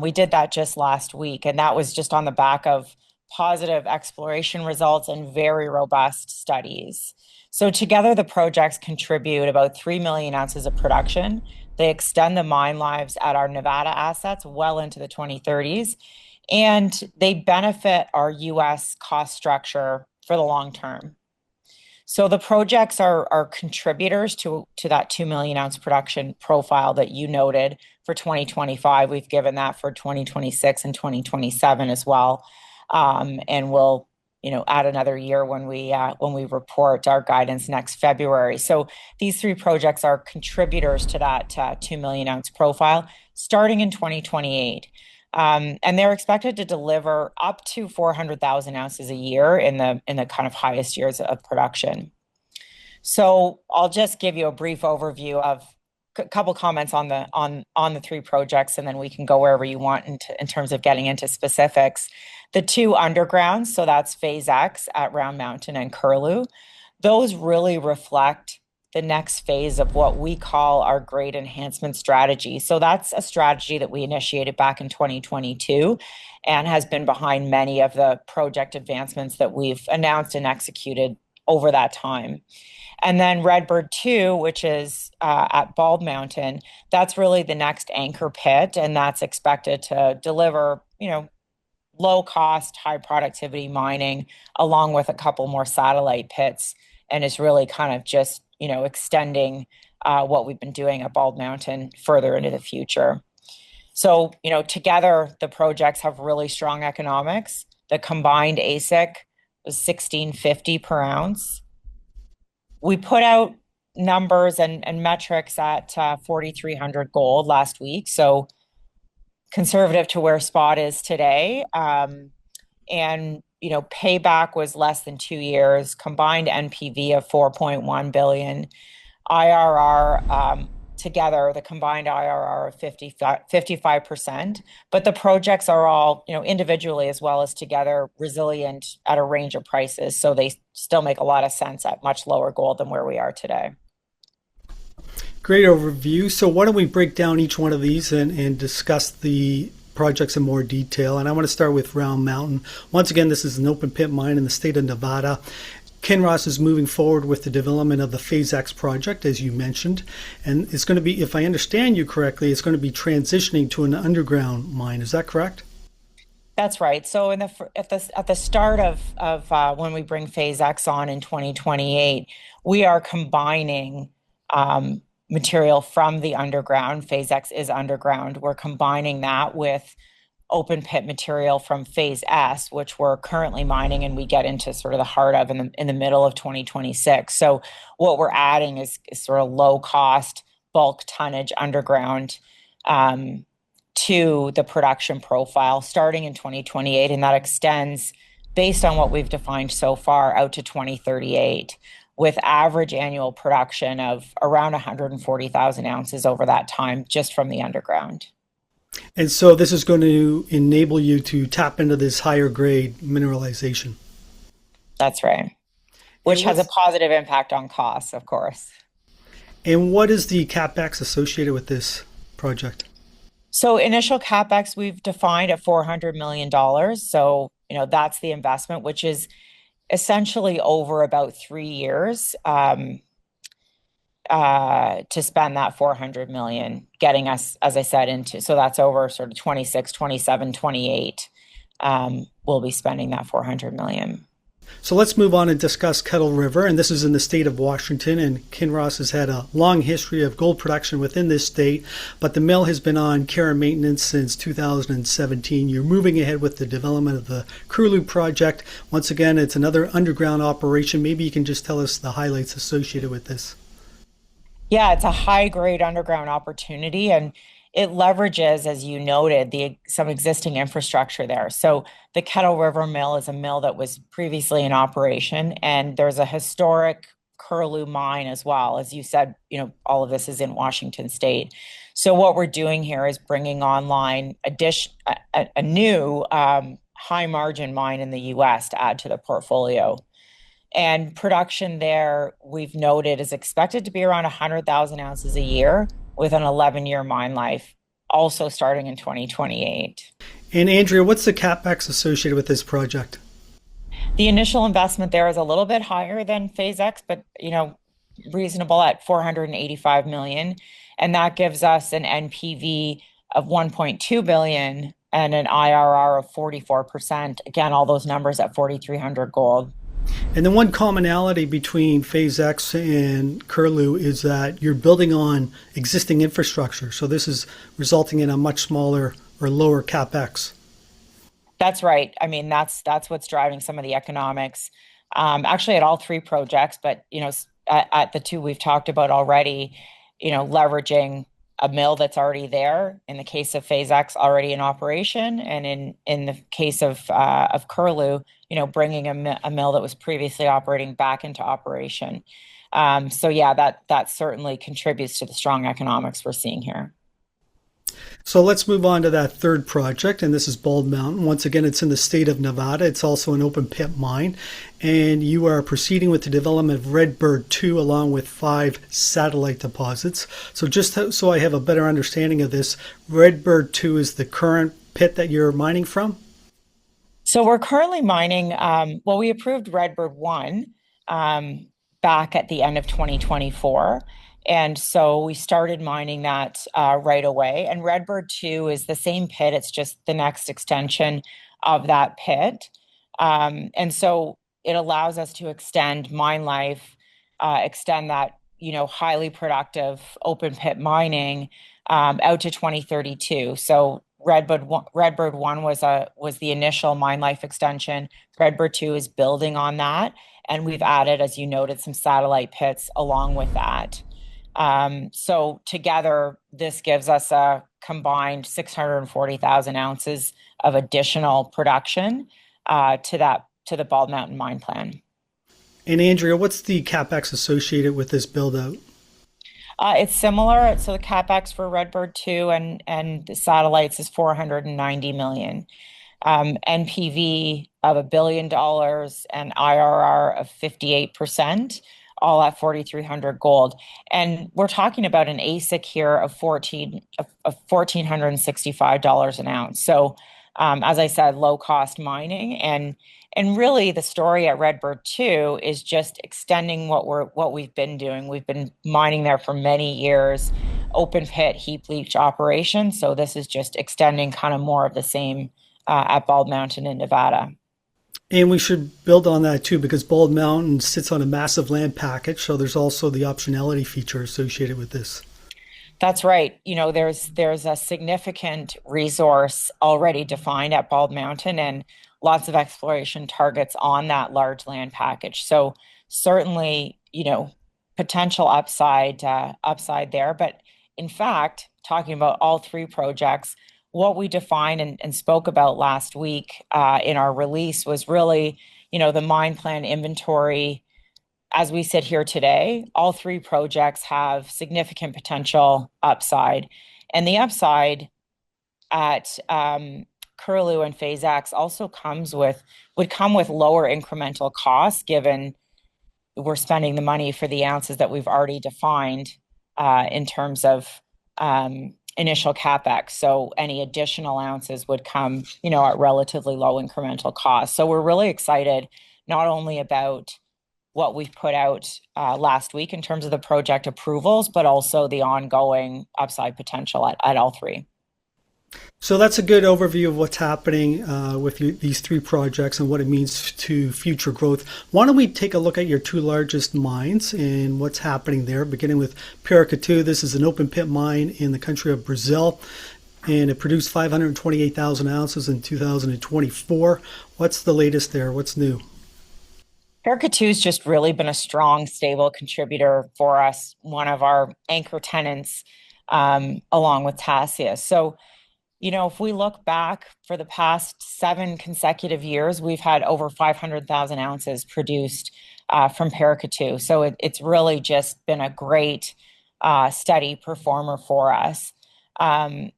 We did that just last week, and that was just on the back of positive exploration results and very robust studies. So together, the projects contribute about 3 million ounces of production. They extend the mine lives at our Nevada assets well into the 2030s, and they benefit our U.S. cost structure for the long term. So the projects are contributors to that 2 million ounce production profile that you noted for 2025. We've given that for 2026 and 2027 as well, and we'll add another year when we report our guidance next February. So these 3 projects are contributors to that 2 million ounce profile starting in 2028. And they're expected to deliver up to 400,000 ounces a year in the kind of highest years of production. So I'll just give you a brief overview of a couple comments on the 3 projects, and then we can go wherever you want in terms of getting into specifics. The 2 undergrounds, so that's Phase X at Round Mountain and Curlew, those really reflect the next phase of what we call our grade enhancement strategy. So that's a strategy that we initiated back in 2022 and has been behind many of the project advancements that we've announced and executed over that time. And then Redbird 2, which is at Bald Mountain, that's really the next anchor pit, and that's expected to deliver, low cost, high productivity mining, along with a couple more satellite pits, and is really kind of just, extending what we've been doing at Bald Mountain further into the future. So, together the projects have really strong economics. The combined AISC was $1,650 per ounce. We put out numbers and metrics at 4,300 gold last week, so conservative to where spot is today. And payback was less than 2 years, combined NPV of 4.1 billion, IRR together, the combined IRR of 55%. But the projects are all, individually as well as together, resilient at a range of prices. So they still make a lot of sense at much lower gold than where we are today. Great overview. So why don't we break down each one of these and discuss the projects in more detail, and I want to start with Round Mountain. Once again, this is an open pit mine in the state of Nevada. Kinross is moving forward with the development of the Phase X project, as you mentioned, and it's going to be, if I understand you correctly, it's going to be transitioning to an underground mine. Is that correct? That's right. So at the start of when we bring Phase X on in 2028, we are combining material from the underground. Phase X is underground. We're combining that with open pit material from Phase S, which we're currently mining, and we get into sort of the heart of in the middle of 2026. So what we're adding is sort of low cost bulk tonnage underground to the production profile starting in 2028, and that extends based on what we've defined so far out to 2038, with average annual production of around 140,000 ounces over that time just from the underground. And so this is going to enable you to tap into this higher grade mineralization. That's right. Which has a positive impact on costs, of course. And what is the CapEx associated with this project? So initial CapEx we've defined at $400 million. So, that's the investment, which is essentially over about 3 years to spend that 400 million, getting us, as I said, so that's over sort of 26, 27, 28. We'll be spending that 400 million. So let's move on and discuss Kettle River, and this is in the state of Washington, and Kinross has had a long history of gold production within this state, but the mill has been on care and maintenance since 2017. You're moving ahead with the development of the Curlew project. Once again, it's another underground operation. Maybe you can just tell us the highlights associated with this. Yeah, it's a high-grade underground opportunity, and it leverages, as you noted, some existing infrastructure there. So the Kettle River Mill is a mill that was previously in operation, and there's a historic Curlew mine as well. As you said, all of this is in Washington State. So what we're doing here is bringing online a new high-margin mine in the U.S. to add to the portfolio. And production there, we've noted, is expected to be around 100,000 ounces a year with an 11-year mine life, also starting in 2028. And Andrea, what's the CapEx associated with this project? The initial investment there is a little bit higher than Phase X, but reasonable at 485 million, and that gives us an NPV of 1.2 billion and an IRR of 44%. Again, all those numbers at 4,300 gold. And the one commonality between Phase X and Curlew is that you're building on existing infrastructure. So this is resulting in a much smaller or lower CapEx. That's right. I mean, that's what's driving some of the economics. Actually, at all three projects, but at the two we've talked about already, leveraging a mill that's already there. In the case of Phase X, already in operation, and in the case of Curlew, bringing a mill that was previously operating back into operation. So yeah, that certainly contributes to the strong economics we're seeing here. So let's move on to that third project, and this is Bald Mountain. Once again, it's in the state of Nevada. It's also an open pit mine, and you are proceeding with the development of Redbird 2 along with 5 satellite deposits. So just so I have a better understanding of this, Redbird 2 is the current pit that you're mining from? So we're currently mining, we approved Redbird 1 back at the end of 2024. And so we started mining that right away. And Redbird 2 is the same pit. It's just the next extension of that pit. And so it allows us to extend mine life, extend that, highly productive open pit mining out to 2032. So Redbird 1 was the initial mine life extension. Redbird 2 is building on that. And we've added, as you noted, some satellite pits along with that. So together, this gives us a combined 640,000 ounces of additional production to the Bald Mountain mine plan. And Andrea, what's the CapEx associated with this build out? It's similar. So the CapEx for Redbird 2 and the satellites is 490 million. NPV of $1 billion and IRR of 58%. all at 4,300 gold. And we're talking about an AISC here of $1,465 an ounce. So, as I said, low cost mining, and really the story at Redbird 2 is just extending what we've been doing. We've been mining there for many years, open pit heap leach operation. So this is just extending kind of more of the same at Bald Mountain in Nevada. And we should build on that too, because Bald Mountain sits on a massive land package. So there's also the optionality feature associated with this. That's right. There's a significant resource already defined at Bald Mountain and lots of exploration targets on that large land package. So certainly, potential upside there. But in fact, talking about all three projects, what we defined and spoke about last week in our release was really, the mine plan inventory. As we sit here today, all three projects have significant potential upside. And the upside at Curlew and Phase X also would come with lower incremental costs, given we're spending the money for the ounces that we've already defined in terms of initial capex. So any additional ounces would come, at relatively low incremental costs. So we're really excited not only about what we've put out last week in terms of the project approvals, but also the ongoing upside potential at all three. So that's a good overview of what's happening with these three projects and what it means to future growth. Why don't we take a look at your two largest mines and what's happening there, beginning with Paracatu. This is an open pit mine in the country of Brazil, and it produced 528,000 ounces in 2024. What's the latest there? What's new? Paracatu's just really been a strong, stable contributor for us, one of our anchor tenants, along with Tasiast. So, if we look back for the past 7 consecutive years, we've had over 500,000 ounces produced from Paracatu. So it's really just been a great, steady performer for us. And,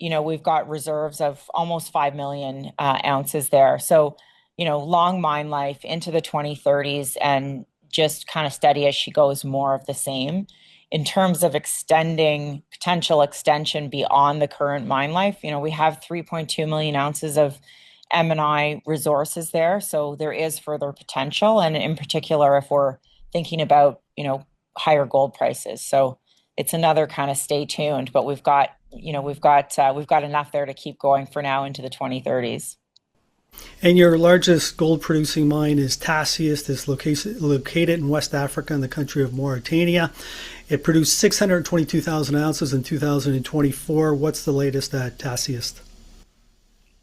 we've got reserves of almost 5 million ounces there. So, long mine life into the 2030s and just kind of steady as she goes, more of the same. In terms of potential extension beyond the current mine life, we have 3.2 million ounces of M&I resources there. So there is further potential. And in particular, if we're thinking about, higher gold prices. So it's another kind of stay tuned, but we've got enough there to keep going for now into the 2030s. And your largest gold producing mine is Tasiast. It's located in West Africa in the country of Mauritania. It produced 622,000 ounces in 2024. What's the latest at Tasiast?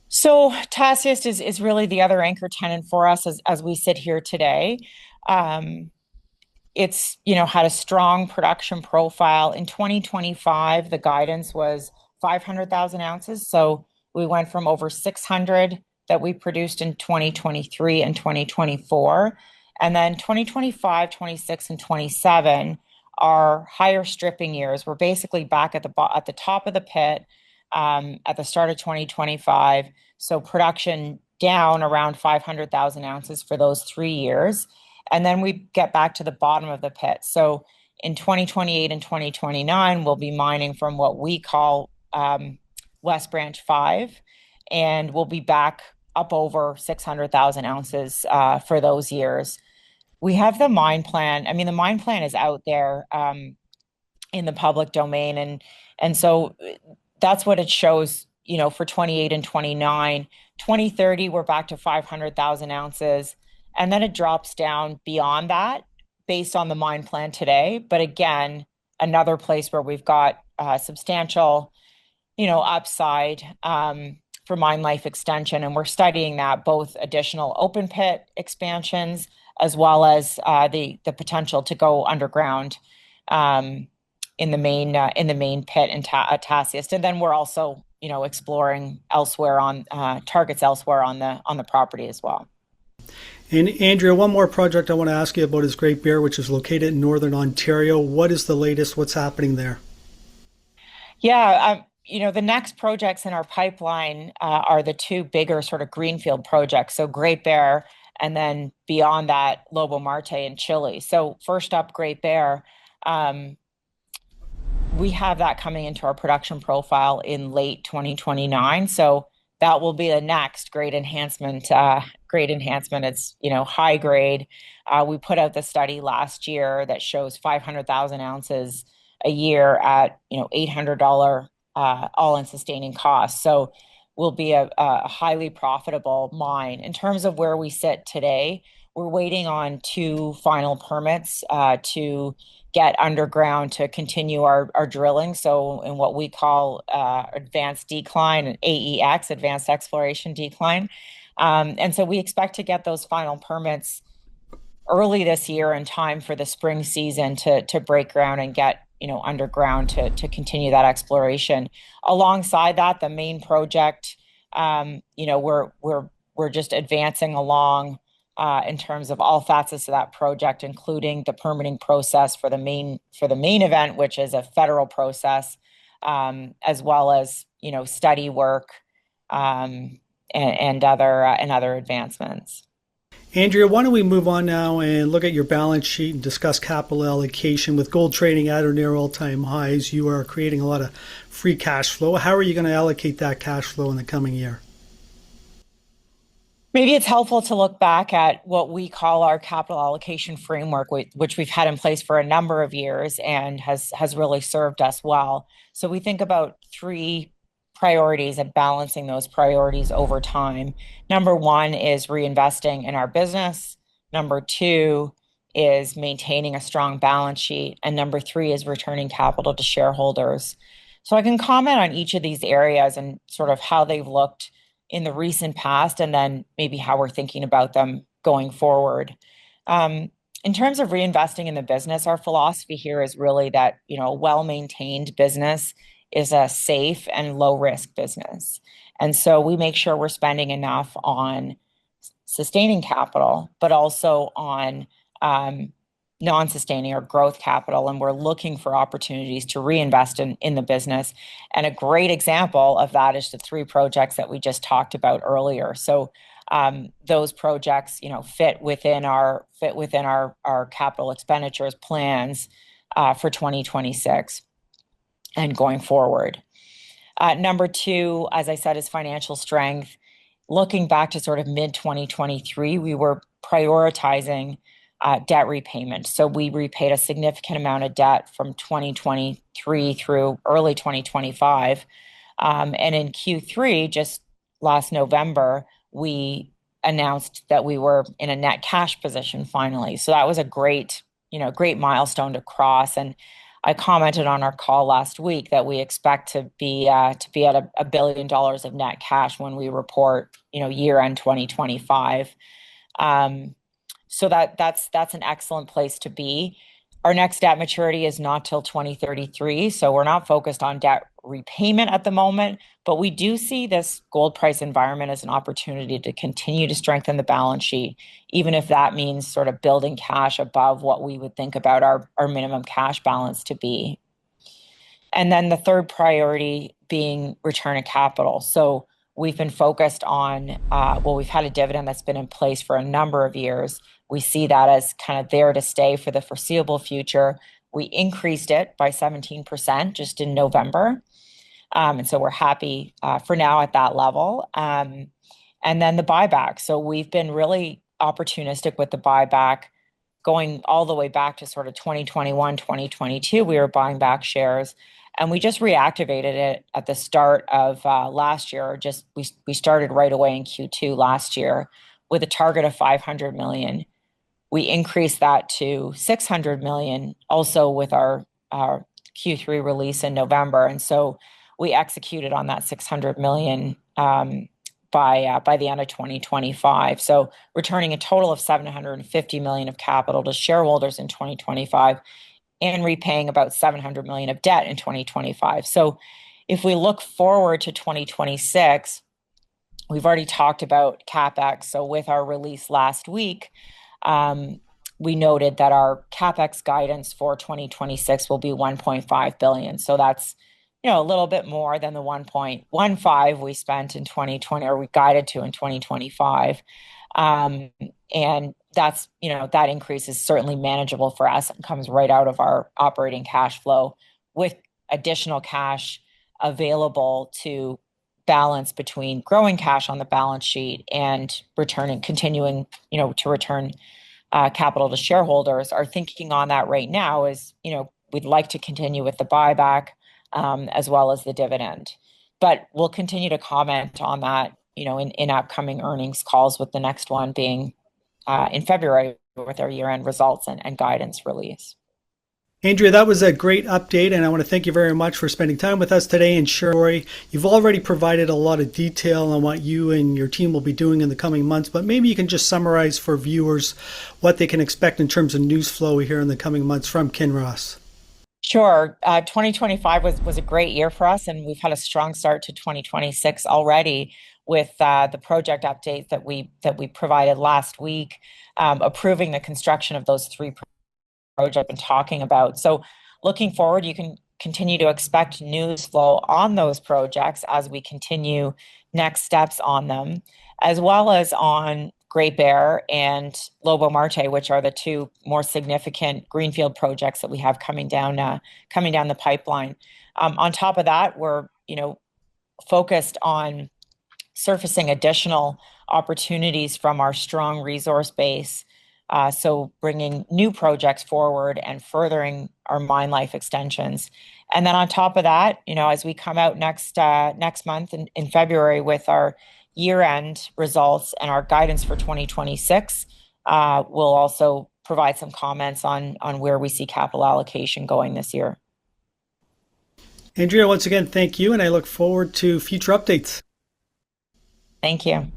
So Tasiast is really the other anchor tenant for us as we sit here today. It's, had a strong production profile. In 2025, the guidance was 500,000 ounces. So we went from over 600 that we produced in 2023 and 2024. And then 2025, 26, and 27 are higher stripping years. We're basically back at the top of the pit at the start of 2025. So production down around 500,000 ounces for those 3 years. And then we get back to the bottom of the pit. So in 2028 and 2029, we'll be mining from what we call West Branch 5, and we'll be back up over 600,000 ounces for those years. We have the mine plan. I mean, the mine plan is out there in the public domain. And so that's what it shows, for 28 and 29. 2030, we're back to 500,000 ounces. And then it drops down beyond that based on the mine plan today. But again, another place where we've got substantial, upside for mine life extension. And we're studying that, both additional open pit expansions as well as the potential to go underground in the main pit at Tasiast. And then we're also, exploring elsewhere on targets elsewhere on the property as well. And Andrea, one more project I want to ask you about is Great Bear, which is located in Northern Ontario. What is the latest? What's happening there? Yeah, the next projects in our pipeline are the two bigger sort of greenfield projects. So Great Bear and then beyond that, Lobo Marte in Chile. So first up, Great Bear. We have that coming into our production profile in late 2029. So that will be the next great enhancement. It's, high grade. We put out the study last year that shows 500,000 ounces a year at, $800 all-in sustaining costs. So will be a highly profitable mine. In terms of where we sit today, we're waiting on 2 final permits to get underground to continue our drilling. So in what we call advanced decline, and AEX, advanced exploration decline. And so we expect to get those final permits early this year in time for the spring season to break ground and get underground to continue that exploration. Alongside that, the main project, we're just advancing along in terms of all facets of that project, including the permitting process for the main event, which is a federal process, as well as study work and other advancements. Andrea, why don't we move on now and look at your balance sheet and discuss capital allocation. With gold trading at or near all-time highs, you are creating a lot of free cash flow. How are you going to allocate that cash flow in the coming year? Maybe it's helpful to look back at what we call our capital allocation framework, which we've had in place for a number of years and has really served us well. So we think about 3 priorities and balancing those priorities over time. Number 1 is reinvesting in our business. Number 2 is maintaining a strong balance sheet. And number 3 is returning capital to shareholders. So I can comment on each of these areas and sort of how they've looked in the recent past, and then maybe how we're thinking about them going forward. In terms of reinvesting in the business, our philosophy here is really that, a well-maintained business is a safe and low-risk business. And so we make sure we're spending enough on sustaining capital, but also on non-sustaining or growth capital. And we're looking for opportunities to reinvest in the business. And a great example of that is the 3 projects that we just talked about earlier. So those projects, fit within our capital expenditures plans for 2026 and going forward. Number 2, as I said, is financial strength. Looking back to sort of mid-2023, we were prioritizing debt repayment. So we repaid a significant amount of debt from 2023 through early 2025. And in Q3, just last November, we announced that we were in a net cash position finally. So that was a great milestone to cross. And I commented on our call last week that we expect to be at $1 billion of net cash when we report, year-end 2025. So that's an excellent place to be. Our next debt maturity is not till 2033, so we're not focused on debt repayment at the moment, but we do see this gold price environment as an opportunity to continue to strengthen the balance sheet, even if that means sort of building cash above what we would think about our minimum cash balance to be. And then the third priority being return of capital. So we've been focused on, we've had a dividend that's been in place for a number of years. We see that as kind of there to stay for the foreseeable future. We increased it by 17% just in November. And so we're happy for now at that level. And then the buyback. So we've been really opportunistic with the buyback going all the way back to sort of 2021, 2022. We were buying back shares. And we just reactivated it at the start of last year. We started right away in Q2 last year with a target of 500 million. We increased that to 600 million also with our Q3 release in November. And so we executed on that 600 million by the end of 2025. So returning a total of 750 million of capital to shareholders in 2025 and repaying about 700 million of debt in 2025. So if we look forward to 2026, we've already talked about CapEx. So with our release last week, we noted that our CapEx guidance for 2026 will be 1.5 billion. So that's, a little bit more than the 1.15 we spent in 2020, or we guided to in 2025. And that's, that increase is certainly manageable for us and comes right out of our operating cash flow with additional cash available to balance between growing cash on the balance sheet and continuing to return capital to shareholders. Our thinking on that right now is, we'd like to continue with the buyback as well as the dividend. But we'll continue to comment on that, in upcoming earnings calls, with the next one being in February with our year-end results and guidance release. Andrea, that was a great update, and I want to thank you very much for spending time with us today and sharing. You've already provided a lot of detail on what you and your team will be doing in the coming months, but maybe you can just summarize for viewers what they can expect in terms of news flow here in the coming months from Kinross. Sure. 2025 was a great year for us, and we've had a strong start to 2026 already with the project update that we provided last week, approving the construction of those three projects I've been talking about. So looking forward, you can continue to expect news flow on those projects as we continue next steps on them, as well as on Great Bear and Lobo Marte, which are the two more significant greenfield projects that we have coming down the pipeline. On top of that, we're focused on surfacing additional opportunities from our strong resource base. So bringing new projects forward and furthering our mine life extensions. And then on top of that, as we come out next month in February with our year-end results and our guidance for 2026, we'll also provide some comments on where we see capital allocation going this year. Andrea, once again, thank you, and I look forward to future updates. Thank you.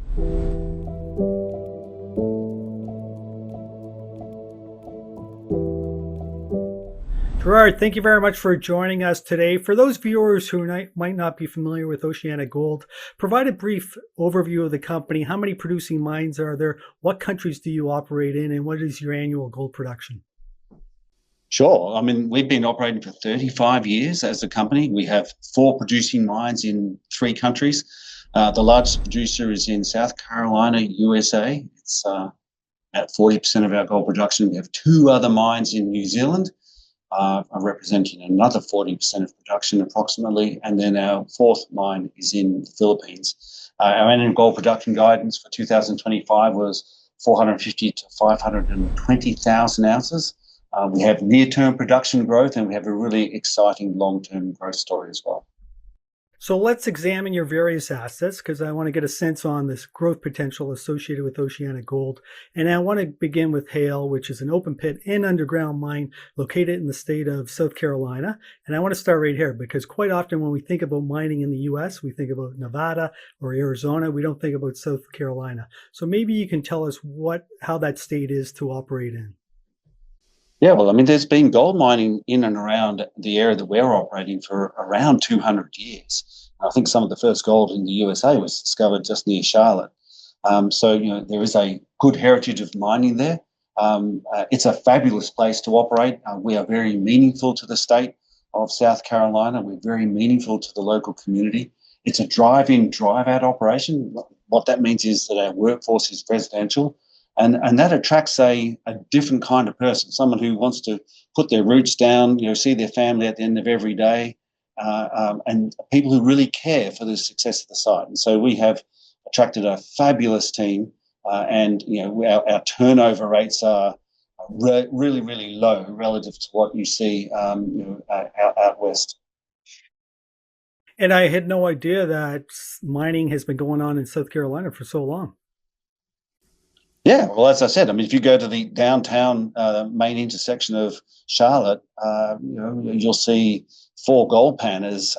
Gerard, thank you very much for joining us today. For those viewers who might not be familiar with Oceana Gold, provide a brief overview of the company. How many producing mines are there? What countries do you operate in? And what is your annual gold production? Sure. I mean, we've been operating for 35 years as a company. We have 4 producing mines in 3 countries. The largest producer is in South Carolina, USA. It's at 40% of our gold production. We have 2 other mines in New Zealand, representing another 40% of production approximately. And then our 4th mine is in the Philippines. Our annual gold production guidance for 2025 was 450 to 520,000 ounces. We have near-term production growth, and we have a really exciting long-term growth story as well. So let's examine your various assets, because I want to get a sense on this growth potential associated with Oceana Gold. And I want to begin with Hale, which is an open pit and underground mine located in the state of South Carolina. And I want to start right here, because quite often when we think about mining in the US, we think about Nevada or Arizona. We don't think about South Carolina. So maybe you can tell us how that state is to operate in. Yeah, well, I mean, there's been gold mining in and around the area that we're operating for around 200 years. I think some of the first gold in the USA was discovered just near Charlotte. So, there is a good heritage of mining there. It's a fabulous place to operate. We are very meaningful to the state of South Carolina. We're very meaningful to the local community. It's a drive-in, drive-out operation. What that means is that our workforce is residential. And that attracts a different kind of person, someone who wants to put their roots down, see their family at the end of every day, and people who really care for the success of the site. And so we have attracted a fabulous team, and our turnover rates are really, really low relative to what you see out west. And I had no idea that mining has been going on in South Carolina for so long. Yeah, well, as I said, I mean, if you go to the downtown main intersection of Charlotte, you'll see 4 gold panners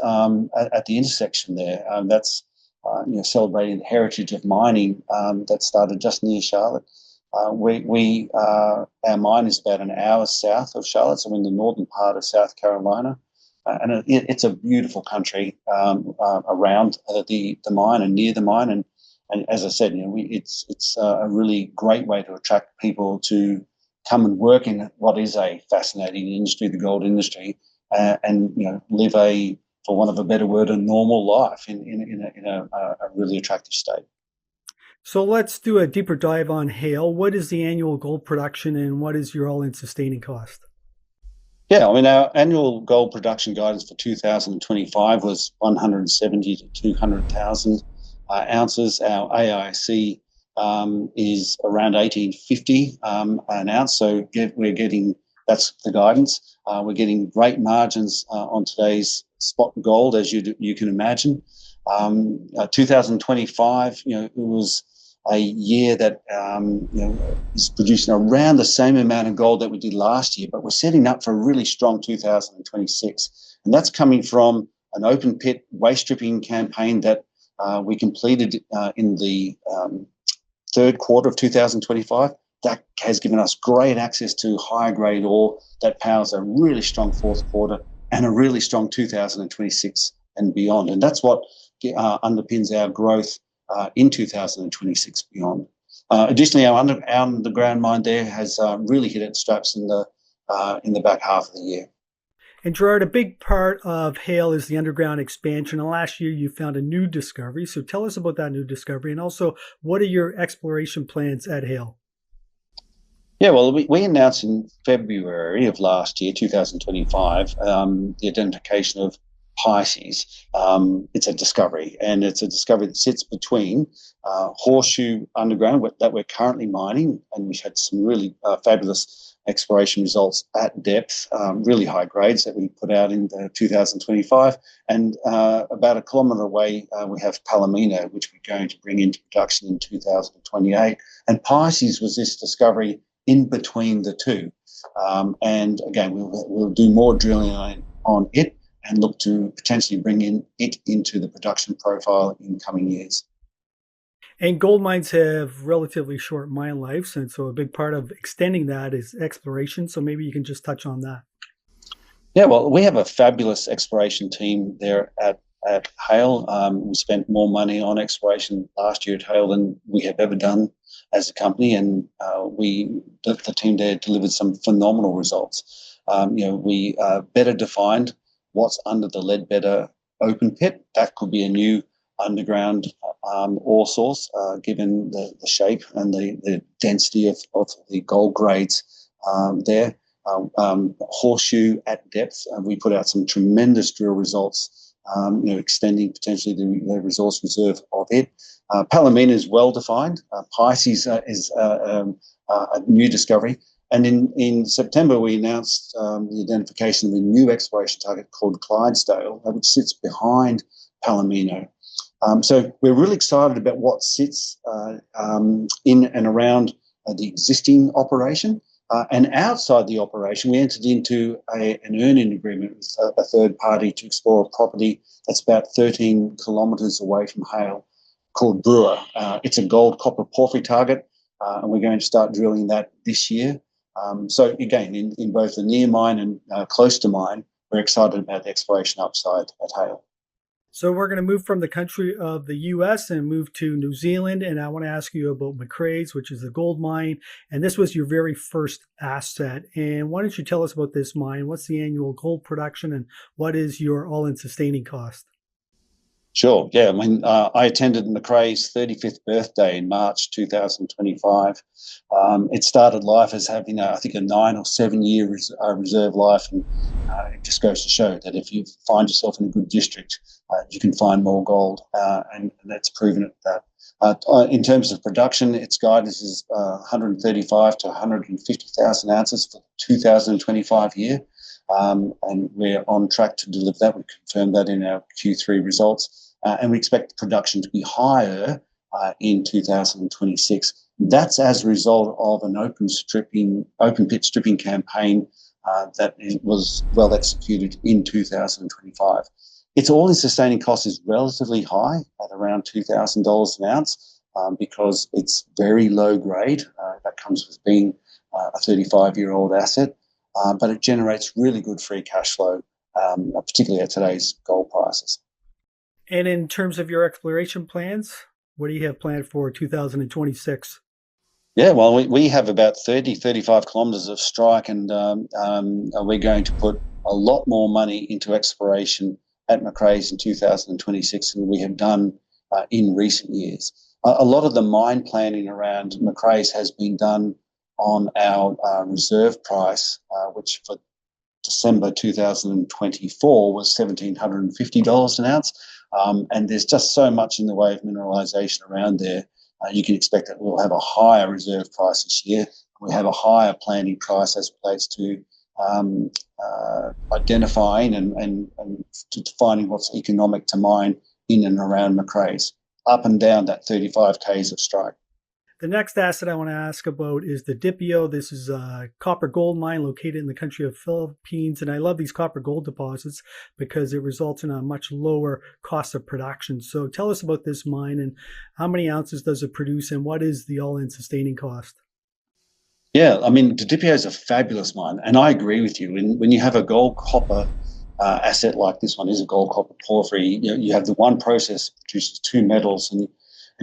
at the intersection there. That's celebrating the heritage of mining that started just near Charlotte. Our mine is about an hour south of Charlotte, so we're in the northern part of South Carolina, and it's a beautiful country around the mine and near the mine. And as I said, it's a really great way to attract people to come and work in what is a fascinating industry, the gold industry, and live for want of a better word, a normal life in a really attractive state. So let's do a deeper dive on Hale. What is the annual gold production and what is your all-in sustaining cost? Yeah, I mean, our annual gold production guidance for 2025 was 170 to 200,000 ounces. Our AIC is around 1850 an ounce. So that's the guidance. We're getting great margins on today's spot gold, as you can imagine. 2025, it was a year that is producing around the same amount of gold that we did last year, but we're setting up for a really strong 2026. And that's coming from an open pit waste stripping campaign that we completed in the third quarter of 2025. That has given us great access to higher grade ore that powers a really strong fourth quarter and a really strong 2026 and beyond. And that's what underpins our growth in 2026 beyond. Additionally, our underground mine there has really hit its straps in the back half of the year. And Gerard, a big part of Hale is the underground expansion. And last year you found a new discovery. So tell us about that new discovery. And also, what are your exploration plans at Hale? Yeah, well, we announced in February of last year, 2025, the identification of Pisces. It's a discovery, and it's a discovery that sits between Horseshoe Underground that we're currently mining, and we've had some really fabulous exploration results at depth, really high grades that we put out in 2025. And about a kilometre away, we have Palomino, which we're going to bring into production in 2028. And Pisces was this discovery in between the two. And again, we'll do more drilling on it and look to potentially bring it into the production profile in coming years. And gold mines have relatively short mine lives, and so a big part of extending that is exploration. So maybe you can just touch on that. Yeah, well, we have a fabulous exploration team there at Hale. We spent more money on exploration last year at Hale than we have ever done as a company, and the team there delivered some phenomenal results. We better defined what's under the Ledbetter open pit. That could be a new underground ore source, given the shape and the density of the gold grades there. Horseshoe at depth, we put out some tremendous drill results, extending potentially the resource reserve of it. Palomino is well defined. Pisces is a new discovery. And in September, we announced the identification of a new exploration target called Clydesdale, which sits behind Palomino. So we're really excited about what sits in and around the existing operation. And outside the operation, we entered into an earn-in agreement with a third party to explore a property that's about 13 kilometres away from Hale called Brewer. It's a gold copper porphyry target, and we're going to start drilling that this year. So again, in both the near mine and close to mine, we're excited about the exploration upside at Hale. So we're going to move from the country of the U.S. and move to New Zealand. And I want to ask you about Macraes, which is a gold mine. And this was your very first asset. And why don't you tell us about this mine? What's the annual gold production and what is your all-in sustaining cost? Sure. Yeah. I mean, I attended Macraes' 35th birthday in March 2025. It started life as having, I think, a 9 or 7 year reserve life. And it just goes to show that if you find yourself in a good district, you can find more gold. And that's proven at that. In terms of production, its guidance is 135 to 150,000 ounces for the 2025 year. And we're on track to deliver that. We confirmed that in our Q3 results. And we expect production to be higher in 2026. That's as a result of an open pit stripping campaign that was well executed in 2025. Its all-in sustaining cost is relatively high at around $2,000 an ounce because it's very low grade. That comes with being a 35-year-old asset, but it generates really good free cash flow, particularly at today's gold prices. And in terms of your exploration plans, what do you have planned for 2026? Yeah, well, we have about 35 kilometres of strike, and we're going to put a lot more money into exploration at Macraes in 2026 than we have done in recent years. A lot of the mine planning around Macraes has been done on our reserve price, which for December 2024 was $1,750 an ounce. And there's just so much in the way of mineralisation around there. You can expect that we'll have a higher reserve price this year. We have a higher planning price as it relates to identifying and defining what's economic to mine in and around Macraes, up and down that 35 k's of strike. The next asset I want to ask about is the Dipio. This is a copper gold mine located in the country of Philippines. And I love these copper gold deposits because it results in a much lower cost of production. So tell us about this mine and how many ounces does it produce and what is the all-in sustaining cost? Yeah, I mean, the Dipio is a fabulous mine. And I agree with you. When you have a gold copper asset like this one is a gold copper porphyry, you have the one process that produces two metals and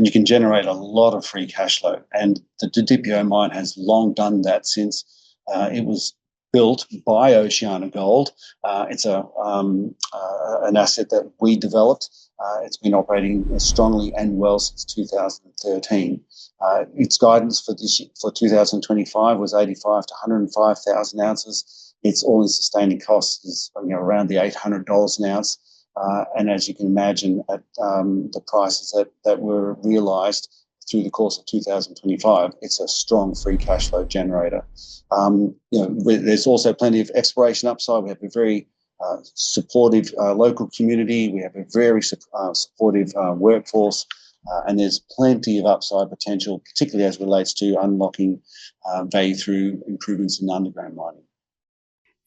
you can generate a lot of free cash flow. And the Dipio mine has long done that since it was built by Oceana Gold. It's an asset that we developed. It's been operating strongly and well since 2013. Its guidance for 2025 was 85 to 105,000 ounces. Its all-in sustaining cost is around the $800 an ounce. And as you can imagine, at the prices that were realised through the course of 2025, it's a strong free cash flow generator. There's also plenty of exploration upside. We have a very supportive local community. We have a very supportive workforce, and there's plenty of upside potential, particularly as it relates to unlocking value through improvements in underground mining.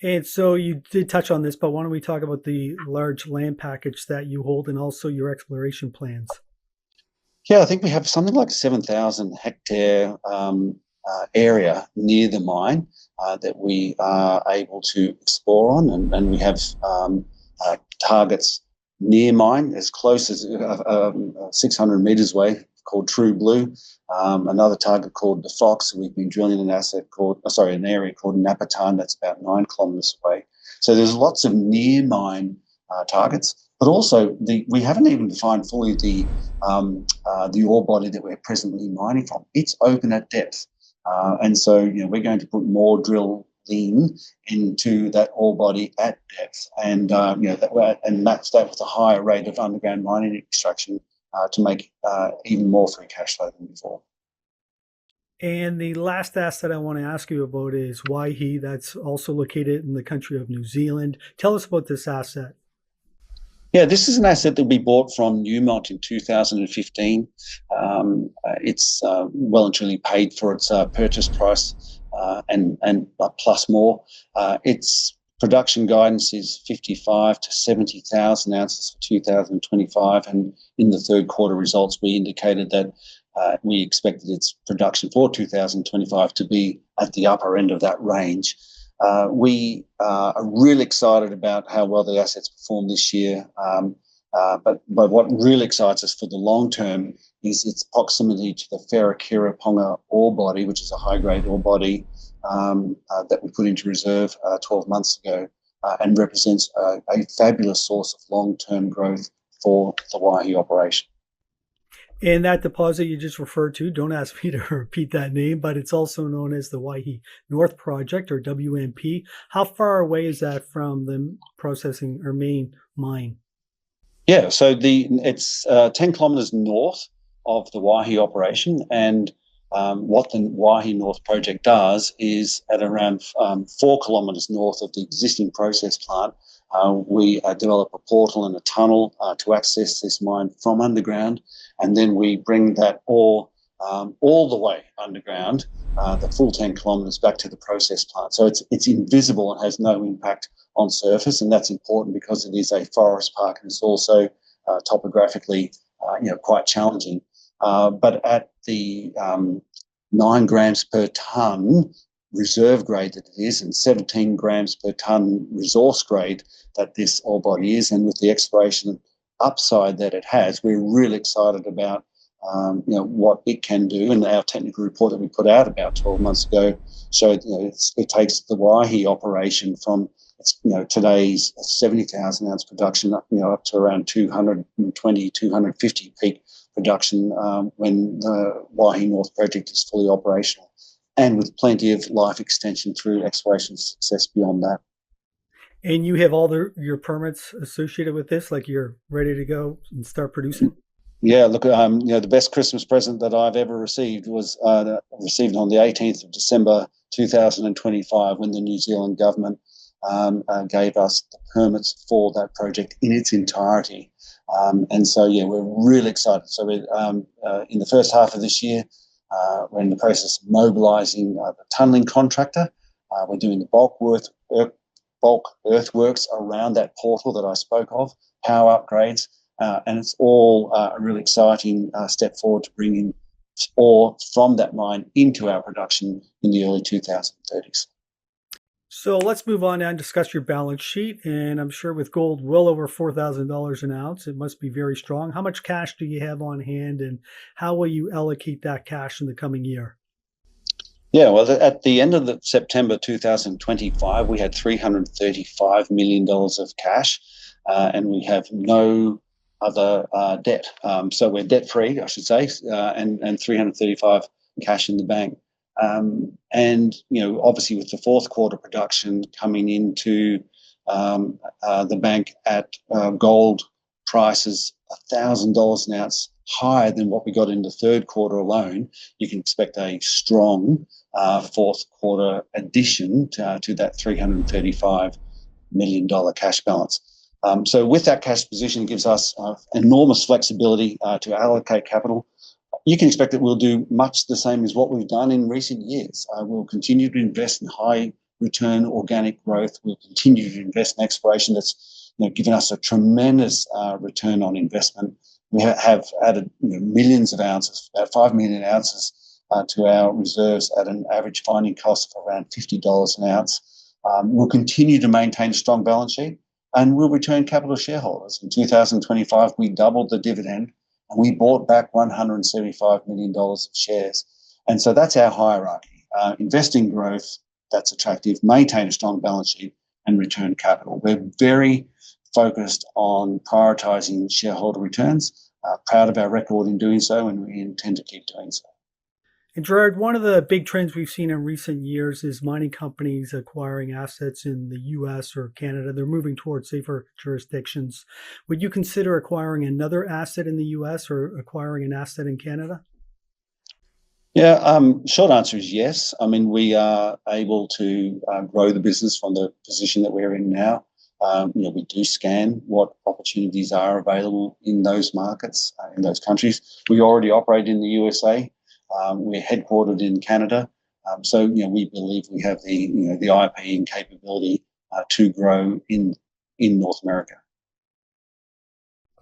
And so you did touch on this, but why don't we talk about the large land package that you hold and also your exploration plans? Yeah, I think we have something like 7,000 hectare area near the mine that we are able to explore on, and we have targets near mine as close as 600 metres away called True Blue. Another target called the Fox. We've been drilling an area called Napatan that's about 9 kilometres away. So there's lots of near mine targets, but also we haven't even defined fully the ore body that we're presently mining from. It's open at depth, and so we're going to put more drilling into that ore body at depth, and match that with a higher rate of underground mining extraction to make even more free cash flow than before. And the last asset I want to ask you about is Waihi. That's also located in the country of New Zealand. Tell us about this asset. Yeah, this is an asset that we bought from Newmont in 2015. It's well and truly paid for its purchase price and plus more. Its production guidance is 55 to 70,000 ounces for 2025, and in the third quarter results, we indicated that we expected its production for 2025 to be at the upper end of that range. We are really excited about how well the assets performed this year, but what really excites us for the long term is its proximity to the Wharekirauponga ore body, which is a high-grade ore body that we put into reserve 12 months ago and represents a fabulous source of long-term growth for the Waihi operation. And that deposit you just referred to, don't ask me to repeat that name, but it's also known as the Waihi North Project, or WNP. How far away is that from the processing or main mine? Yeah, so it's 10 kilometres north of the Waihi operation, and what the Waihi North Project does is at around 4 kilometres north of the existing process plant, we develop a portal and a tunnel to access this mine from underground, and then we bring that ore all the way underground, the full 10 kilometres back to the process plant. So it's invisible and has no impact on surface, and that's important because it is a forest park and it's also topographically quite challenging. But at the 9 grams per tonne reserve grade that it is, and 17 grams per tonne resource grade that this ore body is, and with the exploration upside that it has, we're really excited about what it can do. And our technical report that we put out about 12 months ago showed it takes the Waihi operation from it's, today's 70,000 ounce production, up to around 220, 250 peak production when the Waihi North project is fully operational, and with plenty of life extension through exploration success beyond that. And you have all your permits associated with this, like you're ready to go and start producing? Yeah, look, the best Christmas present that I've ever received was received on the 18th of December 2025 when the New Zealand government gave us the permits for that project in its entirety. And so, we're really excited. So we're in the first half of this year, we're in the process of mobilising the tunnelling contractor. We're doing the bulk earthworks around that portal that I spoke of, power upgrades, and it's all a really exciting step forward to bring in ore from that mine into our production in the early 2030s. So let's move on now and discuss your balance sheet. And I'm sure with gold well over $4,000 an ounce, it must be very strong. How much cash do you have on hand, and how will you allocate that cash in the coming year? Yeah, well, at the end of September 2025, we had $335 million of cash, and we have no other debt. So we're debt-free, I should say, and 335 cash in the bank. And, obviously with the fourth quarter production coming into the bank at gold prices $1,000 an ounce higher than what we got in the third quarter alone, you can expect a strong fourth quarter addition to that $335 million cash balance. So with that cash position, it gives us enormous flexibility to allocate capital. You can expect that we'll do much the same as what we've done in recent years. We'll continue to invest in high return organic growth. We'll continue to invest in exploration that's given us a tremendous return on investment. We have added millions of ounces, about 5 million ounces to our reserves at an average finding cost of around $50 an ounce. We'll continue to maintain a strong balance sheet, and we'll return capital to shareholders. In 2025, we doubled the dividend, and we bought back $175 million of shares. And so that's our hierarchy. Invest in growth that's attractive, maintain a strong balance sheet, and return capital. We're very focused on prioritising shareholder returns, proud of our record in doing so, and we intend to keep doing so. And Gerard, one of the big trends we've seen in recent years is mining companies acquiring assets in the US or Canada. They're moving towards safer jurisdictions. Would you consider acquiring another asset in the US or acquiring an asset in Canada? Yeah, short answer is yes. I mean, we are able to grow the business from the position that we're in now. We do scan what opportunities are available in those markets, in those countries. We already operate in the USA. We're headquartered in Canada, so we believe we have the IP and capability to grow in North America.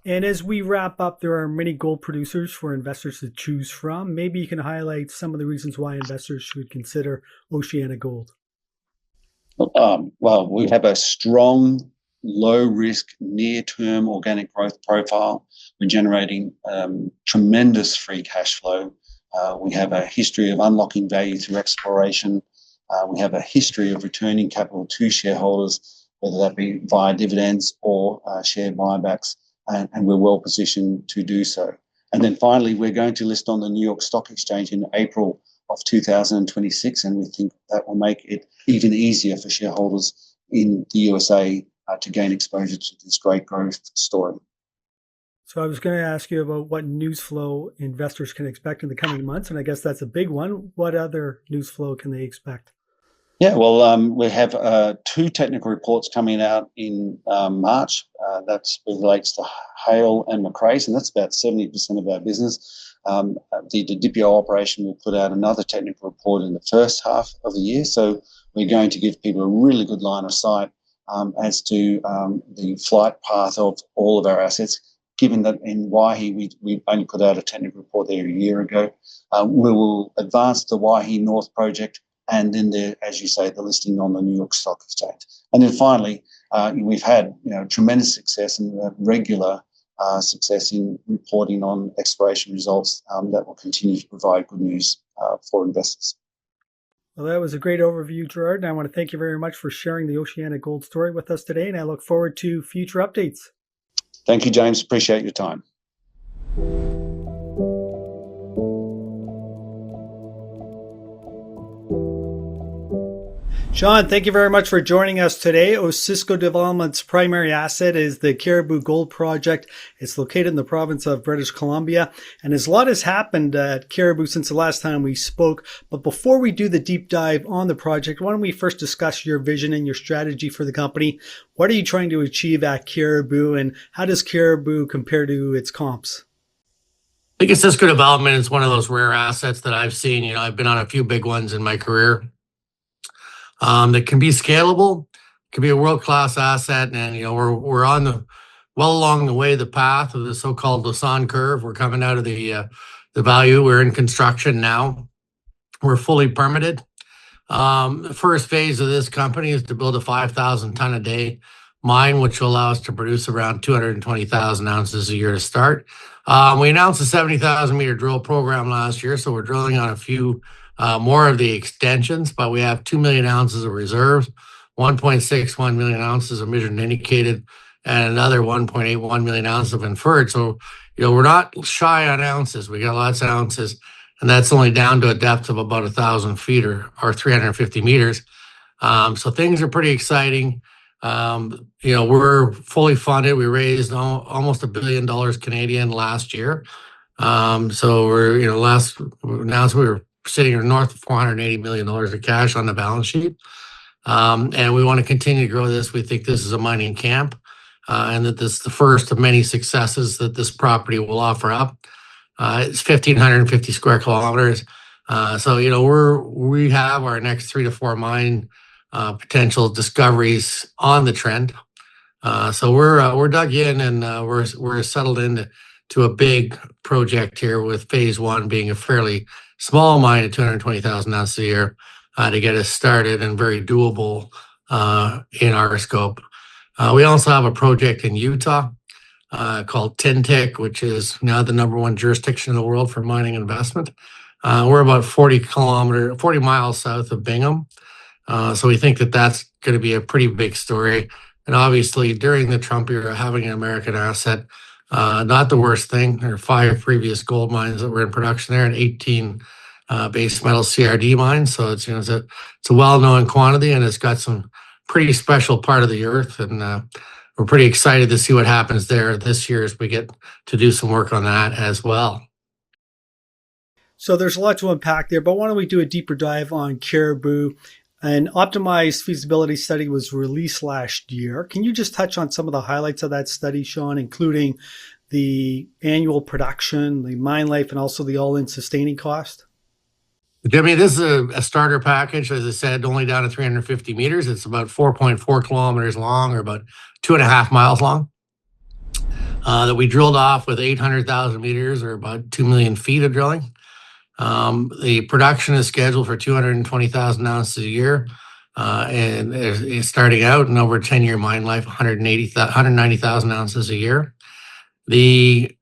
And as we wrap up, there are many gold producers for investors to choose from. Maybe you can highlight some of the reasons why investors should consider Oceana Gold. Well, we have a strong, low-risk, near-term organic growth profile. We're generating tremendous free cash flow. We have a history of unlocking value through exploration. We have a history of returning capital to shareholders, whether that be via dividends or share buybacks, and we're well positioned to do so. And then finally, we're going to list on the New York Stock Exchange in April of 2026, and we think that will make it even easier for shareholders in the USA to gain exposure to this great growth story. So I was going to ask you about what news flow investors can expect in the coming months, and I guess that's a big one. What other news flow can they expect? Yeah, well, we have 2 technical reports coming out in March. That relates to Hale and Macraes, and that's about 70% of our business. The Didipio operation will put out another technical report in the first half of the year, so we're going to give people a really good line of sight as to the flight path of all of our assets. Given that in Waihi, we only put out a technical report there a year ago, we will advance the Waihi North project, and then as you say, the listing on the New York Stock Exchange. And then finally, we've had tremendous success and regular success in reporting on exploration results that will continue to provide good news for investors. Well, that was a great overview, Gerard, and I want to thank you very much for sharing the Oceana Gold story with us today, and I look forward to future updates. Thank you, James. Appreciate your time. Sean, thank you very much for joining us today. Osisko Development's primary asset is the Caribou Gold Project. It's located in the province of British Columbia, and a lot has happened at Caribou since the last time we spoke. But before we do the deep dive on the project, why don't we first discuss your vision and your strategy for the company? What are you trying to achieve at Caribou, and how does Caribou compare to its comps? I think Osisko Development is one of those rare assets that I've seen. I've been on a few big ones in my career. That can be scalable, can be a world-class asset, and we're on well along the way, the path of the so-called Lassonde curve. We're coming out of the value. We're in construction now. We're fully permitted. The first phase of this company is to build a 5,000 ton a day mine, which will allow us to produce around 220,000 ounces a year to start. We announced a 70,000 meter drill program last year, so we're drilling on a few more of the extensions, but we have 2 million ounces of reserves, 1.61 million ounces of measured and indicated, and another 1.81 million ounces of inferred. So, we're not shy on ounces. We got lots of ounces, and that's only down to a depth of about 1,000 feet or 350 meters. So things are pretty exciting. We're fully funded. We raised almost $1 billion Canadian last year. So we're, now we were sitting north of $480 million of cash on the balance sheet. And we want to continue to grow this. We think this is a mining camp, and that this is the first of many successes that this property will offer up. It's 1,550 square kilometers. So, we have our next 3 to 4 mine potential discoveries on the trend. So we're dug in, and we're settled into a big project here, with phase one being a fairly small mine at 220,000 ounces a year to get us started, and very doable in our scope. We also have a project in Utah called Tintic, which is now the #1 jurisdiction in the world for mining investment. We're about 40 miles south of Bingham. So we think that that's going to be a pretty big story. And obviously, during the Trump era, having an American asset, not the worst thing. There are 5 previous gold mines that were in production there, and 18 base metal CRD mines. So it's a well-known quantity, and it's got some pretty special part of the earth. And we're pretty excited to see what happens there this year as we get to do some work on that as well. So there's a lot to unpack there, but why don't we do a deeper dive on Caribou? An optimized feasibility study was released last year. Can you just touch on some of the highlights of that study, Sean, including the annual production, the mine life, and also the all-in sustaining cost? Jimmy, this is a starter package, as I said, only down to 350 meters. It's about 4.4 kilometers long, or about 2.5 miles long, that we drilled off with 800,000 meters, or about 2 million feet of drilling. The production is scheduled for 220,000 ounces a year, and it's starting out, and over a 10-year mine life, 190,000 ounces a year. The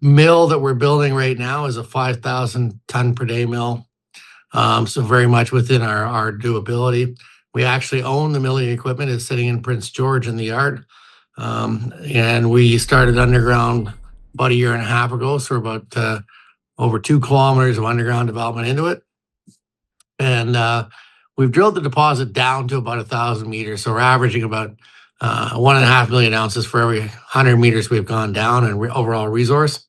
mill that we're building right now is a 5,000 ton per day mill, so very much within our doability. We actually own the milling equipment. It's sitting in Prince George in the yard, and we started underground about 1.5 years ago, so we're about over 2 kilometers of underground development into it. And we've drilled the deposit down to about 1,000 meters. So we're averaging about 1.5 million ounces for every 100 meters we've gone down in overall resource.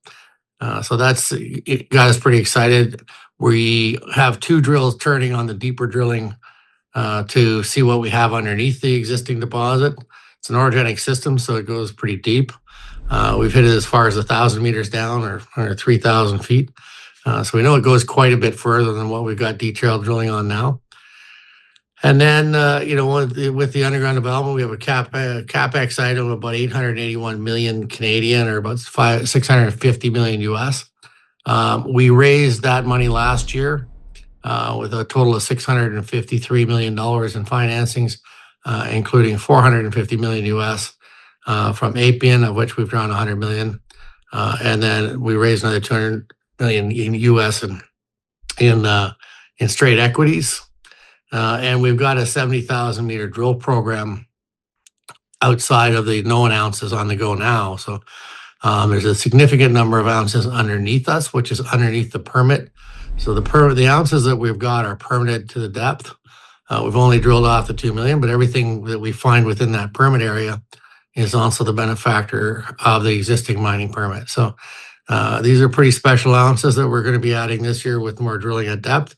So it got us pretty excited. We have 2 drills turning on the deeper drilling to see what we have underneath the existing deposit. It's an orogenic system, so it goes pretty deep. We've hit it as far as 1,000 meters down, or 3,000 feet. So we know it goes quite a bit further than what we've got detailed drilling on now. And then, with the underground development, we have a capex item of about 881 million Canadian, or about 650 million US. We raised that money last year with a total of $653 million in financings, including 450 million US. From Appian, of which we've drawn 100 million, and then we raised another 200 million in US in straight equities. And we've got a 70,000 meter drill program outside of the known ounces on the go now. So there's a significant number of ounces underneath us, which is underneath the permit. So the ounces that we've got are permitted to the depth. We've only drilled off the 2 million, but everything that we find within that permit area is also the benefactor of the existing mining permit. So these are pretty special ounces that we're going to be adding this year with more drilling at depth.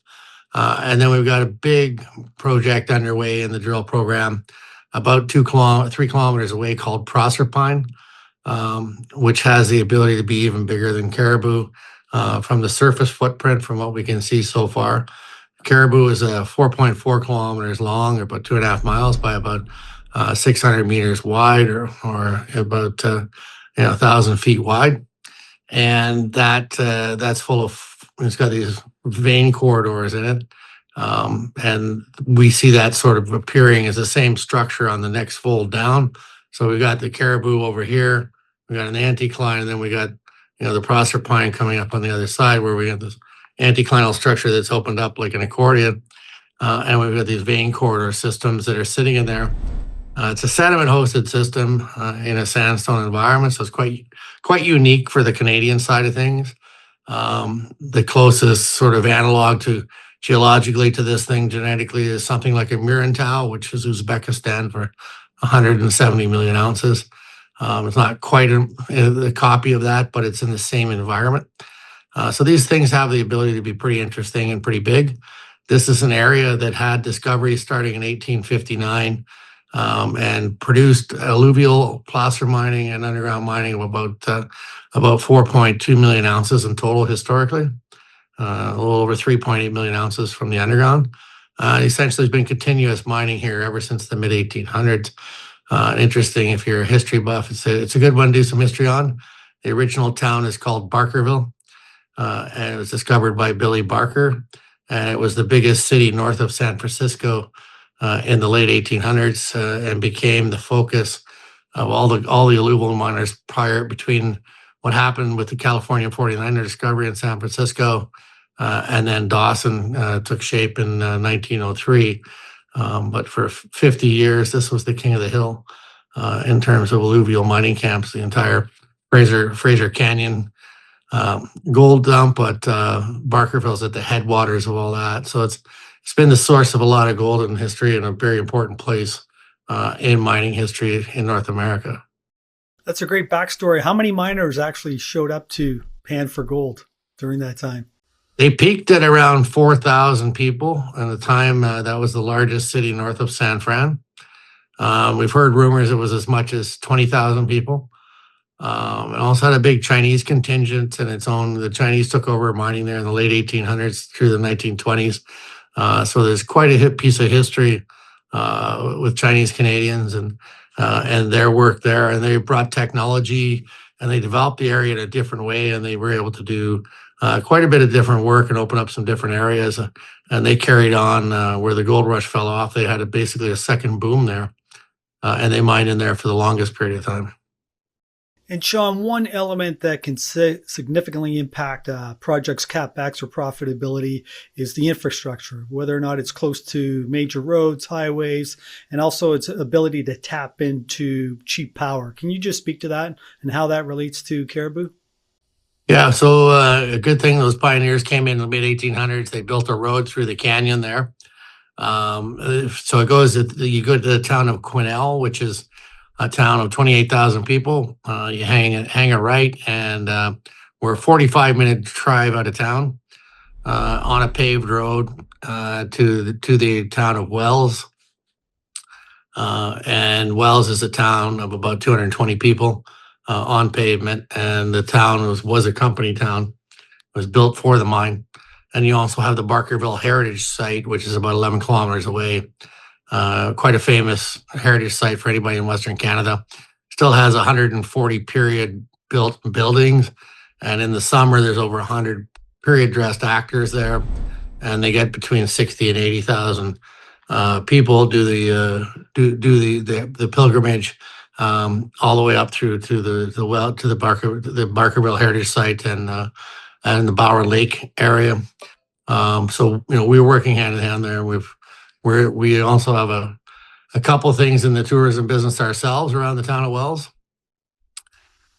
And then we've got a big project underway in the drill program about 3 kilometers away called Proserpine, which has the ability to be even bigger than Caribou from the surface footprint from what we can see so far. Caribou is 4.4 kilometers long, or about 2.5 miles by about 600 meters wide, or about 1,000 feet wide. And that's full of, it's got these vein corridors in it. And we see that sort of appearing as the same structure on the next fold down. So we got the Caribou over here, we got an anticline, and then we got, the Proserpine coming up on the other side where we have this anticlinal structure that's opened up like an accordion. And we've got these vein corridor systems that are sitting in there. It's a sediment-hosted system in a sandstone environment, so it's quite unique for the Canadian side of things. The closest sort of analog to geologically to this thing genetically is something like a Muruntau, which is Uzbekistan for 170 million ounces. It's not quite a copy of that, but it's in the same environment. So these things have the ability to be pretty interesting and pretty big. This is an area that had discoveries starting in 1859 and produced alluvial placer mining and underground mining of about 4.2 million ounces in total historically. A little over 3.8 million ounces from the underground. Essentially, there's been continuous mining here ever since the mid 1800s. Interesting, if you're a history buff, it's a good one to do some history on. The original town is called Barkerville, and it was discovered by Billy Barker, and it was the biggest city north of San Francisco in the late 1800s, and became the focus of all the alluvial miners between what happened with the California 49er discovery in San Francisco, and then Dawson took shape in 1903. But for 50 years, this was the king of the hill in terms of alluvial mining camps, the entire Fraser Canyon gold dump, but Barkerville's at the headwaters of all that. So it's been the source of a lot of gold in history and a very important place in mining history in North America. That's a great backstory. How many miners actually showed up to pan for gold during that time? They peaked at around 4,000 people at the time. That was the largest city north of San Fran. We've heard rumors it was as much as 20,000 people. It also had a big Chinese contingent in its own. The Chinese took over mining there in the late 1800s through the 1920s. So there's quite a piece of history with Chinese Canadians and their work there. And they brought technology and they developed the area in a different way, and they were able to do quite a bit of different work and open up some different areas. And they carried on where the gold rush fell off. They had basically a second boom there, and they mined in there for the longest period of time. And Sean, one element that can significantly impact projects' capex or profitability is the infrastructure, whether or not it's close to major roads, highways, and also its ability to tap into cheap power. Can you just speak to that and how that relates to Caribou? Yeah, so a good thing those pioneers came in the mid 1800s. They built a road through the canyon there. So it goes, you go to the town of Quesnel, which is a town of 28,000 people. You hang a right, and we're a 45-minute drive out of town on a paved road to the town of Wells. And Wells is a town of about 220 people on pavement, and the town was a company town. It was built for the mine. And you also have the Barkerville Heritage Site, which is about 11 kilometers away. Quite a famous heritage site for anybody in Western Canada. Still has 140 period built buildings, and in the summer there's over 100 period dressed actors there, and they get between 60 and 80,000 people do the pilgrimage all the way up through to the Barkerville Heritage Site and the Bower Lake area. So we were working hand in hand there. We've We also have a couple things in the tourism business ourselves around the town of Wells.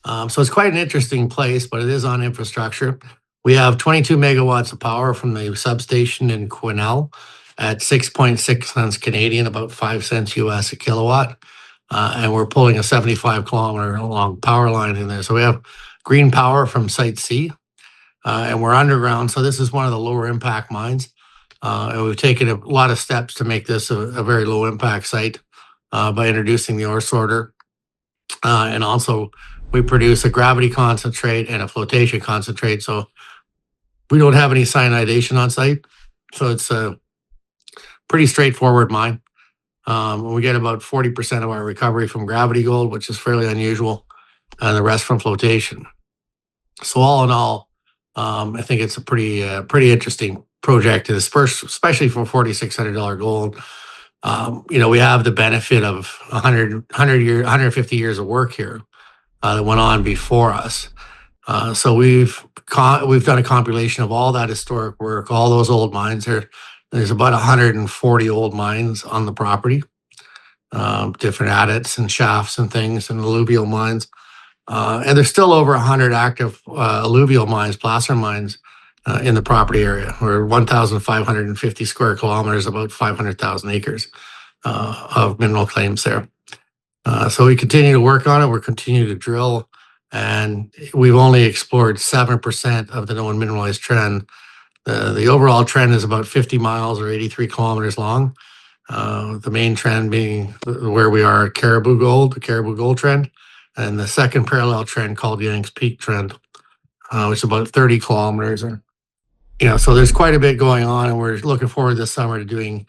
So it's quite an interesting place, but it is on infrastructure. We have 22 megawatts of power from the substation in Quesnel at 6.6 cents Canadian, about 5 cents US a kilowatt. And we're pulling a 75-kilometer long power line in there. So we have green power from Site C, and we're underground. So this is one of the lower impact mines. And we've taken a lot of steps to make this a very low impact site by introducing the ore sorter. And also we produce a gravity concentrate and a flotation concentrate. So we don't have any cyanidation on site. So it's a pretty straightforward mine. We get about 40% of our recovery from gravity gold, which is fairly unusual, and the rest from flotation. So all in all, I think it's a pretty interesting project, and especially for $4,600 gold. We have the benefit of 150 years of work here that went on before us. So we've done a compilation of all that historic work, all those old mines. There's about 140 old mines on the property, different adits and shafts and things, and alluvial mines. And there's still over 100 active alluvial mines, placer mines, in the property area. We're 1,550 square kilometers, about 500,000 acres of mineral claims there. So we continue to work on it. We're continuing to drill, and we've only explored 7% of the known mineralized trend. The overall trend is about 50 miles or 83 kilometers long. The main trend being where we are at Caribou Gold, the Caribou Gold trend, and the second parallel trend called Yanks Peak trend, which is about 30 kilometers. So there's quite a bit going on, and we're looking forward this summer to doing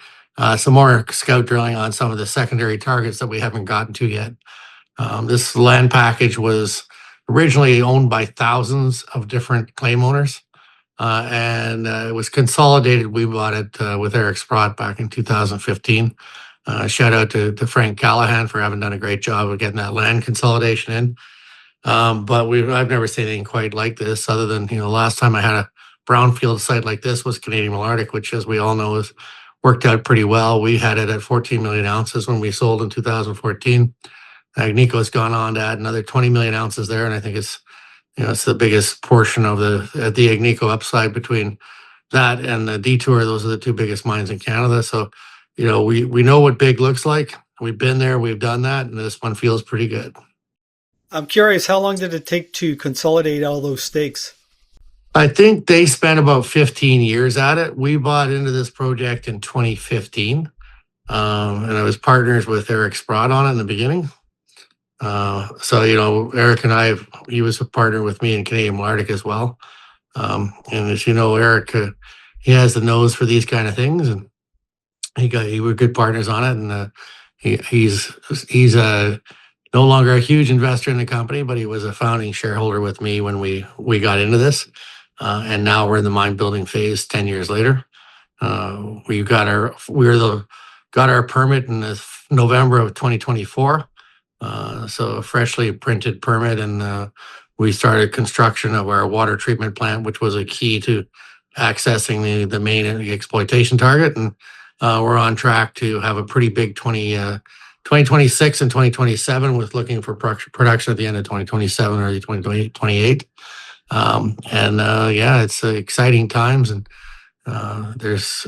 some more scout drilling on some of the secondary targets that we haven't gotten to yet. This land package was originally owned by thousands of different claim owners, and it was consolidated. We bought it with Eric Sprott back in 2015. Shout out to Frank Callahan for having done a great job of getting that land consolidation in. But I've never seen anything quite like this, other than last time I had a brownfield site like this was Canadian Malartic, which, as we all know, has worked out pretty well. We had it at 14 million ounces when we sold in 2014. Agnico has gone on to add another 20 million ounces there, and I think it's the biggest portion of the Agnico upside between that and the Detour. Those are the two biggest mines in Canada. So, we know what big looks like. We've been there, we've done that, and this one feels pretty good. I'm curious, how long did it take to consolidate all those stakes? I think they spent about 15 years at it. We bought into this project in 2015, and I was partners with Eric Sprott on it in the beginning. So, Eric and I, he was a partner with me in Canadian Malartic as well. And as you know, Eric, he has the nose for these kind of things, and he were good partners on it. And he's no longer a huge investor in the company, but he was a founding shareholder with me when we got into this. And now we're in the mine building phase 10 years later. We got our permit in November of 2024. So a freshly printed permit, and we started construction of our water treatment plant, which was a key to accessing the main exploitation target. And we're on track to have a pretty big 2026 and 2027, with looking for production at the end of 2027, early 2028. It's exciting times, and there's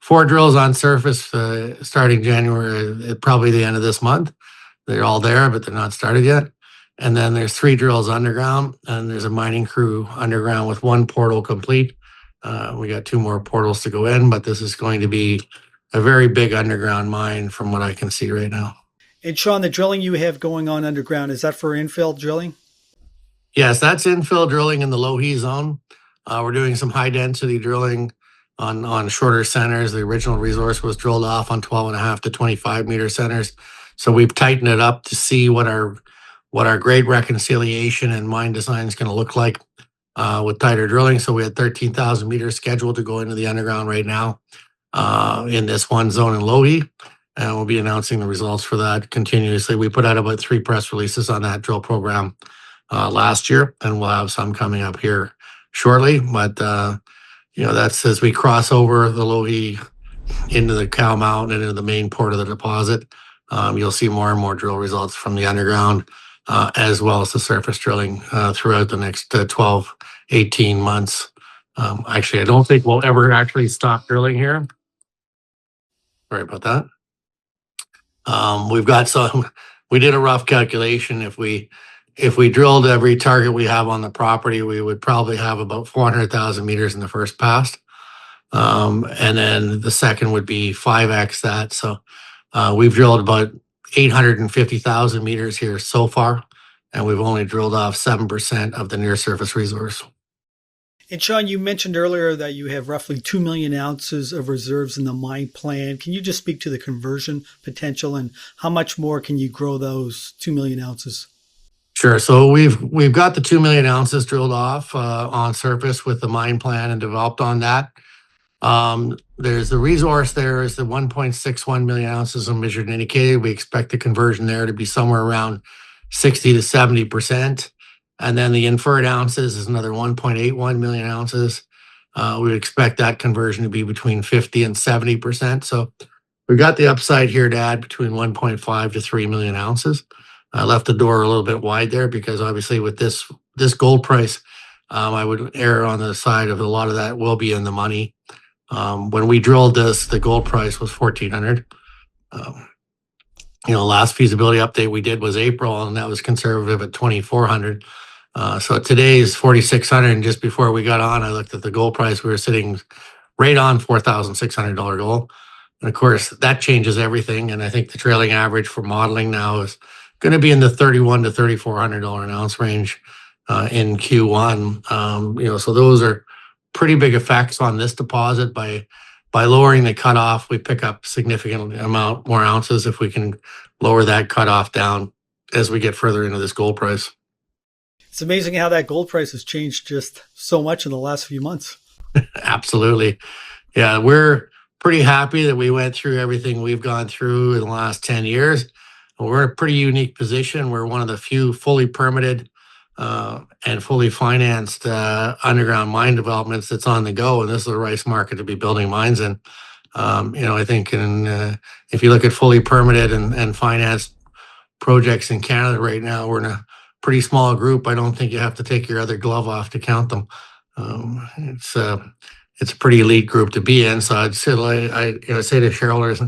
4 drills on surface starting January, probably the end of this month. They're all there, but they're not started yet. And then there's 3 drills underground, and there's a mining crew underground with 1 portal complete. We got 2 more portals to go in, but this is going to be a very big underground mine from what I can see right now. And Sean, the drilling you have going on underground, is that for infill drilling? Yes, that's infill drilling in the Low-He zone. We're doing some high density drilling on shorter centers. The original resource was drilled off on 12.5 to 25 meter centers. So we've tightened it up to see what our grade reconciliation and mine design is going to look like with tighter drilling. So we had 13,000 meters scheduled to go into the underground right now in this one zone in Low-He. And we'll be announcing the results for that continuously. We put out about 3 press releases on that drill program last year, and we'll have some coming up here shortly. But that's as we cross over the Low-He into the Cow Mountain and into the main port of the deposit, you'll see more and more drill results from the underground, as well as the surface drilling throughout the next 12, 18 months. Actually, I don't think we'll ever actually stop drilling here. Sorry about that. We've got some, we did a rough calculation. If we drilled every target we have on the property, we would probably have about 400,000 meters in the first pass. And then the second would be 5x that. So we've drilled about 850,000 meters here so far, and we've only drilled off 7% of the near surface resource. And Sean, you mentioned earlier that you have roughly 2 million ounces of reserves in the mine plan. Can you just speak to the conversion potential and how much more can you grow those 2 million ounces? Sure. So we've got the 2 million ounces drilled off on surface with the mine plan and developed on that. There's the resource there is the 1.61 million ounces of measured and indicated. We expect the conversion there to be somewhere around 60 to 70%. And then the inferred ounces is another 1.81 million ounces. We expect that conversion to be between 50 and 70%. So we've got the upside here to add between 1.5 to 3 million ounces. I left the door a little bit wide there because obviously with this gold price, I would err on the side of a lot of that will be in the money. When we drilled this, the gold price was $1,400. Last feasibility update we did was April, and that was conservative at $2,400. So today's $4,600, and just before we got on, I looked at the gold price. We were sitting right on $4,600 gold. And of course, that changes everything. And I think the trailing average for modeling now is going to be in the $3,100 to $3,400 an ounce range in Q1. So those are pretty big effects on this deposit. By lowering the cutoff, we pick up significant amount more ounces if we can lower that cutoff down as we get further into this gold price. It's amazing how that gold price has changed just so much in the last few months. Absolutely. Yeah, we're pretty happy that we went through everything we've gone through in the last 10 years. We're in a pretty unique position. We're one of the few fully permitted and fully financed underground mine developments that's on the go. And this is the right market to be building mines in. I think if you look at fully permitted and financed projects in Canada right now, we're in a pretty small group. I don't think you have to take your other glove off to count them. It's a pretty elite group to be in. So I'd say, say to shareholders,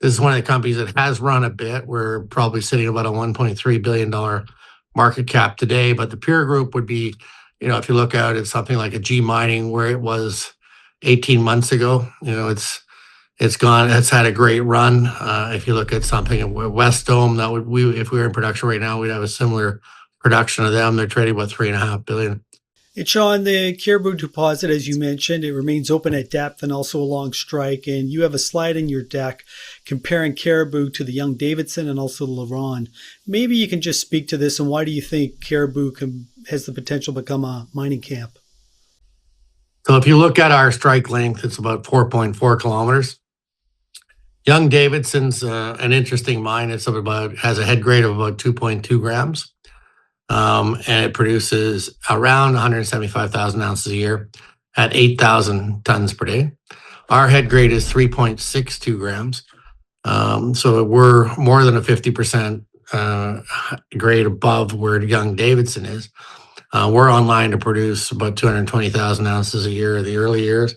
this is one of the companies that has run a bit. We're probably sitting about a $1.3 billion market cap today, but the peer group would be, if you look out at something like a G Mining where it was 18 months ago, it's had a great run. If you look at something at West Dome, if we were in production right now, we'd have a similar production of them. They're trading about $3.5 billion. And Sean, the Caribou deposit, as you mentioned, it remains open at depth and also along strike. And you have a slide in your deck comparing Caribou to the Young-Davidson and also LaRonde. Maybe you can just speak to this and why do you think Caribou has the potential to become a mining camp? So if you look at our strike length, it's about 4.4 kilometers. Young-Davidson's an interesting mine. It's has a head grade of about 2.2 grams. And it produces around 175,000 ounces a year at 8,000 tons per day. Our head grade is 3.62 grams. So we're more than a 50% grade above where Young-Davidson is. We're online to produce about 220,000 ounces a year in the early years.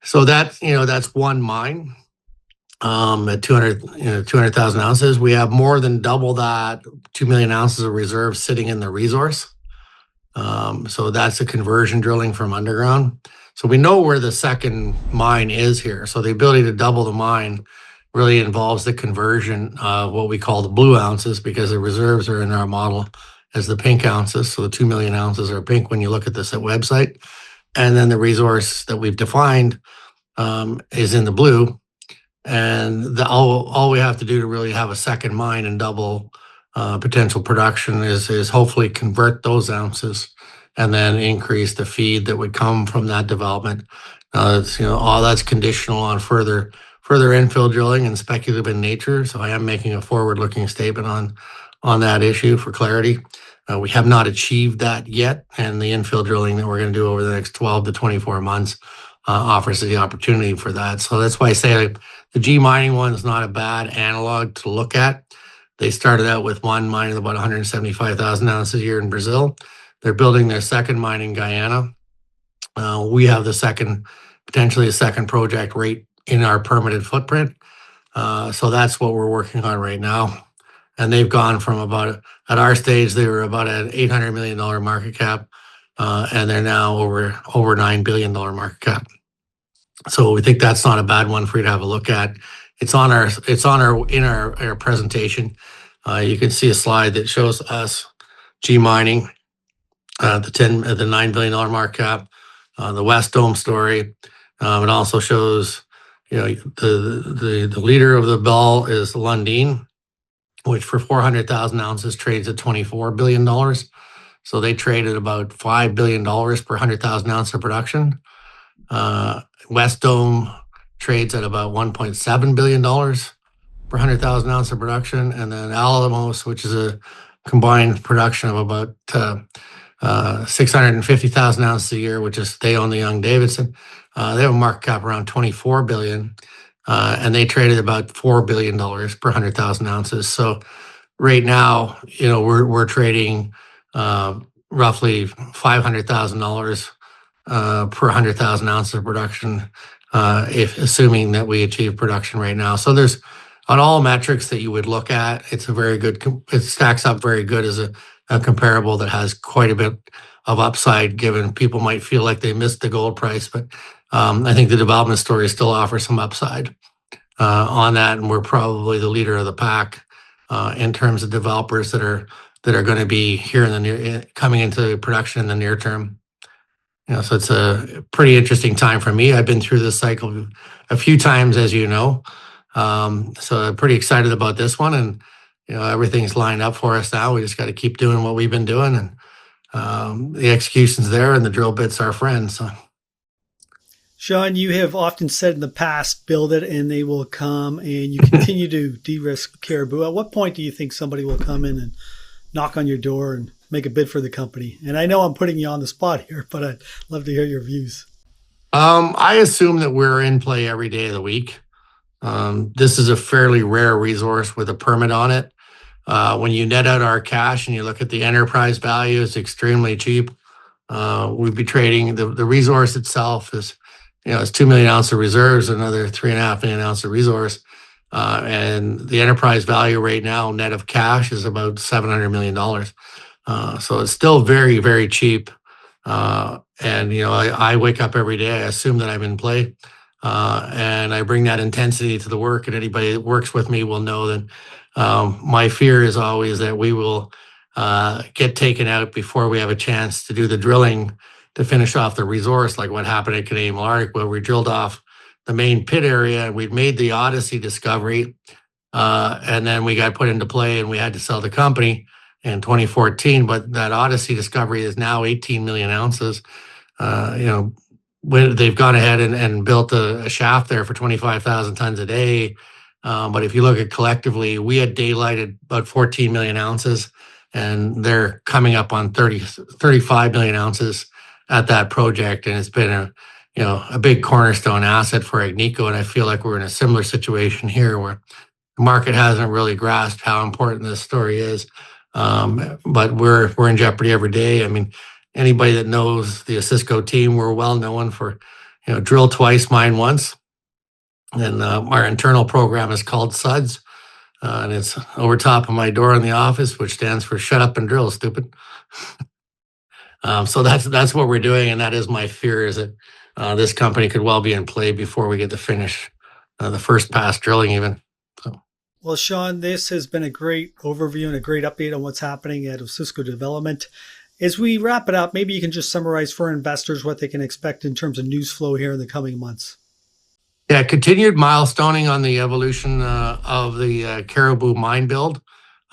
So that's one mine. At 200,000 ounces, we have more than double that, 2 million ounces of reserves sitting in the resource. So that's a conversion drilling from underground. So we know where the second mine is here. So the ability to double the mine really involves the conversion of what we call the blue ounces, because the reserves are in our model as the pink ounces. So the 2 million ounces are pink when you look at this website. And then the resource that we've defined is in the blue. And all we have to do to really have a second mine and double potential production is hopefully convert those ounces and then increase the feed that would come from that development. All that's conditional on further infill drilling and speculative in nature. So I am making a forward-looking statement on that issue for clarity. We have not achieved that yet, and the infill drilling that we're going to do over the next 12 to 24 months offers the opportunity for that. So that's why I say like, the G mining one is not a bad analog to look at. They started out with one mining about 175,000 ounces a year in Brazil. They're building their second mine in Guyana. We have the second, potentially a second project right in our permitted footprint. So that's what we're working on right now. And they've gone from about, at our stage, they were about an $800 million market cap. And they're now over $9 billion market cap. So we think that's not a bad one for you to have a look at. It's in our presentation. You can see a slide that shows us G mining, the $9 billion market cap, the West Dome story. It also shows, the leader of the bell is Lundin, which for 400,000 ounces trades at $24 billion. So they trade at about $5 billion per 100,000 ounce of production. West Dome trades at about $1.7 billion per 100,000 ounce of production. And then Alamos, which is a combined production of about 650,000 ounces a year, which is, they own the Young-Davidson. They have a market cap around $24 billion, and they traded about $4 billion per 100,000 ounces. So right now, we're trading roughly $500,000 per 100,000 ounces of production, if assuming that we achieve production right now. So there's, on all metrics that you would look at, it's a very good, it stacks up very good as a comparable that has quite a bit of upside, given people might feel like they missed the gold price. But I think the development story still offers some upside on that. And we're probably the leader of the pack in terms of developers that are going to be here in the coming into production in the near term. So it's a pretty interesting time for me. I've been through this cycle a few times, as you know. So I'm pretty excited about this one, and everything's lined up for us now. We just got to keep doing what we've been doing, and the execution's there, and the drill bit's our friend. So, Sean, you have often said in the past, build it and they will come, and you continue to de-risk Caribou. At what point do you think somebody will come in and knock on your door and make a bid for the company? And I know I'm putting you on the spot here, but I'd love to hear your views. I assume that we're in play every day of the week. This is a fairly rare resource with a permit on it. When you net out our cash and you look at the enterprise value, it's extremely cheap. We'd be trading, the resource itself is, it's 2 million ounce of reserves, another 3.5 million ounce of resource. And the enterprise value right now, net of cash, is about $700 million. So it's still very, very cheap. And, I wake up every day, I assume that I'm in play. And I bring that intensity to the work, and anybody that works with me will know that my fear is always that we will get taken out before we have a chance to do the drilling to finish off the resource, like what happened at Canadian Malartic, where we drilled off the main pit area. We'd made the Odyssey discovery, and then we got put into play, and we had to sell the company in 2014. But that Odyssey discovery is now 18 million ounces. When they've gone ahead and built a shaft there for 25,000 tons a day. But if you look at collectively, we had daylighted about 14 million ounces, and they're coming up on 35 million ounces at that project. And it's been a big cornerstone asset for Agnico. And I feel like we're in a similar situation here, where the market hasn't really grasped how important this story is. But we're in jeopardy every day. I mean, anybody that knows the Osisko team, we're well known for, drill twice, mine once. And our internal program is called SUDS. And it's over top of my door in the office, which stands for shut up and drill, stupid. So that's what we're doing. And that is my fear, is that this company could well be in play before we get to finish the first pass drilling even. So. Well, Sean, this has been a great overview and a great update on what's happening at Osisko Development. As we wrap it up, maybe you can just summarize for investors what they can expect in terms of news flow here in the coming months. Yeah, continued milestoning on the evolution of the Caribou mine build.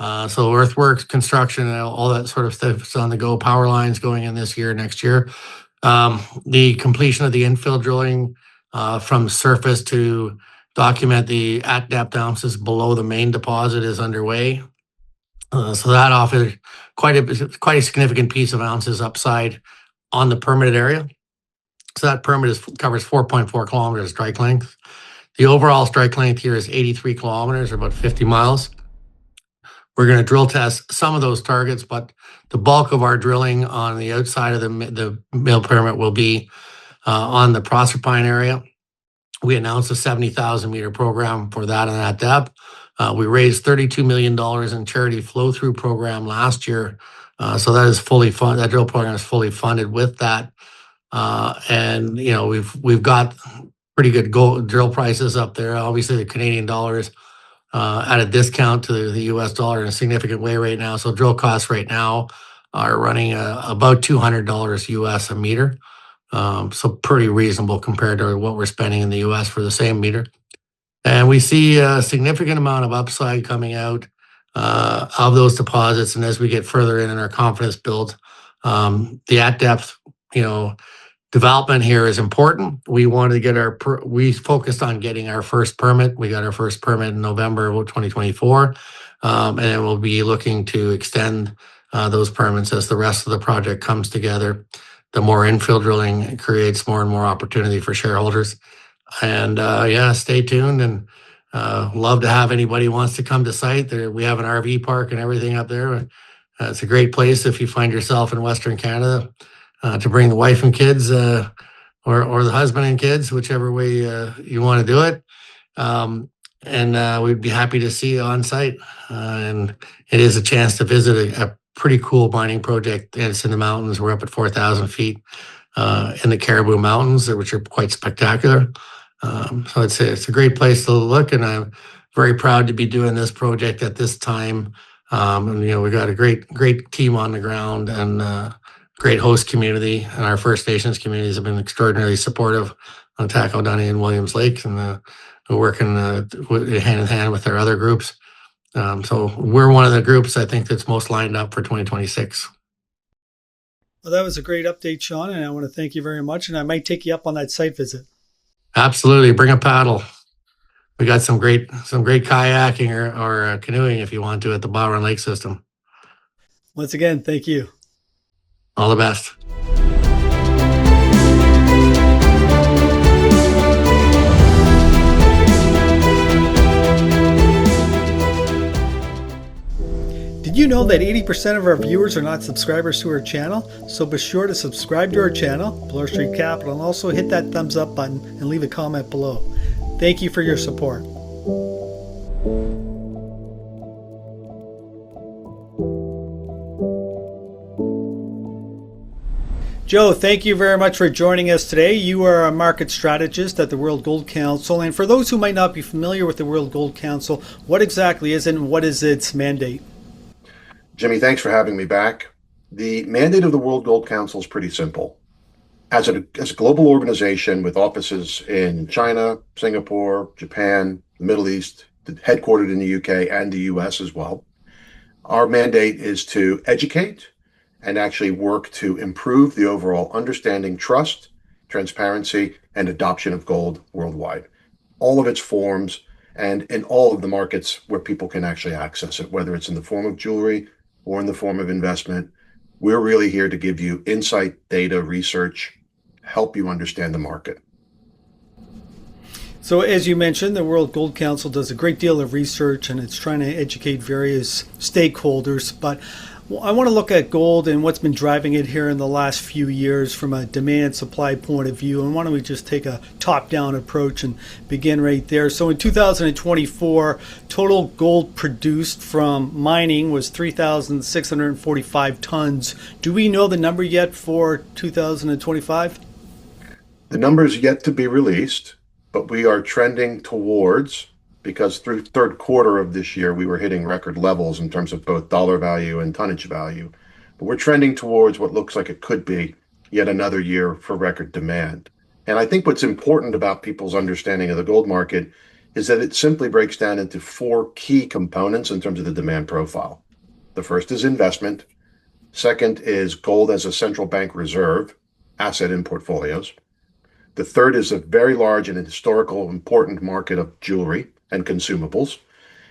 So earthworks, construction, and all that sort of stuff is on the go. Power lines going in this year, next year. The completion of the infill drilling from surface to document the at depth ounces below the main deposit is underway. So that offers quite a significant piece of ounces upside on the permitted area. So that permit covers 4.4 kilometers strike length. The overall strike length here is 83 kilometers, or about 50 miles. We're going to drill test some of those targets, but the bulk of our drilling on the outside of the mill permit will be on the Proserpine area. We announced a 70,000 meter program for that and that depth. We raised $32 million in charity flow-through program last year. So that is fully funded. That drill program is fully funded with that. And we've got pretty good gold drill prices up there. Obviously, the Canadian dollars at a discount to the US dollar in a significant way right now. So drill costs right now are running about $200 US a meter. So pretty reasonable compared to what we're spending in the US for the same meter. And we see a significant amount of upside coming out of those deposits. And as we get further in our confidence build, the at depth, development here is important. We wanted to get we focused on getting our first permit. We got our first permit in November of 2024. And then we'll be looking to extend those permits as the rest of the project comes together. The more infill drilling creates more and more opportunity for shareholders. And stay tuned, and love to have anybody who wants to come to site. We have an RV park and everything up there. It's a great place if you find yourself in Western Canada to bring the wife and kids or the husband and kids, whichever way you want to do it. And we'd be happy to see you on site. And it is a chance to visit a pretty cool mining project. And it's in the mountains. We're up at 4,000 feet in the Caribou Mountains, which are quite spectacular. So it's a great place to look, and I'm very proud to be doing this project at this time. And we got a great team on the ground, and great host community, and our First Nations communities have been extraordinarily supportive on Taco Dunny and Williams Lake, and we're working hand in hand with our other groups. So we're one of the groups I think that's most lined up for 2026. Well, that was a great update, Sean, and I want to thank you very much. And I might take you up on that site visit. Absolutely, bring a paddle. We got some great kayaking or canoeing if you want to at the Bowron Lake system. Once again, thank you. All the best. Did you know that 80% of our viewers are not subscribers to our channel? So be sure to subscribe to our channel, Bloor Street Capital, and also hit that thumbs up button and leave a comment below. Thank you for your support. Joe, thank you very much for joining us today. You are a market strategist at the World Gold Council. And for those who might not be familiar with the World Gold Council, what exactly is it and what is its mandate? Jimmy, thanks for having me back. The mandate of the World Gold Council is pretty simple. As a global organization with offices in China, Singapore, Japan, the Middle East, headquartered in the UK and the US as well, our mandate is to educate and actually work to improve the overall understanding, trust, transparency, and adoption of gold worldwide. All of its forms and in all of the markets where people can actually access it, whether it's in the form of jewelry or in the form of investment. We're really here to give you insight, data, research, help you understand the market. So as you mentioned, the World Gold Council does a great deal of research and it's trying to educate various stakeholders, but I want to look at gold and what's been driving it here in the last few years from a demand supply point of view. And why don't we just take a top-down approach and begin right there. So in 2024, total gold produced from mining was 3,645 tons. Do we know the number yet for 2025? The number is yet to be released, but we are trending towards, because through third quarter of this year, we were hitting record levels in terms of both dollar value and tonnage value. But we're trending towards what looks like it could be yet another year for record demand. And I think what's important about people's understanding of the gold market is that it simply breaks down into four key components in terms of the demand profile. The first is investment. Second is gold as a central bank reserve, asset in portfolios. The third is a very large and historical important market of jewelry and consumables.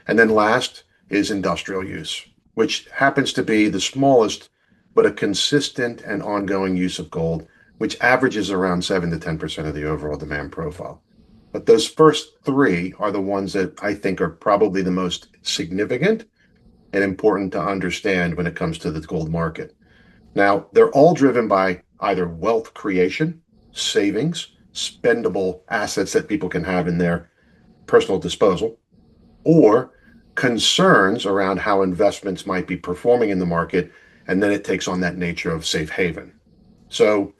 And then last is industrial use, which happens to be the smallest, but a consistent and ongoing use of gold which averages around 7 to 10% of the overall demand profile. But those first three are the ones that I think are probably the most significant and important to understand when it comes to the gold market. Now, they're all driven by either wealth creation, savings, spendable assets that people can have in their personal disposal, or concerns around how investments might be performing in the market, and then it takes on that nature of safe haven. So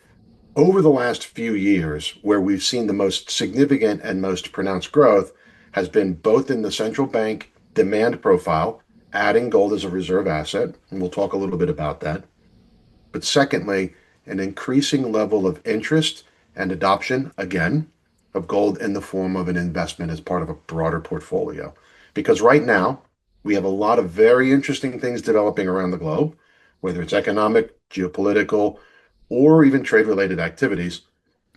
over the last few years, where we've seen the most significant and most pronounced growth has been both in the central bank demand profile, adding gold as a reserve asset, and we'll talk a little bit about that. But secondly, an increasing level of interest and adoption, again, of gold in the form of an investment as part of a broader portfolio. Because right now, we have a lot of very interesting things developing around the globe, whether it's economic, geopolitical, or even trade-related activities.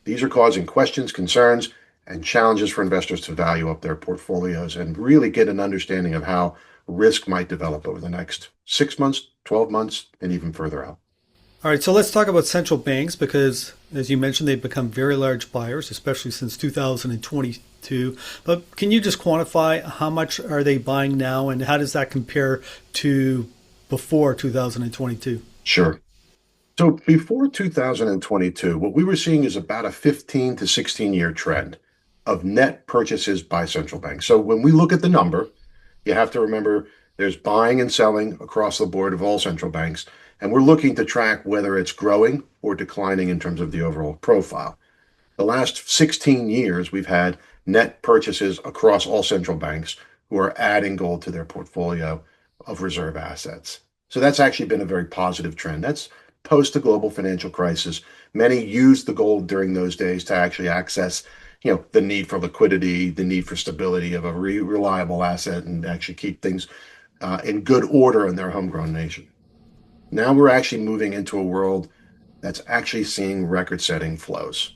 These are causing questions, concerns, and challenges for investors to value up their portfolios and really get an understanding of how risk might develop over the next 6 months, 12 months, and even further out. All right, so let's talk about central banks because, as you mentioned, they've become very large buyers, especially since 2022. But can you just quantify how much are they buying now, and how does that compare to before 2022? Sure. So before 2022, what we were seeing is about a 15 to 16-year trend of net purchases by central banks. So when we look at the number, you have to remember there's buying and selling across the board of all central banks. And we're looking to track whether it's growing or declining in terms of the overall profile. The last 16 years, we've had net purchases across all central banks who are adding gold to their portfolio of reserve assets. So that's actually been a very positive trend. That's post the global financial crisis. Many used the gold during those days to actually access, the need for liquidity, the need for stability of a reliable asset, and actually keep things in good order in their homegrown nation. Now we're actually moving into a world that's actually seeing record-setting flows.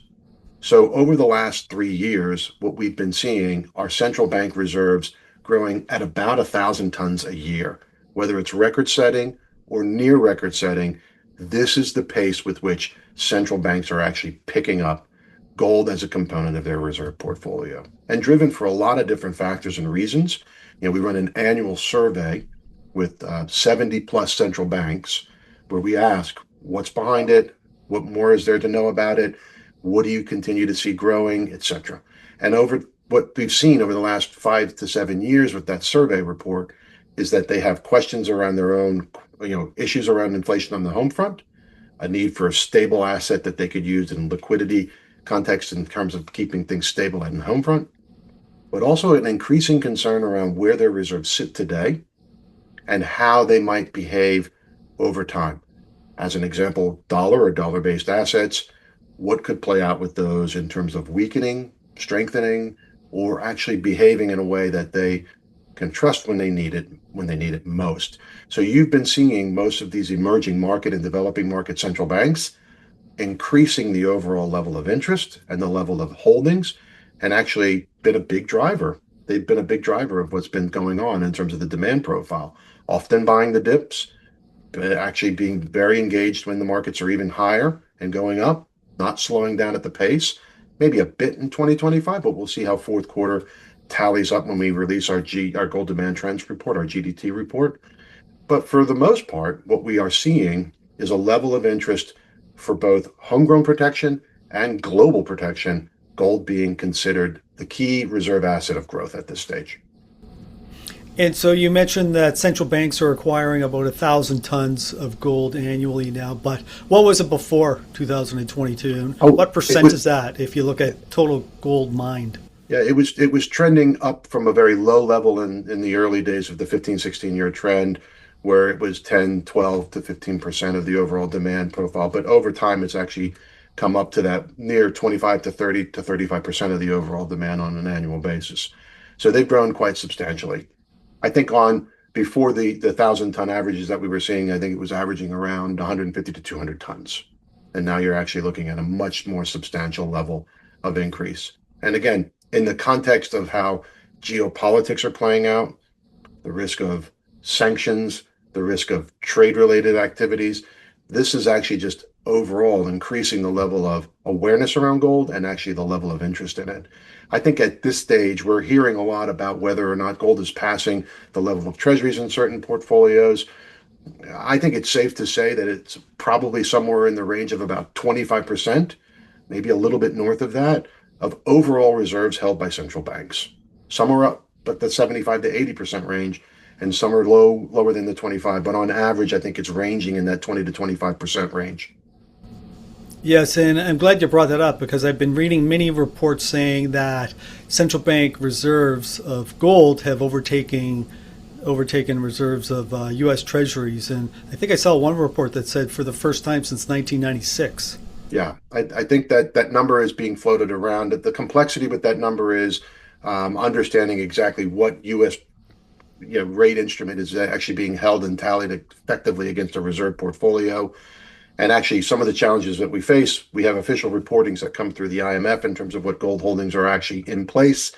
So over the last 3 years, what we've been seeing are central bank reserves growing at about 1,000 tons a year. Whether it's record-setting or near record-setting, this is the pace with which central banks are actually picking up gold as a component of their reserve portfolio. And driven for a lot of different factors and reasons. We run an annual survey with 70 plus central banks where we ask what's behind it, what more is there to know about it, what do you continue to see growing, etc. And over what we've seen over the last 5 to 7 years with that survey report is that they have questions around their own, issues around inflation on the home front, a need for a stable asset that they could use in liquidity context in terms of keeping things stable at the home front, but also an increasing concern around where their reserves sit today and how they might behave over time. As an example, dollar or dollar-based assets, what could play out with those in terms of weakening, strengthening, or actually behaving in a way that they can trust when they need it most. So you've been seeing most of these emerging market and developing market central banks increasing the overall level of interest and the level of holdings, and actually been a big driver. They've been a big driver of what's been going on in terms of the demand profile, often buying the dips, but actually being very engaged when the markets are even higher and going up, not slowing down at the pace, maybe a bit in 2025, but we'll see how fourth quarter tallies up when we release our gold demand trends report, our GDT report. But for the most part, what we are seeing is a level of interest for both homegrown protection and global protection, gold being considered the key reserve asset of growth at this stage. And so you mentioned that central banks are acquiring about 1,000 tons of gold annually now, but what was it before 2022? What percent is that if you look at total gold mined? Yeah, it was trending up from a very low level in the early days of the 15, 16-year trend, where it was 10, 12 to 15% of the overall demand profile. But over time, it's actually come up to that near 25 to 30 to 35% of the overall demand on an annual basis. So they've grown quite substantially. I think before the 1,000-ton averages that we were seeing, I think it was averaging around 150 to 200 tons. And now you're actually looking at a much more substantial level of increase. And again, in the context of how geopolitics are playing out, the risk of sanctions, the risk of trade-related activities, This is actually just overall increasing the level of awareness around gold and actually the level of interest in it. I think at this stage, we're hearing a lot about whether or not gold is passing the level of treasuries in certain portfolios. I think it's safe to say that it's probably somewhere in the range of about 25%, maybe a little bit north of that, of overall reserves held by central banks. Some are up at the 75 to 80% range, and some are lower than the 25. But on average, I think it's ranging in that 20 to 25% range. Yes, and I'm glad you brought that up because I've been reading many reports saying that central bank reserves of gold have overtaken reserves of U.S. treasuries. And I think I saw one report that said for the first time since 1996. Yeah, I think that number is being floated around. The complexity with that number is understanding exactly what U.S. Rate instrument is actually being held and tallied effectively against a reserve portfolio. And actually, some of the challenges that we face, we have official reportings that come through the IMF in terms of what gold holdings are actually in place.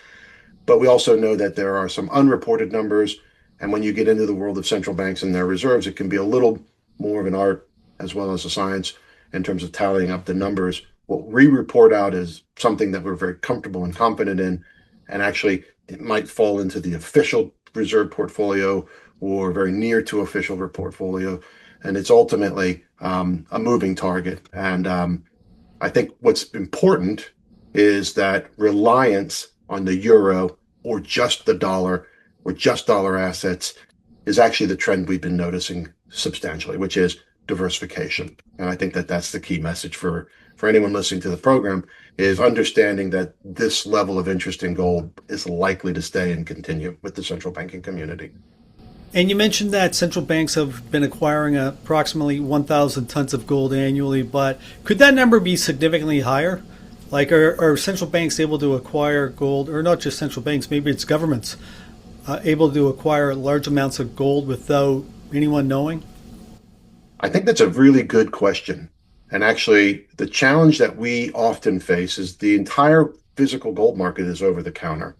But we also know that there are some unreported numbers. And when you get into the world of central banks and their reserves, it can be a little more of an art as well as a science in terms of tallying up the numbers. What we report out is something that we're very comfortable and confident in. And actually, it might fall into the official reserve portfolio or very near to official portfolio. And it's ultimately a moving target. And I think what's important is that reliance on the euro or just the dollar or just dollar assets is actually the trend we've been noticing substantially, which is diversification. And I think that that's the key message for anyone listening to the program is understanding that this level of interest in gold is likely to stay and continue with the central banking community. And you mentioned that central banks have been acquiring approximately 1,000 tons of gold annually, but could that number be significantly higher? Like, are central banks able to acquire gold, or not just central banks, maybe it's governments, able to acquire large amounts of gold without anyone knowing? I think that's a really good question. And actually, the challenge that we often face is the entire physical gold market is over the counter.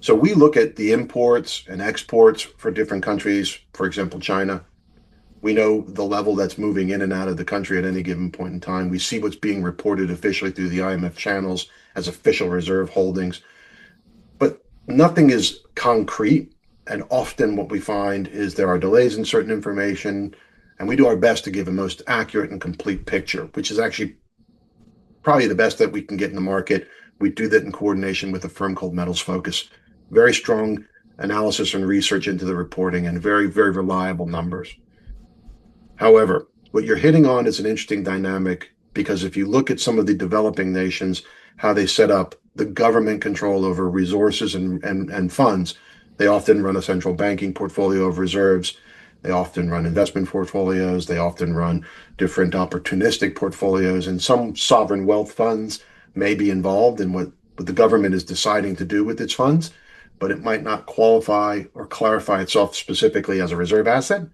So we look at the imports and exports for different countries, for example, China. We know the level that's moving in and out of the country at any given point in time. We see what's being reported officially through the IMF channels as official reserve holdings. But nothing is concrete. And often what we find is there are delays in certain information. And we do our best to give a most accurate and complete picture, which is actually probably the best that we can get in the market. We do that in coordination with a firm called Metals Focus. Very strong analysis and research into the reporting and very, very reliable numbers. However, what you're hitting on is an interesting dynamic because if you look at some of the developing nations, how they set up the government control over resources and funds, they often run a central banking portfolio of reserves. They often run investment portfolios. They often run different opportunistic portfolios, and some sovereign wealth funds may be involved in what the government is deciding to do with its funds, but it might not qualify or clarify itself specifically as a reserve asset.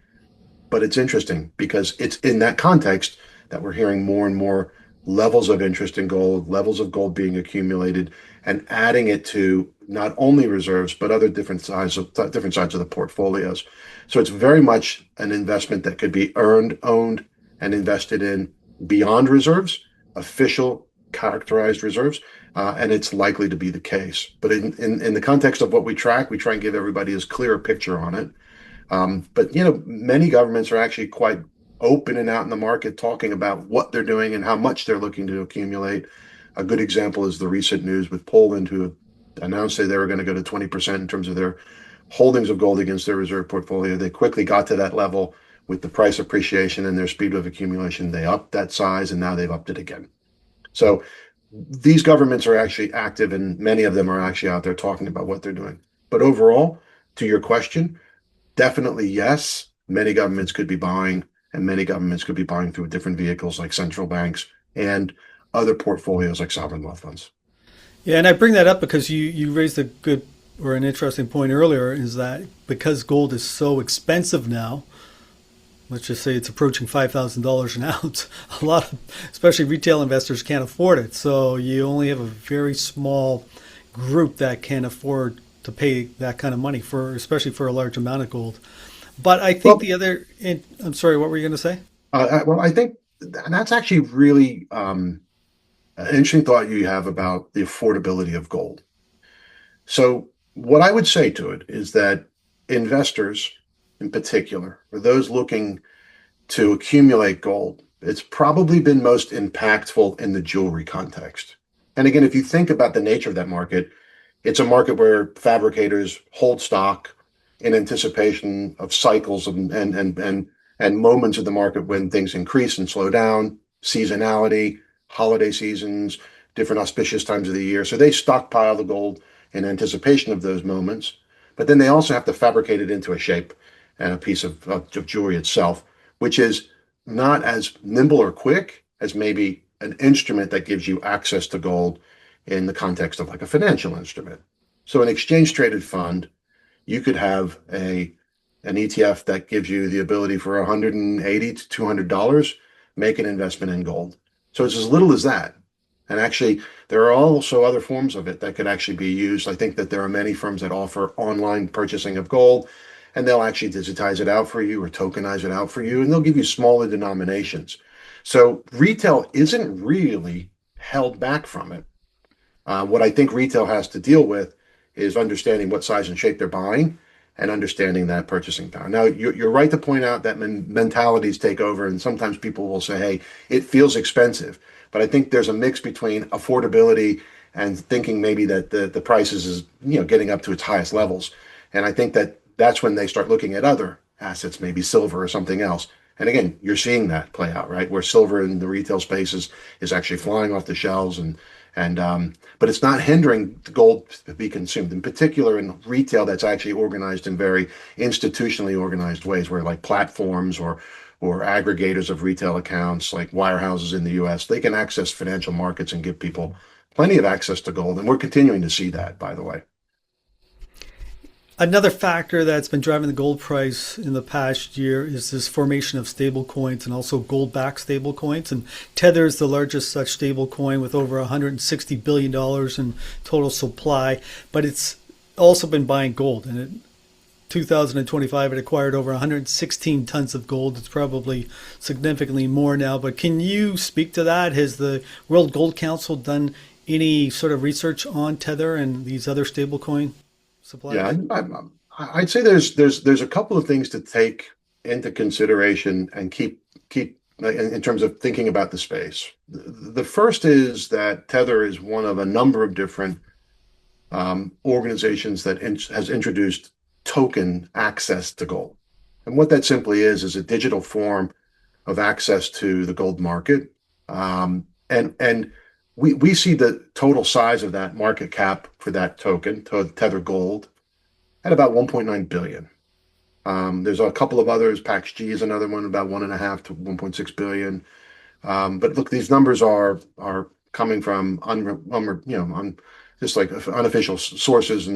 But it's interesting because it's in that context that we're hearing more and more levels of interest in gold, levels of gold being accumulated, and adding it to not only reserves, but other different sides of the portfolios. So it's very much an investment that could be earned, owned, and invested in beyond reserves, official characterized reserves, and it's likely to be the case. But in the context of what we try and give everybody as clear a picture on it. But many governments are actually quite open and out in the market talking about what they're doing and how much they're looking to accumulate. A good example is the recent news with Poland, who announced that they were going to go to 20% in terms of their holdings of gold against their reserve portfolio. They quickly got to that level with the price appreciation and their speed of accumulation. They upped that size and now they've upped it again. So these governments are actually active and many of them are actually out there talking about what they're doing. But overall, to your question, definitely yes, many governments could be buying and many governments could be buying through different vehicles like central banks and other portfolios like sovereign wealth funds. Yeah, and I bring that up because you raised a good or an interesting point earlier, is that because gold is so expensive now, let's just say it's approaching $5,000 an ounce, a lot of, especially retail investors, can't afford it. So you only have a very small group that can afford to pay that kind of money especially for a large amount of gold. But I think I'm sorry, what were you going to say? Well, I think that's actually really an interesting thought you have about the affordability of gold. So, what I would say to it is that investors, in particular, or those looking to accumulate gold, it's probably been most impactful in the jewelry context. And again, if you think about the nature of that market, it's a market where fabricators hold stock in anticipation of cycles and moments of the market when things increase and slow down, seasonality, holiday seasons, different auspicious times of the year. So they stockpile the gold in anticipation of those moments. But then they also have to fabricate it into a shape and a piece of jewelry itself, which is not as nimble or quick as maybe an instrument that gives you access to gold in the context of like a financial instrument. So an exchange traded fund, you could have an ETF that gives you the ability for $180 to $200 make an investment in gold. So it's as little as that. And actually, there are also other forms of it that could actually be used. I think that there are many firms that offer online purchasing of gold, and they'll actually digitize it out for you or tokenize it out for you, and they'll give you smaller denominations. So retail isn't really held back from it. What I think retail has to deal with is understanding what size and shape they're buying and understanding that purchasing power. Now, you're right to point out that mentalities take over, and sometimes people will say, hey, it feels expensive. But I think there's a mix between affordability and thinking maybe that the prices is getting up to its highest levels. And I think that that's when they start looking at other assets, maybe silver or something else. And again, you're seeing that play out, right? Where silver in the retail space is actually flying off the shelves, but it's not hindering the gold to be consumed. In particular, in retail, that's actually organized in very institutionally organized ways, where like platforms or aggregators of retail accounts, like wirehouses in the U.S., they can access financial markets and give people plenty of access to gold, and we're continuing to see that, by the way. Another factor that's been driving the gold price in the past year is this formation of stable coins and also gold-backed stable coins. And Tether is the largest such stable coin with over $160 billion in total supply. But it's also been buying gold. And in 2025, it acquired over 116 tons of gold. It's probably significantly more now. But can you speak to that? Has the World Gold Council done any sort of research on Tether and these other stablecoin suppliers? Yeah, I'd say there's a couple of things to take into consideration and keep in terms of thinking about the space. The first is that Tether is one of a number of different organizations that has introduced token access to gold. And what that simply is a digital form of access to the gold market. And we see the total size of that market cap for that token, Tether Gold, at about 1.9 billion. There's a couple of others. PAX-G is another one, about 1.5 to 1.6 billion. But look, these numbers are coming from just like unofficial sources,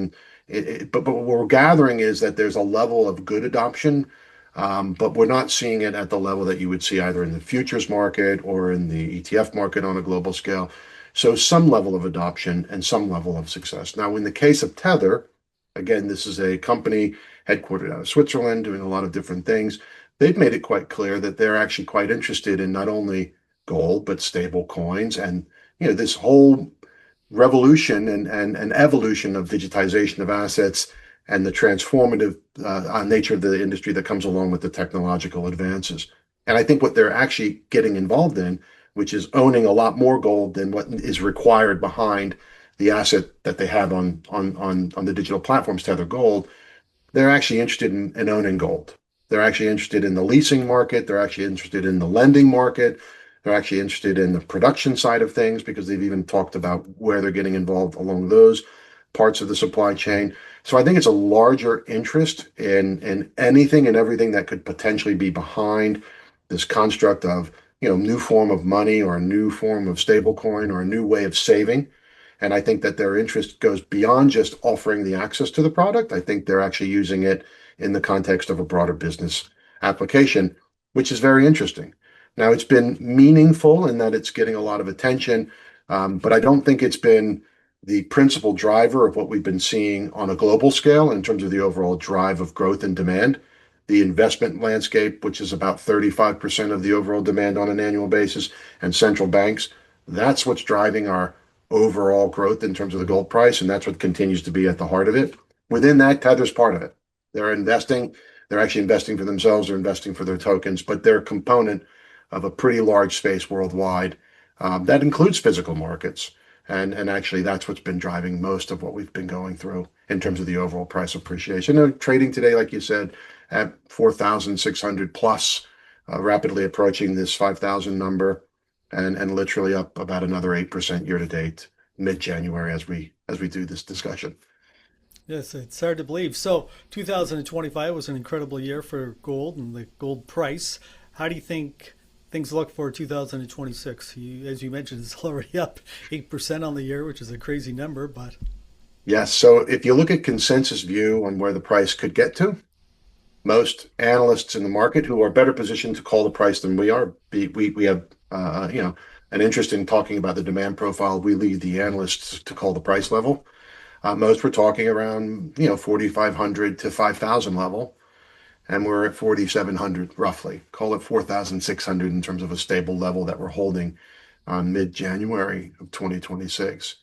but what we're gathering is that there's a level of good adoption, but we're not seeing it at the level that you would see either in the futures market or in the ETF market on a global scale. So some level of adoption and some level of success. Now, in the case of Tether, again, this is a company headquartered out of Switzerland doing a lot of different things. They've made it quite clear that they're actually quite interested in not only gold, but stable coins and this whole revolution and evolution of digitization of assets and the transformative nature of the industry that comes along with the technological advances. And I think what they're actually getting involved in, which is owning a lot more gold than what is required behind the asset that they have on the digital platforms, Tether Gold, they're actually interested in owning gold. They're actually interested in the leasing market. They're actually interested in the lending market. They're actually interested in the production side of things because they've even talked about where they're getting involved along those parts of the supply chain. So I think it's a larger interest in anything and everything that could potentially be behind this construct of new form of money or a new form of stable coin or a new way of saving. And I think that their interest goes beyond just offering the access to the product. I think they're actually using it in the context of a broader business application, which is very interesting. Now, it's been meaningful in that it's getting a lot of attention, but I don't think it's been the principal driver of what we've been seeing on a global scale in terms of the overall drive of growth and demand. the investment landscape, which is about 35% of the overall demand on an annual basis, and central banks. That's what's driving our overall growth in terms of the gold price, and that's what continues to be at the heart of it. Within that, Tether's part of it. They're actually investing for themselves, they're investing for their tokens, but they're a component of a pretty large space worldwide. That includes physical markets. And actually, that's what's been driving most of what we've been going through in terms of the overall price appreciation. And trading today, like you said, at 4,600 plus, rapidly approaching this 5,000 number, and literally up about another 8% year to date, mid-January as we do this discussion. Yes, it's hard to believe. So 2025 was an incredible year for gold and the gold price. How do you think things look for 2026? As you mentioned, it's already up 8% on the year, which is a crazy number, but... Yes, so if you look at consensus view on where the price could get to, most analysts in the market who are better positioned to call the price than we are, we have an interest in talking about the demand profile. We lead the analysts to call the price level. Most were talking around 4,500 to 5,000 level, and we're at 4,700 roughly. Call it 4,600 in terms of a stable level that we're holding on mid-January of 2026.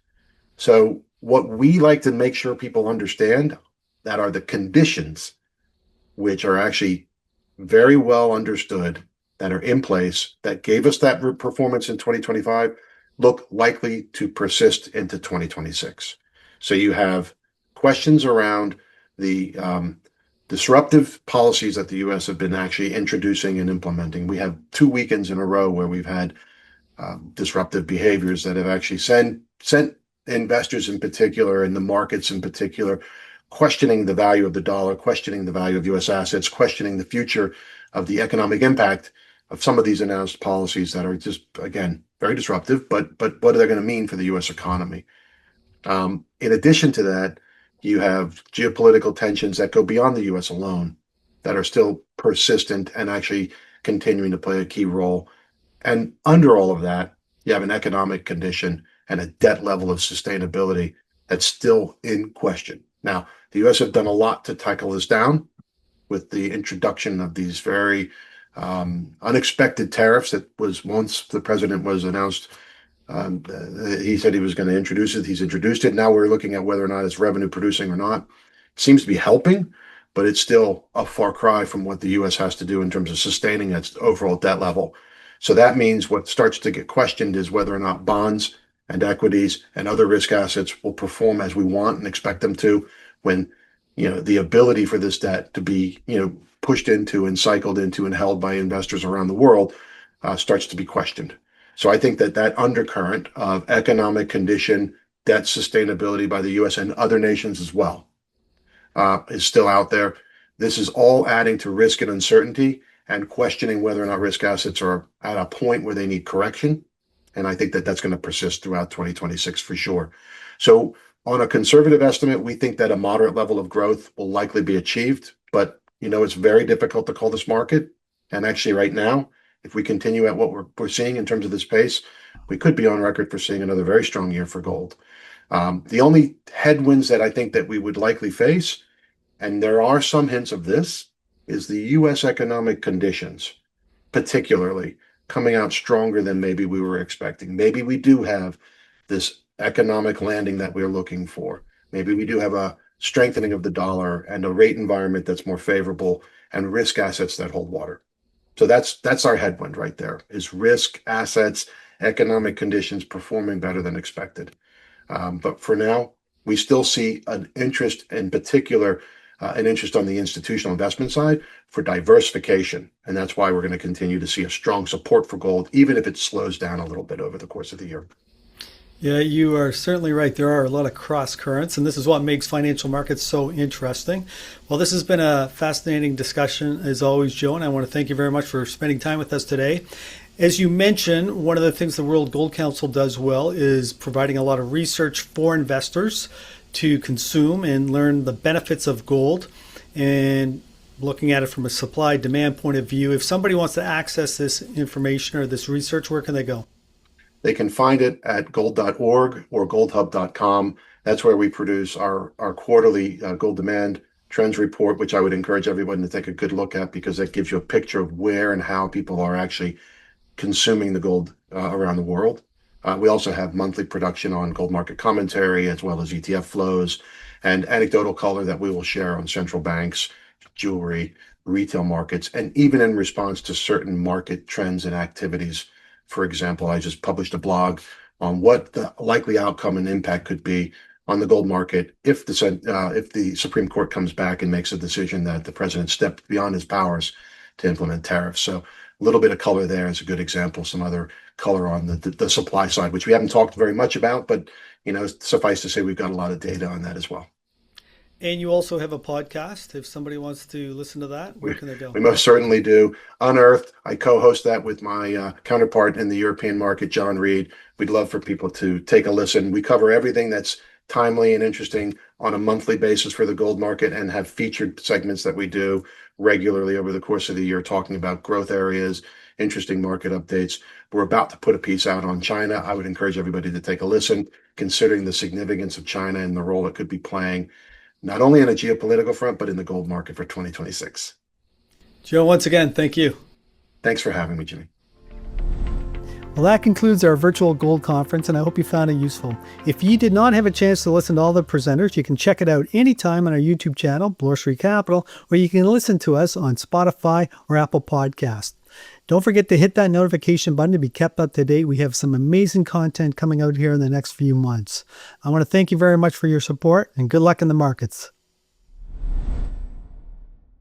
So what we like to make sure people understand that are the conditions which are actually very well understood, that are in place, that gave us that performance in 2025, look likely to persist into 2026. So you have questions around the disruptive policies that the U.S. have been actually introducing and implementing. We have 2 weekends in a row where we've had disruptive behaviors that have actually sent investors in particular, and the markets in particular, questioning the value of the dollar, questioning the value of U.S. assets, questioning the future of the economic impact of some of these announced policies that are just, again, very disruptive, but what are they going to mean for the U.S. economy? In addition to that, you have geopolitical tensions that go beyond the U.S. alone, that are still persistent and actually continuing to play a key role. And under all of that, you have an economic condition and a debt level of sustainability that's still in question. Now, the U.S. have done a lot to tackle this down with the introduction of these very unexpected tariffs that was, once the president was announced, he said he was going to introduce it. He's introduced it. Now we're looking at whether or not it's revenue producing or not. Seems to be helping, but it's still a far cry from what the U.S. has to do in terms of sustaining its overall debt level. So that means what starts to get questioned is whether or not bonds and equities and other risk assets will perform as we want and expect them to, when the ability for this debt to be pushed into and cycled into and held by investors around the world starts to be questioned. So I think that undercurrent of economic condition, debt sustainability by the U.S. and other nations as well is still out there. This is all adding to risk and uncertainty and questioning whether or not risk assets are at a point where they need correction. And I think that's going to persist throughout 2026 for sure. So on a conservative estimate, we think that a moderate level of growth will likely be achieved, but it's very difficult to call this market. And actually right now, if we continue at what we're seeing in terms of this pace, we could be on record for seeing another very strong year for gold. The only headwinds that I think that we would likely face, and there are some hints of this, is the U.S. economic conditions, particularly coming out stronger than maybe we were expecting. Maybe we do have this economic landing that we're looking for. Maybe we do have a strengthening of the dollar and a rate environment that's more favorable and risk assets that hold water. So that's our headwind right there, is risk assets, economic conditions performing better than expected. But for now, we still see an interest in particular, an interest on the institutional investment side for diversification. And that's why we're going to continue to see a strong support for gold, even if it slows down a little bit over the course of the year. Yeah, you are certainly right. There are a lot of cross currents, and this is what makes financial markets so interesting. Well, this has been a fascinating discussion as always, Joe, and I want to thank you very much for spending time with us today. As you mentioned, one of the things the World Gold Council does well is providing a lot of research for investors to consume and learn the benefits of gold, and looking at it from a supply-demand point of view. If somebody wants to access this information or this research, where can they go? They can find it at gold.org or goldhub.com. That's where we produce our quarterly gold demand trends report, which I would encourage everyone to take a good look at because that gives you a picture of where and how people are actually consuming the gold around the world. We also have monthly production on gold market commentary as well as ETF flows and anecdotal color that we will share on central banks, jewelry, retail markets, and even in response to certain market trends and activities. For example, I just published a blog on what the likely outcome and impact could be on the gold market if the Supreme Court comes back and makes a decision that the president stepped beyond his powers to implement tariffs. So a little bit of color there is a good example. Some other color on the supply side, which we haven't talked very much about, but suffice to say we've got a lot of data on that as well. And you also have a podcast. If somebody wants to listen to that, where can they go? We most certainly do. Unearthed. I co-host that with my counterpart in the European market, John Reed. We'd love for people to take a listen. We cover everything that's timely and interesting on a monthly basis for the gold market and have featured segments that we do regularly over the course of the year talking about growth areas, interesting market updates. We're about to put a piece out on China. I would encourage everybody to take a listen, considering the significance of China and the role it could be playing, not only on a geopolitical front, but in the gold market for 2026. Joe, once again, thank you. Thanks for having me, Jimmy. Well, that concludes our virtual gold conference, and I hope you found it useful. If you did not have a chance to listen to all the presenters, you can check it out anytime on our YouTube channel, Bloor Street Capital, or you can listen to us on Spotify or Apple Podcasts. Don't forget to hit that notification button to be kept up to date. We have some amazing content coming out here in the next few months. I want to thank you very much for your support, and good luck in the markets.